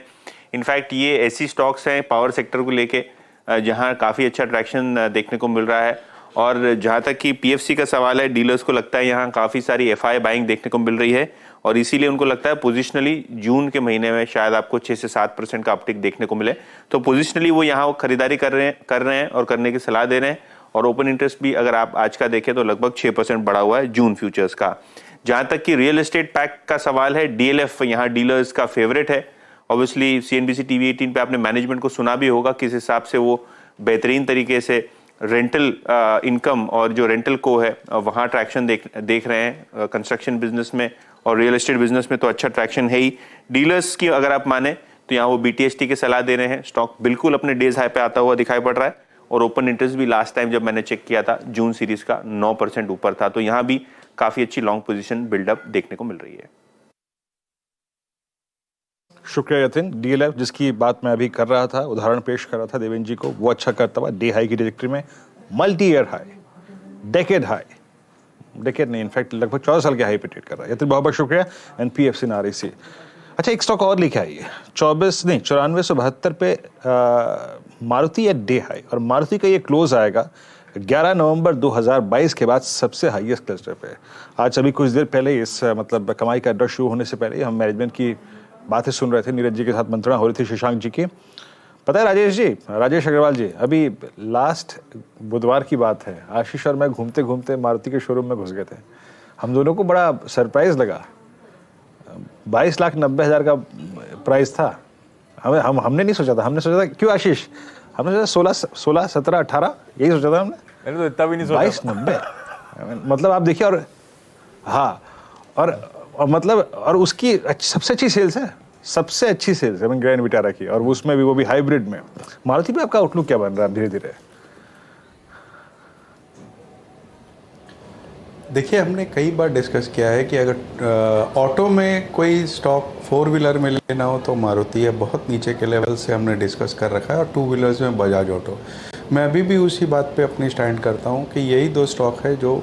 इनफैक्ट ये ऐसी स्टॉक्स हैं पावर सेक्टर को लेके जहां काफ़ी अच्छा ट्रैक्शन देखने को मिल रहा है। और जहां तक कि पीएफसी का सवाल है, डीलर्स को लगता है यहाँ काफ़ी सारी एफआई बाइंग देखने को मिल रही है, और इसीलिए उनको लगता है पोजिशनली जून के महीने में शायद आपको 6 से 7% का अपटिक देखने को मिले। तो पोजिशनली वो यहाँ खरीदारी कर रहे हैं और करने की सलाह दे रहे हैं। और ओपन इंटरेस्ट भी अगर आप आज का देखें तो लगभग 6% बढ़ा हुआ है जून फ्यूचर्स का। जहां तक कि रियल एस्टेट पैक का सवाल है, डीएलएफ यहाँ डीलर्स का फेवरेट है। ऑब्वियसली सीएनबीसी टीवी 18 पे आपने मैनेजमेंट को सुना भी होगा किस हिसाब से वो बेहतरीन तरीके से रेंटल इनकम और जो रेंटल को है वहाँ ट्रैक्शन देख रहे हैं। कंस्ट्रक्शन बिजनेस में और रियल एस्टेट बिजनेस में तो अच्छा ट्रैक्शन है ही। डीलर्स की अगर आप माने तो यहाँ वो बीटीएसटी की सलाह दे रहे हैं। स्टॉक बिल्कुल अपने डेज हाई पे आता हुआ दिखाई पड़ रहा है, और ओपन इंटरेस्ट भी लास्ट टाइम जब मैंने चेक किया था जून सीरीज का 9% ऊपर था। तो यहाँ भी काफी अच्छी लॉन्ग पोजीशन बिल्डअप देखने को मिल रही है। शुक्रिया यतिन। डीएलएफ जिसकी बात मैं अभी कर रहा था, उदाहरण पेश कर रहा था देवेंद्र जी को, वो अच्छा करता हुआ डे हाई की ट्रैजेक्टरी में, मल्टी ईयर हाई, डेकेड नहीं, इनफैक्ट लगभग 14 साल के हाई पे ट्रेड कर रहा है। यतिन बहुत बहुत शुक्रिया। एंड पीएफसी आरईसी अच्छा, एक स्टॉक और लिखा है ये 9472 पे मारुति या डे हाई, और मारुति का ये क्लोज आएगा 11 नवंबर 2022 के बाद सबसे हाईएस्ट क्लस्टर पे। आज अभी कुछ देर पहले इस मतलब कमाई का अड्डा शुरू होने से पहले हम मैनेजमेंट की बातें सुन रहे थे, नीरज जी के साथ मंत्रणा हो रही थी शशांक जी की। पता है राजेश अग्रवाल जी, अभी लास्ट बुधवार की बात है, आशीष और मैं घूमते घूमते मारुति के शोरूम में घुस गए थे। हम दोनों को बड़ा सरप्राइज लगा, 22,90,000 का प्राइस था। हमने नहीं सोचा था, हमने सोचा था, क्यों आशीष, हमने सोचा 16, 17, 18 यही सोचा था हमने। मैंने तो इतना भी नहीं सोचा। 22,90 मतलब आप देखिए। और हाँ, और मतलब और उसकी सबसे अच्छी सेल्स है, सबसे अच्छी सेल्स है ग्रैंड विटारा की, और उसमें भी वो भी हाइब्रिड में। मारुति पे आपका आउटलुक क्या बन रहा है धीरे धीरे? देखिए, हमने कई बार डिस्कस किया है कि अगर ऑटो में कोई स्टॉक 4 व्हीलर में लेना हो तो मारुति है, बहुत नीचे के लेवल से हमने डिस्कस कर रखा है, और 2 व्हीलर्स में बजाज ऑटो। मैं अभी भी उसी बात पे अपनी स्टैंड करता हूँ कि यही 2 स्टॉक है जो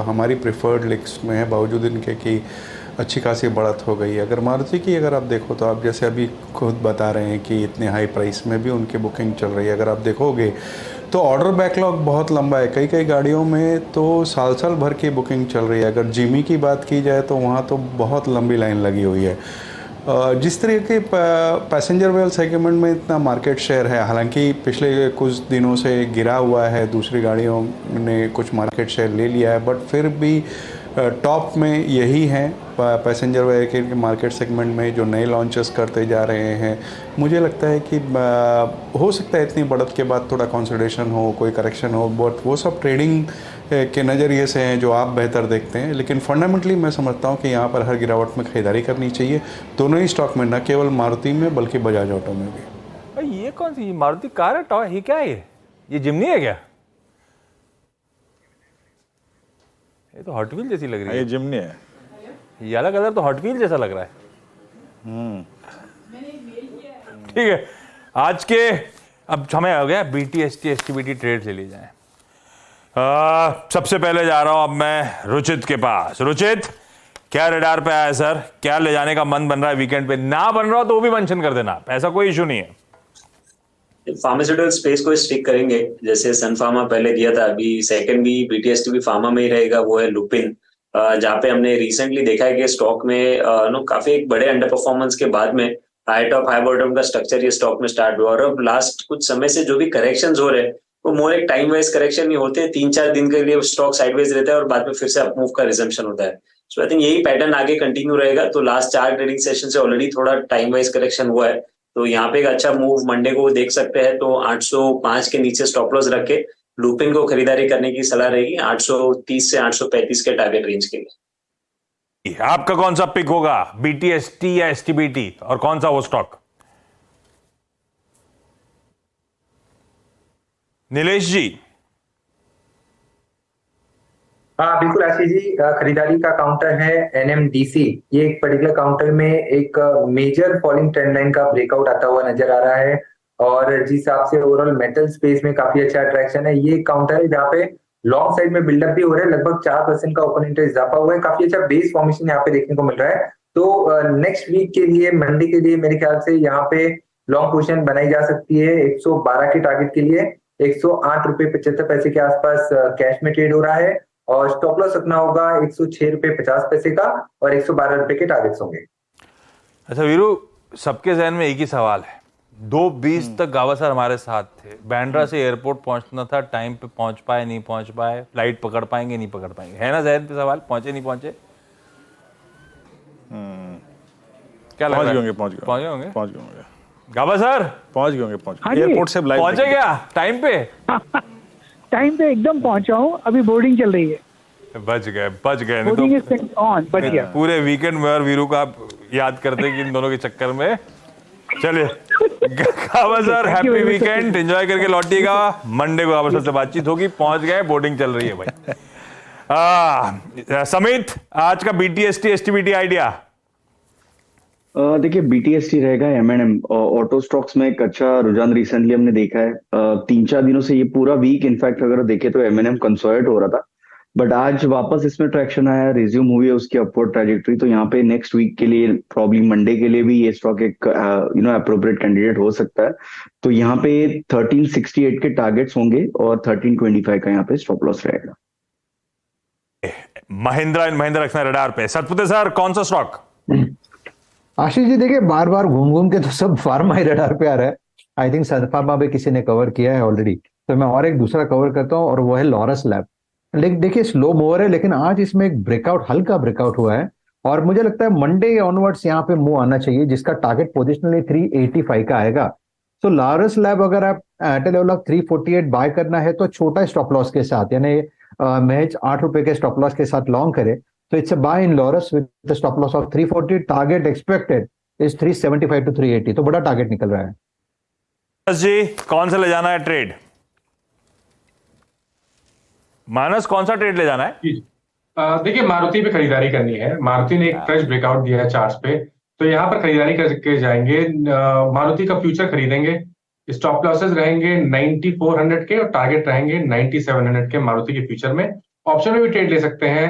हमारी प्रिफर्ड लिस्ट में है, बावजूद इनके कि अच्छी खासी बढ़त हो गई है। अगर मारुति की अगर आप देखो तो आप जैसे अभी खुद बता रहे हैं कि इतने हाई प्राइस में भी उनकी बुकिंग चल रही है। अगर आप देखोगे तो ऑर्डर बैकलॉग बहुत लंबा है, कई गाड़ियों में तो साल भर की बुकिंग चल रही है। अगर जिमी की बात की जाए तो वहाँ तो बहुत लंबी लाइन लगी हुई है। जिस तरह के पैसेंजर व्हीकल सेगमेंट में इतना मार्केट शेयर है, हालांकि पिछले कुछ दिनों से गिरा हुआ है, दूसरी गाड़ियों ने कुछ मार्केट शेयर ले लिया है, बट फिर भी टॉप में यही हैं पैसेंजर व्हीकल के मार्केट सेगमेंट में जो नए लॉन्चेस करते जा रहे हैं। मुझे लगता है कि हो सकता है इतनी बढ़त के बाद थोड़ा कंसोलिडेशन हो, कोई करेक्शन हो, बट वो सब ट्रेडिंग के नज़रिए से हैं जो आप बेहतर देखते हैं। लेकिन फंडामेंटली मैं समझता हूँ कि यहाँ पर हर गिरावट में खरीदारी करनी चाहिए, दोनों ही स्टॉक में, न केवल मारुति में बल्कि बजाज ऑटो में भी। ये कौन सी मारुति कार है? ये क्या है? ये जिम्नी है क्या? ये तो हॉट व्हील जैसी लग रही है। ये जिम्नी है। ये वाला कलर तो हॉट व्हील जैसा लग रहा है। ठीक है, आज के अब समय हो गया BTST STBT ट्रेड ले ली जाए। सबसे पहले जा रहा हूं अब मैं रुचित के पास। रुचित, क्या रडार पे आया सर? क्या ले जाने का मन बन रहा है वीकेंड पे? ना बन रहा तो वो भी मेंशन कर देना, ऐसा कोई इशू नहीं है। फार्मास्यूटिकल स्पेस को स्टिक करेंगे, जैसे सन फार्मा पहले दिया था, अभी सेकंड भी BTST भी फार्मा में ही रहेगा, वो है लुपिन, जहाँ पे हमने रिसेंटली देखा है कि स्टॉक में काफी एक बड़े अंडर परफॉर्मेंस के बाद में हाई टॉप हाई बॉटम का स्ट्रक्चर ये स्टॉक में स्टार्ट हुआ, और अब लास्ट कुछ समय से जो भी करेक्शन हो रहे हैं वो मोर एक टाइम वाइज करेक्शन नहीं होते, 3-4 दिन के लिए स्टॉक साइडवेज रहता है और बाद में फिर से अपमूव का रिजम्पशन होता है। सो आई थिंक यही पैटर्न आगे कंटिन्यू रहेगा। तो लास्ट 4 ट्रेडिंग सेशन से ऑलरेडी थोड़ा टाइम वाइज करेक्शन हुआ है, तो यहाँ पे एक अच्छा मूव मंडे को देख सकते हैं। तो 805 के नीचे स्टॉप लॉस रख के लुपिन को खरीदारी करने की सलाह रहेगी 830 से 835 के टारगेट रेंज के लिए। आपका कौन सा पिक होगा, BTST या STBT, और कौन सा वो स्टॉक? नीलेश जी। हाँ बिल्कुल आशीष जी, खरीदारी का काउंटर है NMDC। ये एक पर्टिकुलर काउंटर में एक मेजर फॉलिंग ट्रेंड लाइन का ब्रेकआउट आता हुआ नजर आ रहा है, और जिस हिसाब से ओवरऑल मेटल स्पेस में काफी अच्छा अट्रैक्शन है। ये काउंटर है जहाँ पे लॉन्ग साइड में बिल्डअप भी हो रहा है, लगभग 4% का ओपन इंटरेस्ट इजाफा हुआ है, काफी अच्छा बेस फॉर्मेशन यहाँ पे देखने को मिल रहा है। तो नेक्स्ट वीक के लिए, मंडे के लिए मेरे ख्याल से यहाँ पे लॉन्ग पोजीशन बनाई जा सकती है 112 के टारगेट के लिए। 108 रुपए 75 पैसे के आसपास कैश में ट्रेड हो रहा है, और स्टॉप लॉस रखना होगा 106 रुपए 50 पैसे का, और 112 रुपए के टारगेट्स होंगे। अच्छा वीरू, सबके जहन में एक ही सवाल है, 2:20 तक गावा सर हमारे साथ थे, बांद्रा से एयरपोर्ट पहुंचना था, टाइम पे पहुंच पाए नहीं पहुंच पाए, फ्लाइट पकड़ पाएंगे नहीं पकड़ पाएंगे, है ना जहन पे सवाल? पहुंचे नहीं पहुंचे? क्या लग रहा है? पहुंच गए होंगे गावा सर? पहुंच गए होंगे एयरपोर्ट से पहुंचे क्या टाइम पे? टाइम पे एकदम पहुंचा हूँ, अभी बोर्डिंग चल रही है। बच गए नहीं तो पूरे वीकेंड में और वीरू का आप याद करते कि इन दोनों के चक्कर में। चलिए गावा सर, हैप्पी वीकेंड, एंजॉय करके लौटिएगा। मंडे को गावा सर से बातचीत होगी। पहुंच गए, बोर्डिंग चल रही है भाई। समित, आज का BTST STBT आइडिया? देखिए BTST रहेगा M&M। ऑटो स्टॉक्स में एक अच्छा रुझान रिसेंटली हमने देखा है, 3-4 दिनों से ये पूरा वीक इनफैक्ट अगर देखे तो M&M कंसोलिडेट हो रहा था, बट आज वापस इसमें ट्रैक्शन आया, रिज्यूम हुई है उसकी अपवर्ड ट्रैजेक्टरी, तो यहाँ पे नेक्स्ट वीक के लिए, प्रॉब्ली मंडे के लिए भी ये स्टॉक एक अप्रोप्रिएट कैंडिडेट हो सकता है। तो यहाँ पे 1368 के टारगेट्स होंगे और 1325 का यहाँ पे स्टॉप लॉस रहेगा। महिंद्रा एंड महिंद्रा रखना रडार पे। सतपुते सर, कौन सा स्टॉक? आशीष जी देखिए, बार बार घूम घूम के तो सब फार्मा ही रडार पे आ रहा है। आई थिंक सन फार्मा भी किसी ने कवर किया है ऑलरेडी, तो मैं और एक दूसरा कवर करता हूँ और वो है लॉरस लैब। लेकिन देखिए स्लो मूवर है, लेकिन आज इसमें एक ब्रेकआउट, हल्का ब्रेकआउट हुआ है और मुझे लगता है मंडे ऑनवर्ड्स यहाँ पे मूव आना चाहिए, जिसका टारगेट पोजिशनली 385 का आएगा। तो लॉरस लैब अगर आप at a level of 348 buy करना है तो छोटा स्टॉप लॉस के साथ, यानी महज 8 रुपए के स्टॉप लॉस के साथ लॉन्ग करे तो it's a buy in Laurus with stop loss of 340। Target expected is 375 to 380, तो बड़ा टारगेट निकल रहा है। जी कौन सा ले जाना है ट्रेड? मानस, कौन सा ट्रेड ले जाना है? देखिए, मारुति पे खरीदारी करनी है। मारुति ने एक फ्रेश ब्रेकआउट दिया है चार्ट्स पे, तो यहाँ पर खरीदारी करके जाएंगे। मारुति का फ्यूचर खरीदेंगे। स्टॉप लॉसेस रहेंगे 9400 के और टारगेट रहेंगे 9700 के मारुति के फ्यूचर में। ऑप्शन में भी ट्रेड ले सकते हैं।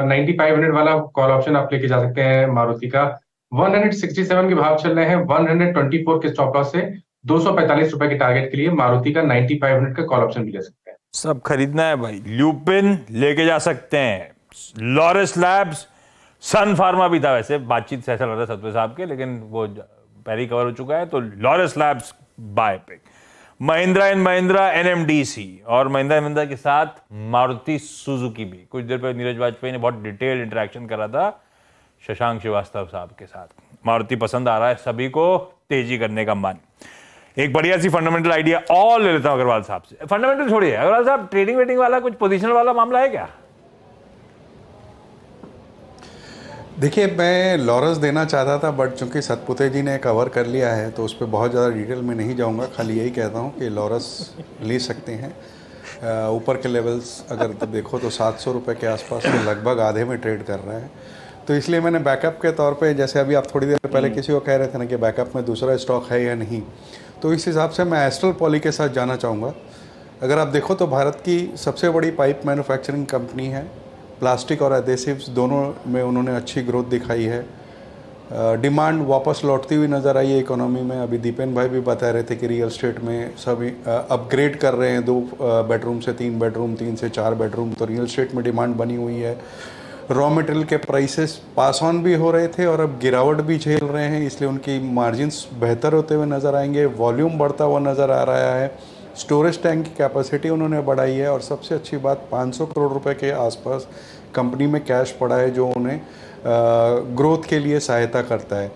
9500 वाला कॉल ऑप्शन आप लेके जा सकते हैं मारुति का। 167 के भाव चल रहे हैं। 124 के स्टॉप लॉस से 245 रुपए के टारगेट के लिए मारुति का 9500 का कॉल ऑप्शन भी ले सकते हैं। सब खरीदना है भाई। ल्यूपिन लेके जा सकते हैं, लॉरस लैब्स, सन फार्मा भी था। वैसे बातचीत से ऐसा लग रहा है सतपुते साहब के, लेकिन वो पहले कवर हो चुका है, तो Laurus labs buy pick. Mahindra and Mahindra NMDC और महिंद्रा एंड महिंद्रा के साथ मारुति सुजुकी भी। कुछ देर पहले नीरज वाजपेयी ने बहुत डिटेल इंटरेक्शन करा था शशांक श्रीवास्तव साहब के साथ। मारुति पसंद आ रहा है सभी को, तेजी करने का मन। एक बढ़िया सी फंडामेंटल आइडिया और ले लेता हूं अग्रवाल साहब से। फंडामेंटल छोड़िए, अग्रवाल साहब ट्रेडिंग वेटिंग वाला कुछ पोजीशन वाला मामला है क्या? देखिए, मैं लॉरस देना चाहता था, बट चूंकि सतपुते जी ने कवर कर लिया है तो उस पर बहुत ज़्यादा डिटेल में नहीं जाऊंगा। खाली यही कहता हूं कि लॉरस ले सकते हैं। ऊपर के लेवल्स अगर देखो तो 700 रुपये के आसपास में लगभग आधे में ट्रेड कर रहे हैं, तो इसलिए मैंने बैकअप के तौर पे, जैसे अभी आप थोड़ी देर पहले किसी को कह रहे थे ना कि बैकअप में दूसरा स्टॉक है या नहीं, तो इस हिसाब से मैं एस्ट्रल पॉली के साथ जाना चाहूँगा। अगर आप देखो तो भारत की सबसे बड़ी पाइप मैन्युफैक्चरिंग कंपनी है। प्लास्टिक और एडेसिव्स दोनों में उन्होंने अच्छी ग्रोथ दिखाई है। डिमांड वापस लौटती हुई नज़र आई है इकोनॉमी में। अभी दीपेन भाई भी बता रहे थे कि रियल एस्टेट में सभी अपग्रेड कर रहे हैं, 2 बेडरूम से 3 बेडरूम, 3 से 4 बेडरूम, तो रियल एस्टेट में डिमांड बनी हुई है। रॉ मटेरियल के प्राइसेस पास ऑन भी हो रहे थे और अब गिरावट भी झेल रहे हैं, इसलिए उनकी मार्जिन्स बेहतर होते हुए नज़र आएंगे। वॉल्यूम बढ़ता हुआ नज़र आ रहा है। स्टोरेज टैंक की कैपेसिटी उन्होंने बढ़ाई है और सबसे अच्छी बात 500 करोड़ रुपए के आसपास कंपनी में कैश पड़ा है, जो उन्हें ग्रोथ के लिए सहायता करता है।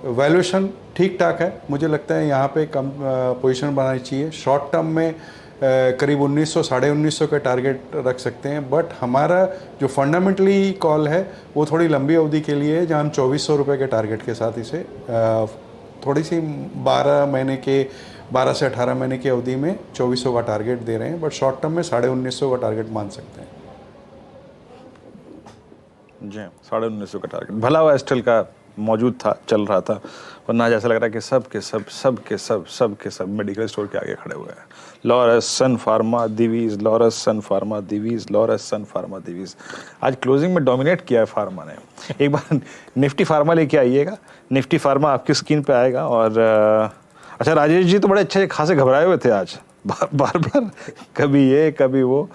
वैल्यूएशन ठीक ठाक है, मुझे लगता है यहाँ पे कम पोजीशन बनानी चाहिए। शॉर्ट टर्म में करीब 1900 साढ़े 1900 का टारगेट रख सकते हैं, बट हमारा जो फंडामेंटली कॉल है वो थोड़ी लंबी अवधि के लिए है, जहाँ हम 2400 रुपये के टारगेट के साथ इसे थोड़ी सी 12 से 18 महीने की अवधि में 2400 का टारगेट दे रहे हैं, बट शॉर्ट टर्म में 1950 का टारगेट मान सकते हैं। जी 1950 का टारगेट भला हुआ एस्ट्रल का मौजूद था, चल रहा था, वरना आज ऐसा लग रहा है कि सब के सब मेडिकल स्टोर के आगे खड़े हुए हैं। लॉरस, सन फार्मा, दिवीज, लॉरस, सन फार्मा, दिवीज, लॉरस, सन फार्मा, दिवीज। आज क्लोजिंग में डोमिनेट किया है फार्मा ने। एक बार निफ्टी फार्मा लेके आइएगा, निफ्टी फार्मा आपकी स्क्रीन पे आएगा। और अच्छा, राजेश जी तो बड़े अच्छे खासे घबराए हुए थे आज, बार कभी ये कभी वो,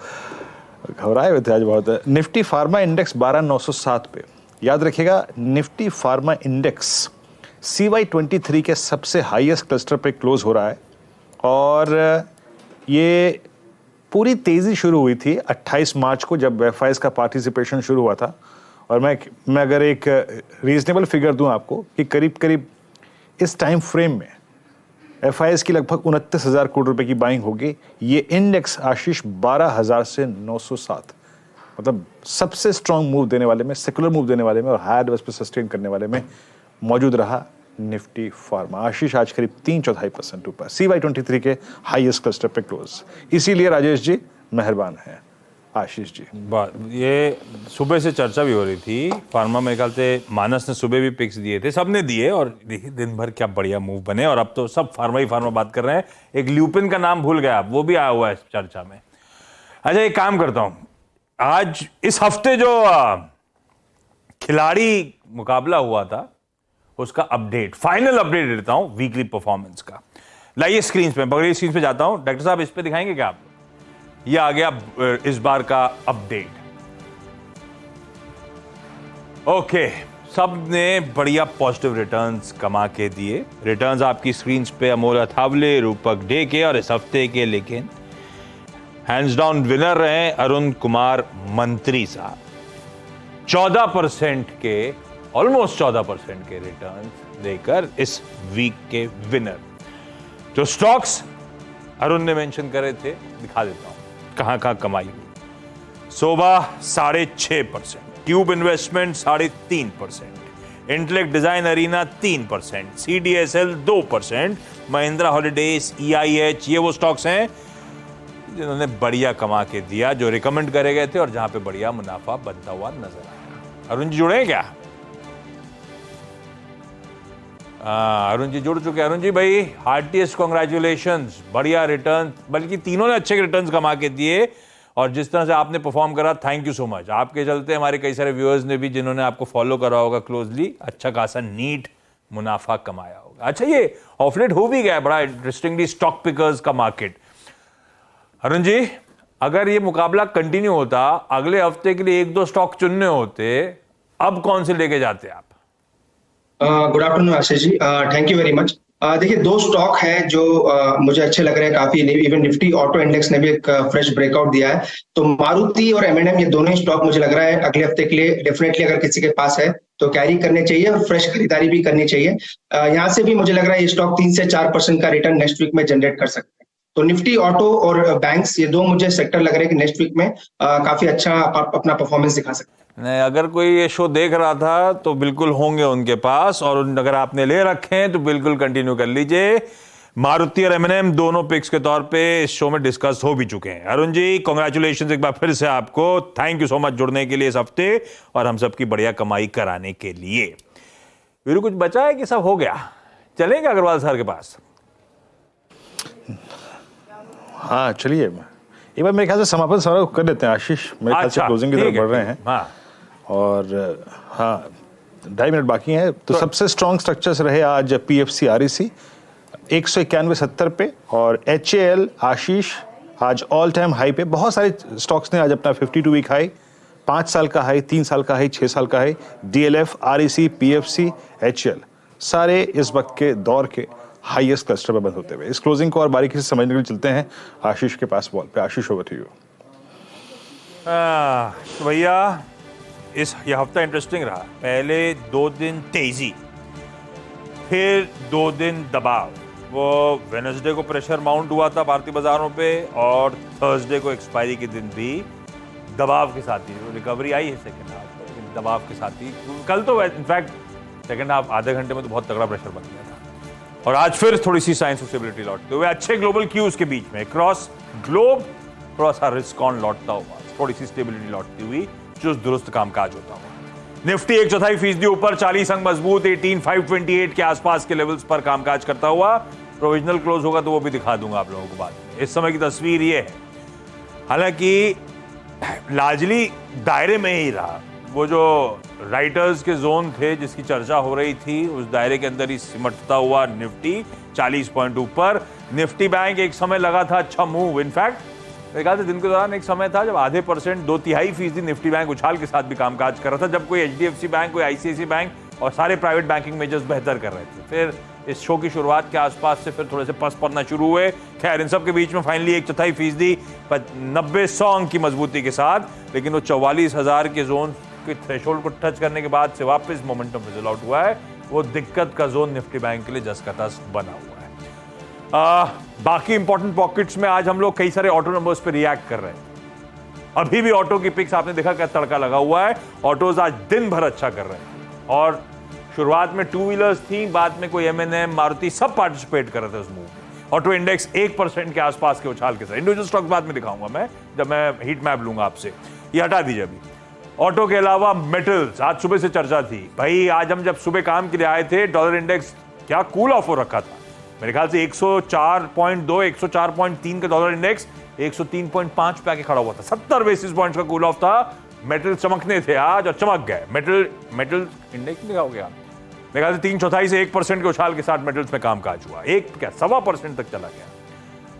घबराए हुए थे आज बहुत। निफ्टी फार्मा इंडेक्स 12907 पे, याद रखिएगा निफ्टी फार्मा इंडेक्स CY23 के सबसे हाईएस्ट क्लस्टर पे क्लोज हो रहा है और ये पूरी तेज़ी शुरू हुई थी 28 मार्च को, जब एफआईएस का पार्टिसिपेशन शुरू हुआ था। और मैं अगर एक रीजनेबल फिगर दूं आपको कि करीब इस टाइम फ्रेम में एफआईएस की लगभग 29,000 करोड़ रुपए की बाइंग होगी। ये इंडेक्स आशीष 12,000 से 907, मतलब सबसे स्ट्रॉन्ग मूव देने वाले में, सेकुलर मूव देने वाले में और हायर लेवल्स पे सस्टेन करने वाले में मौजूद रहा निफ्टी फार्मा। आशीष आज करीब 3/4% ऊपर, CY23 के हाईएस्ट क्लस्टर पे क्लोज। इसीलिए राजेश जी मेहरबान हैं आशीष जी। ये सुबह से चर्चा भी हो रही थी फार्मा, मेरे ख्याल से मानस ने सुबह भी पिक्स दिए थे, सबने दिए, और देखिए दिन भर क्या बढ़िया मूव बने। और अब तो सब फार्मा ही फार्मा बात कर रहे हैं। एक ल्यूपिन का नाम भूल गया, वो भी आया हुआ है चर्चा में। अच्छा, एक काम करता हूँ, आज इस हफ्ते जो खिलाड़ी मुकाबला हुआ था उसका अपडेट, फाइनल अपडेट देता हूं वीकली परफॉर्मेंस का। लाइए स्क्रीन पे, बगड़ी स्क्रीन पे जाता हूं। डॉक्टर साहब इस पे दिखाएंगे क्या आप? ये आ गया इस बार का अपडेट। ओके, सब ने बढ़िया पॉजिटिव रिटर्न्स कमा के दिए। रिटर्न्स आपकी स्क्रीन पे अमोल अथावले, रूपक डे के और इस हफ्ते के, लेकिन हैंड्स डाउन विनर रहे अरुण कुमार मंत्री साहब। 14% के, ऑलमोस्ट 14% के रिटर्न्स देकर इस वीक के विनर। जो स्टॉक्स अरुण ने मेंशन करे थे दिखा देता हूं कहां कहां कमाई हुई। Sobha 6.5%, tube investment 3.5%, intellect design arena 3%, CDSL 2%, Mahindra holidays, EIH, ये वो स्टॉक्स हैं जिन्होंने बढ़िया कमा के दिया, जो रिकमेंड करे गए थे और जहां पे बढ़िया मुनाफा बनता हुआ नजर आया। अरुण जी जुड़े हैं क्या? अरुण जी जुड़ चुके हैं। अरुण जी भाई, हार्टिएस्ट कॉन्ग्रेचुलेशंस, बढ़िया रिटर्न, बल्कि तीनों ने अच्छे रिटर्न्स कमा के दिए और जिस तरह से आपने परफॉर्म करा, थैंक यू सो मच। आपके चलते हमारे कई सारे व्यूअर्स ने भी, जिन्होंने आपको फॉलो करा होगा क्लोजली, अच्छा खासा नीट मुनाफा कमाया होगा। अच्छा, ये ऑफ लेट हो भी गया बड़ा इंटरेस्टिंगली स्टॉक पिकर्स का मार्केट। अरुण जी, अगर ये मुकाबला कंटिन्यू होता, अगले हफ्ते के लिए 1-2 स्टॉक चुनने होते, अब कौन से लेके जाते आप? Good afternoon Ashish ji, thank you very much. देखिए, 2 स्टॉक है जो मुझे अच्छे लग रहे हैं काफी। इवन निफ्टी ऑटो इंडेक्स ने भी एक फ्रेश ब्रेकआउट दिया है, तो मारुति और M&M, ये दोनों ही स्टॉक मुझे लग रहा है अगले हफ्ते के लिए डेफिनेटली अगर किसी के पास है तो कैरी करने चाहिए और फ्रेश खरीदारी भी करनी चाहिए। यहाँ से भी मुझे लग रहा है ये स्टॉक 3 से 4% का रिटर्न नेक्स्ट वीक में जनरेट कर सकते हैं। तो निफ्टी, ऑटो और बैंक्स, ये 2 मुझे सेक्टर लग रहे हैं कि नेक्स्ट वीक में काफी अच्छा अपना परफॉर्मेंस दिखा सकते हैं। नहीं, अगर कोई ये शो देख रहा था तो बिल्कुल होंगे उनके पास, और अगर आपने ले रखे हैं तो बिल्कुल कंटिन्यू कर लीजिए। मारुति और M&M दोनों पिक्स के तौर पे इस शो में डिस्कस हो भी चुके हैं। अरुण जी, कांग्रेचुलेशंस एक बार फिर से आपको, थैंक यू सो मच जुड़ने के लिए इस हफ्ते और हम सबकी बढ़िया कमाई कराने के लिए। वीरू, कुछ बचा है कि सब हो गया? चलेंगे अग्रवाल सर के पास? हाँ चलिए, एक बार मेरे ख्याल से समापन समारोह कर लेते हैं आशीष। मेरे ख्याल से क्लोजिंग की तरफ बढ़ रहे हैं। हाँ। और हाँ, 2.5 मिनट बाकी हैं। तो सबसे स्ट्रॉन्ग स्ट्रक्चर्स रहे आज PFC REC 191.70 पे, और HAL आशीष आज ऑल टाइम हाई पे। बहुत सारे स्टॉक्स ने आज अपना 52 वीक हाई, 5 साल का हाई, 3 साल का हाई, 6 साल का high, DLF, REC, PFC, HAL सारे इस वक्त के दौर के हाईएस्ट क्लस्टर में बंद होते हुए। इस क्लोजिंग को और बारीकी से समझने के लिए चलते हैं आशीष के पास बॉल पे। आशीष, ओवर टू यू। तो भैया, ये हफ्ता इंटरेस्टिंग रहा। पहले 2 दिन तेजी, फिर 2 दिन दबाव। वो वेडनेसडे को प्रेशर माउंट हुआ था भारतीय बाजारों पे, और थर्सडे को एक्सपायरी के दिन भी दबाव के साथ ही रिकवरी आई है सेकेंड हाफ, लेकिन दबाव के साथ ही कल तो इनफैक्ट सेकेंड हाफ आधे घंटे में तो बहुत तगड़ा प्रेशर बन गया था। और आज फिर थोड़ी सी साइंस ऑफ स्टेबिलिटी लौटते हुए, अच्छे ग्लोबल क्यूज के बीच में क्रॉस ग्लोब थोड़ा सा रिस्क ऑन लौटता हुआ, थोड़ी सी स्टेबिलिटी लौटती हुई, जो दुरुस्त कामकाज होता हुआ। निफ्टी 1/4% ऊपर, 40 अंक मजबूत, 18,528 के आसपास के लेवल्स पर कामकाज करता हुआ। प्रोविजनल क्लोज होगा तो वो भी दिखा दूंगा आप लोगों को बाद में। इस समय की तस्वीर ये है, हालांकि लार्जली दायरे में ही रहा। वो जो राइटर्स के जोन थे जिसकी चर्चा हो रही थी, उस दायरे के अंदर ही सिमटता हुआ निफ्टी 40 पॉइंट ऊपर। निफ्टी बैंक एक समय लगा था अच्छा मूव, इनफैक्ट मेरे ख्याल से दिन के दौरान एक समय था जब आधे %, 2/3% निफ्टी बैंक उछाल के साथ भी कामकाज कर रहा था, जब कोई HDFC बैंक, कोई ICICI बैंक और सारे प्राइवेट बैंकिंग मेजर्स बेहतर कर रहे थे। फिर इस शो की शुरुआत के आसपास से फिर थोड़े से पस पड़ना शुरू हुए। खैर, इन सब के बीच में फाइनली 1/4% 90-100 अंक की मजबूती के साथ, लेकिन वो 44,000 के जोन के थ्रेशोल्ड को टच करने के बाद से वापस मोमेंटम फिजल आउट हुआ है। वो दिक्कत का जोन निफ्टी बैंक के लिए जस का तस बना हुआ है। बाकी इंपॉर्टेंट पॉकेट्स में आज हम लोग कई सारे ऑटो नंबर्स पे रिएक्ट कर रहे हैं। अभी भी ऑटो की पिक्स आपने देखा क्या तड़का लगा हुआ है। ऑटोज आज दिन भर अच्छा कर रहे हैं, और शुरुआत में 2 व्हीलर्स थी, बाद में कोई M&M, मारुति सब पार्टिसिपेट कर रहे थे उस मूव में। ऑटो इंडेक्स 1% के आसपास के उछाल के साथ। इंडिविजुअल स्टॉक्स बाद में दिखाऊंगा मैं, जब मैं हीट मैप लूंगा आपसे। ये हटा दीजिए अभी। ऑटो के अलावा मेटल्स, आज सुबह से चर्चा थी भाई। आज हम जब सुबह काम के लिए आए थे, डॉलर इंडेक्स क्या कूल ऑफ हो रखा था, मेरे ख्याल से 104.2 104.3 का डॉलर इंडेक्स 103.5 पे आके खड़ा हुआ था। 70 बेसिस पॉइंट्स का कूल ऑफ था। मेटल चमकने थे आज और चमक गए। मेटल इंडेक्स लिखा हो गया मेरे ख्याल से 3/4 से 1% के उछाल के साथ मेटल्स में कामकाज हुआ। 1.25% तक चला गया।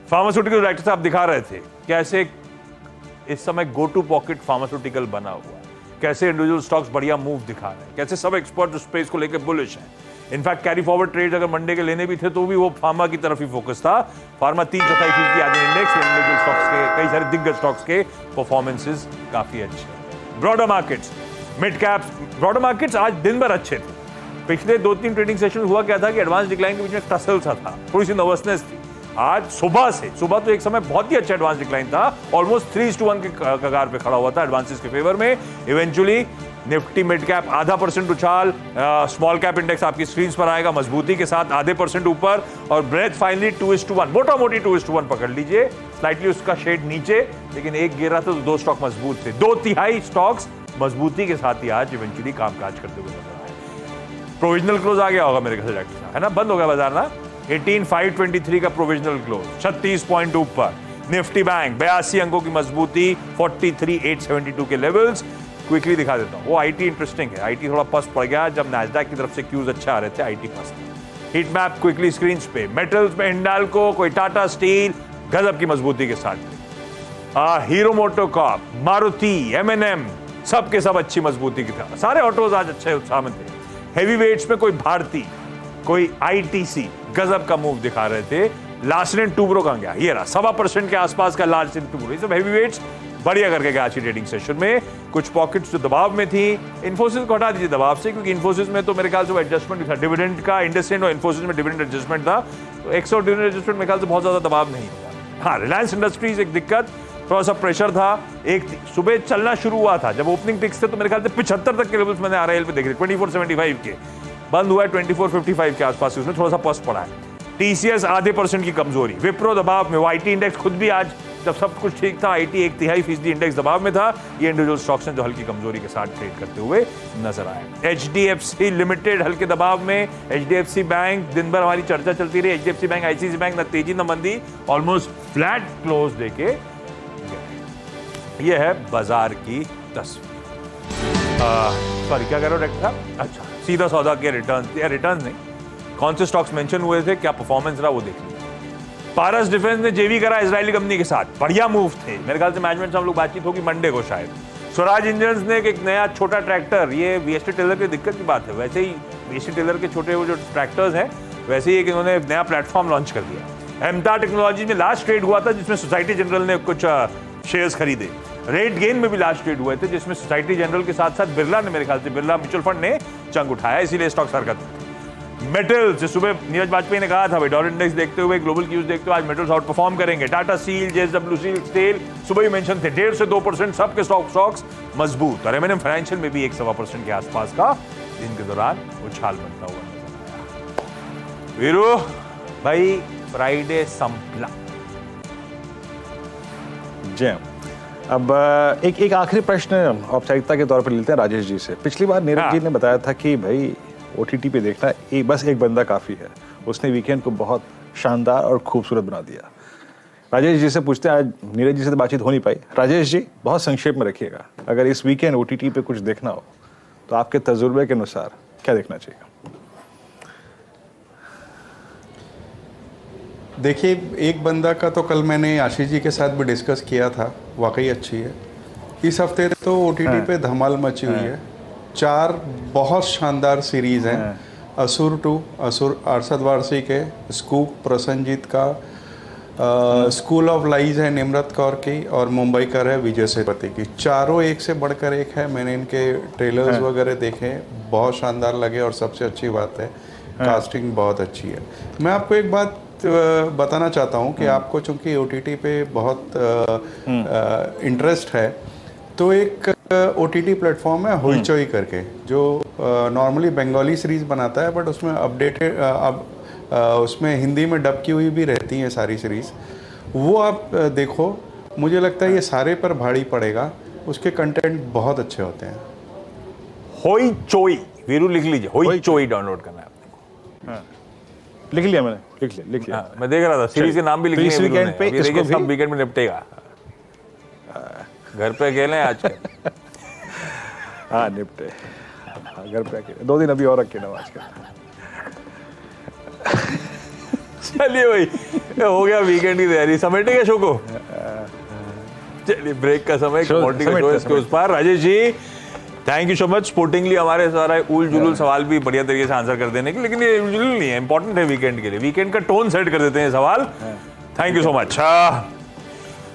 फार्मास्यूटिकल डायरेक्टर साहब दिखा रहे थे कैसे इस समय गो टू पॉकेट फार्मास्यूटिकल बना हुआ है, कैसे इंडिविजुअल स्टॉक्स बढ़िया मूव दिखा रहे हैं, कैसे सब एक्सपर्ट स्पेस को लेकर बुलिश हैं। इनफैक्ट कैरी फॉरवर्ड ट्रेड अगर मंडे के लेने भी थे तो भी वो फार्मा की तरफ ही फोकस था। फार्मा 3/4% आज इंडेक्स इंडिविजुअल स्टॉक्स के कई सारे दिग्गज स्टॉक्स के परफॉर्मेंसेस काफी अच्छे। Broader markets, mid caps, broader markets आज दिन भर अच्छे थे। पिछले 2-3 ट्रेडिंग सेशन हुआ क्या था कि एडवांस डिक्लाइन के बीच में टसल सा था, थोड़ी सी नर्वसनेस थी। आज सुबह तो एक समय बहुत ही अच्छा एडवांस डिक्लाइन था, ऑलमोस्ट 3:1 के कगार पे खड़ा हुआ था एडवांसेस के फेवर में। इवेंचुअली निफ्टी मिड कैप 0.5% उछाल, स्मॉल कैप इंडेक्स आपकी स्क्रीन पर आएगा मजबूती के साथ 0.5% ऊपर, और ब्रेथ फाइनली 2:1, मोटा मोटी 2:1 पकड़ लीजिए। स्लाइटली उसका शेड नीचे, लेकिन एक गिर रहा था तो 2 स्टॉक मजबूत थे। 2/3 स्टॉक्स मजबूती के साथ ही आज इवेंचुअली कामकाज करते हुए नजर आए। प्रोविजनल क्लोज आ गया होगा मेरे ख्याल से, है ना, बंद हो गया बाजार ना। 18,523 का प्रोविजनल क्लोज, 36 पॉइंट ऊपर। निफ्टी बैंक 82 अंकों की मजबूती, 43,872 के लेवल्स। क्विकली दिखा देता हूं, वो आईटी इंटरेस्टिंग है। आईटी थोड़ा पस पड़ गया जब नैस्डैक की तरफ से क्यूज अच्छे आ रहे थे, आईटी पस। हीट मैप क्विकली स्क्रीन पे, मेटल्स में हिंडाल्को, कोई टाटा स्टील गजब की मजबूती के साथ। हीरो मोटोकॉर्प, मारुति, एमएनएम सबके सब अच्छी मजबूती की तरह। सारे ऑटोज आज अच्छे उत्साह में थे। हेवी वेट्स में कोई भारती, कोई आईटीसी गजब का मूव दिखा रहे थे। लार्सन एंड टूब्रो का गया, ये रहा 1.25% के आसपास का लार्सन एंड टूब्रो। ये सब हेवी वेट्स बढ़िया करके गया आज की ट्रेडिंग सेशन में। कुछ पॉकेट्स जो दबाव में थी, इन्फोसिस को हटा दीजिए दबाव से, क्योंकि इन्फोसिस में तो मेरे ख्याल से वो एडजस्टमेंट था डिविडेंड का। इंडस्ट्रियल और इन्फोसिस में डिविडेंड एडजस्टमेंट था, तो एक्स और डिविडेंड एडजस्टमेंट मेरे ख्याल से बहुत ज्यादा दबाव नहीं होगा। हाँ, रिलायंस इंडस्ट्रीज एक दिक्कत, थोड़ा सा प्रेशर था। एक सुबह चलना शुरू हुआ था, जब ओपनिंग टिक्स थे तो मेरे ख्याल से 75 तक के लेवल्स मैंने आरआईएल पे देख रहे, 2475 के, बंद हुआ है 2455 के आसपास, उसमें थोड़ा सा पस पड़ा है। टीसीएस 0.5% की कमजोरी, विप्रो दबाव में, वो आईटी इंडेक्स खुद भी आज जब सब कुछ ठीक था, आईटी 1/3% इंडेक्स दबाव में था। ये इंडिविजुअल स्टॉक्स हैं जो हल्की कमजोरी के साथ ट्रेड करते हुए नजर आए। एचडीएफसी लिमिटेड हल्के दबाव में, एचडीएफसी बैंक दिन भर हमारी चर्चा चलती रही। एचडीएफसी बैंक, आईसीआईसी बैंक न तेजी न मंदी, ऑलमोस्ट फ्लैट क्लोज देके ये है बाजार की तस्वीर। सॉरी, क्या कह रहे हो डायरेक्टर साहब? अच्छा, सीधा सौदा के रिटर्न नहीं, कौन से स्टॉक्स मेंशन हुए थे, क्या परफॉर्मेंस रहा वो देख लीजिए। पारस डिफेंस ने जेवी करा इजरायली कंपनी के साथ, बढ़िया मूव थे। मेरे ख्याल से मैनेजमेंट से हम लोग बातचीत होगी मंडे को शायद। स्वराज इंजन्स ने एक नया छोटा ट्रैक्टर, ये वीएसटी टेलर की दिक्कत की बात है, वैसे ही वीएसटी टेलर के छोटे वो जो ट्रैक्टर्स हैं, वैसे ही एक इन्होंने नया प्लेटफॉर्म लॉन्च कर दिया। एमटा टेक्नोलॉजी में लास्ट ट्रेड हुआ था जिसमें सोसाइटी जनरल ने कुछ शेयर्स खरीदे। रेट गेन में भी लास्ट ट्रेड हुए थे जिसमें सोसाइटी जनरल के साथ साथ बिरला ने, मेरे ख्याल से बिरला म्यूचुअल फंड ने चंग उठाया, इसीलिए स्टॉक हरकत में थे। मेटल्स, सुबह नीरज वाजपेयी ने कहा था भाई डॉलर इंडेक्स देखते हुए, ग्लोबल क्यूज देखते हुए आज मेटल्स आउट परफॉर्म करेंगे। टाटा स्टील, जेएसडब्ल्यू स्टील सुबह ही मेंशन थे, 1.5 से 2% सबके स्टॉक्स मजबूत। और एमएनएम फाइनेंशियल में भी 1.25% के आसपास का दिन के दौरान उछाल बनता हुआ नजर आया। वीरू भाई, फ्राइडे संपला। जय। अब एक आखिरी प्रश्न औपचारिकता के तौर पर लेते हैं राजेश जी से। पिछली बार नीरज जी ने बताया था कि भाई ओटीटी पे देखना बस एक बंदा काफी है, उसने वीकेंड को बहुत शानदार और खूबसूरत बना दिया। राजेश जी से पूछते हैं, आज नीरज जी से तो बातचीत हो नहीं पाई, राजेश जी बहुत संक्षेप में रखिएगा, अगर इस वीकेंड ओटीटी पे कुछ देखना हो तो आपके तजुर्बे के अनुसार क्या देखना चाहिए? देखिए, एक बंदा का तो कल मैंने आशीष जी के साथ भी डिस्कस किया था, वाकई अच्छी है। इस हफ्ते तो ओटीटी पे धमाल मची हुई है। 4 बहुत शानदार सीरीज हैं। असुर 2, असुर अरशद वारसी के, स्कूप प्रसन्नजीत का, स्कूल ऑफ लाइज है निम्रत कौर की, और मुंबई कर है विजय सेतुपति की। चारों एक से बढ़कर एक है। मैंने इनके ट्रेलर्स वगैरह देखे, बहुत शानदार लगे, और सबसे अच्छी बात है कास्टिंग बहुत अच्छी है। मैं आपको एक बात बताना चाहता हूं कि आपको चूंकि ओटीटी पे बहुत इंटरेस्ट है, तो एक ओटीटी प्लेटफॉर्म है होइचोई करके, जो नॉर्मली बंगाली सीरीज बनाता है, बट उसमें अपडेटेड उसमें हिंदी में डब की हुई भी रहती हैं सारी सीरीज। वो आप देखो, मुझे लगता है ये सारे पर भारी पड़ेगा, उसके कंटेंट बहुत अच्छे होते हैं। होइचोई, वीरू लिख लीजिए, होइचोई डाउनलोड करना है आपको। लिख लिया मैंने, लिख लिया। मैं देख रहा था सीरीज के नाम भी लिख लिए इस वीकेंड पे इसको सब वीकेंड में निपटेगा। घर पे अकेले हैं आज के। हाँ निपटे, घर पे अकेले 2 दिन अभी और रखे ना आज के। चलिए भाई, हो गया वीकेंड की तैयारी, समेटेगा शो को। चलिए ब्रेक का समय, कमोडिटी का शो इसके उस पार। Rajesh ji thank you so much, sportingly हमारे सारा उल जुलूल सवाल भी बढ़िया तरीके से आंसर कर देने के, लेकिन ये उल जुलूल नहीं है, इंपॉर्टेंट है वीकेंड के लिए, वीकेंड का टोन सेट कर देते हैं सवाल। Thank you so much.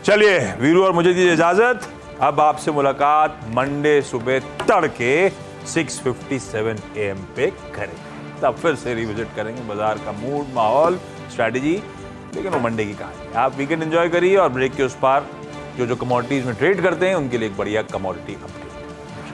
चलिए वीरू और मुझे दीजिए इजाजत, अब आपसे मुलाकात मंडे सुबह तड़के 6:57 AM पे करेंगे, तब फिर से रिविजिट करेंगे बाजार का मूड, माहौल, स्ट्रैटेजी, लेकिन वो मंडे की कहानी। आप वीकेंड एंजॉय करिए और ब्रेक के उस पार जो कमोडिटीज में ट्रेड करते हैं उनके लिए एक बढ़िया कमोडिटी अपडेट।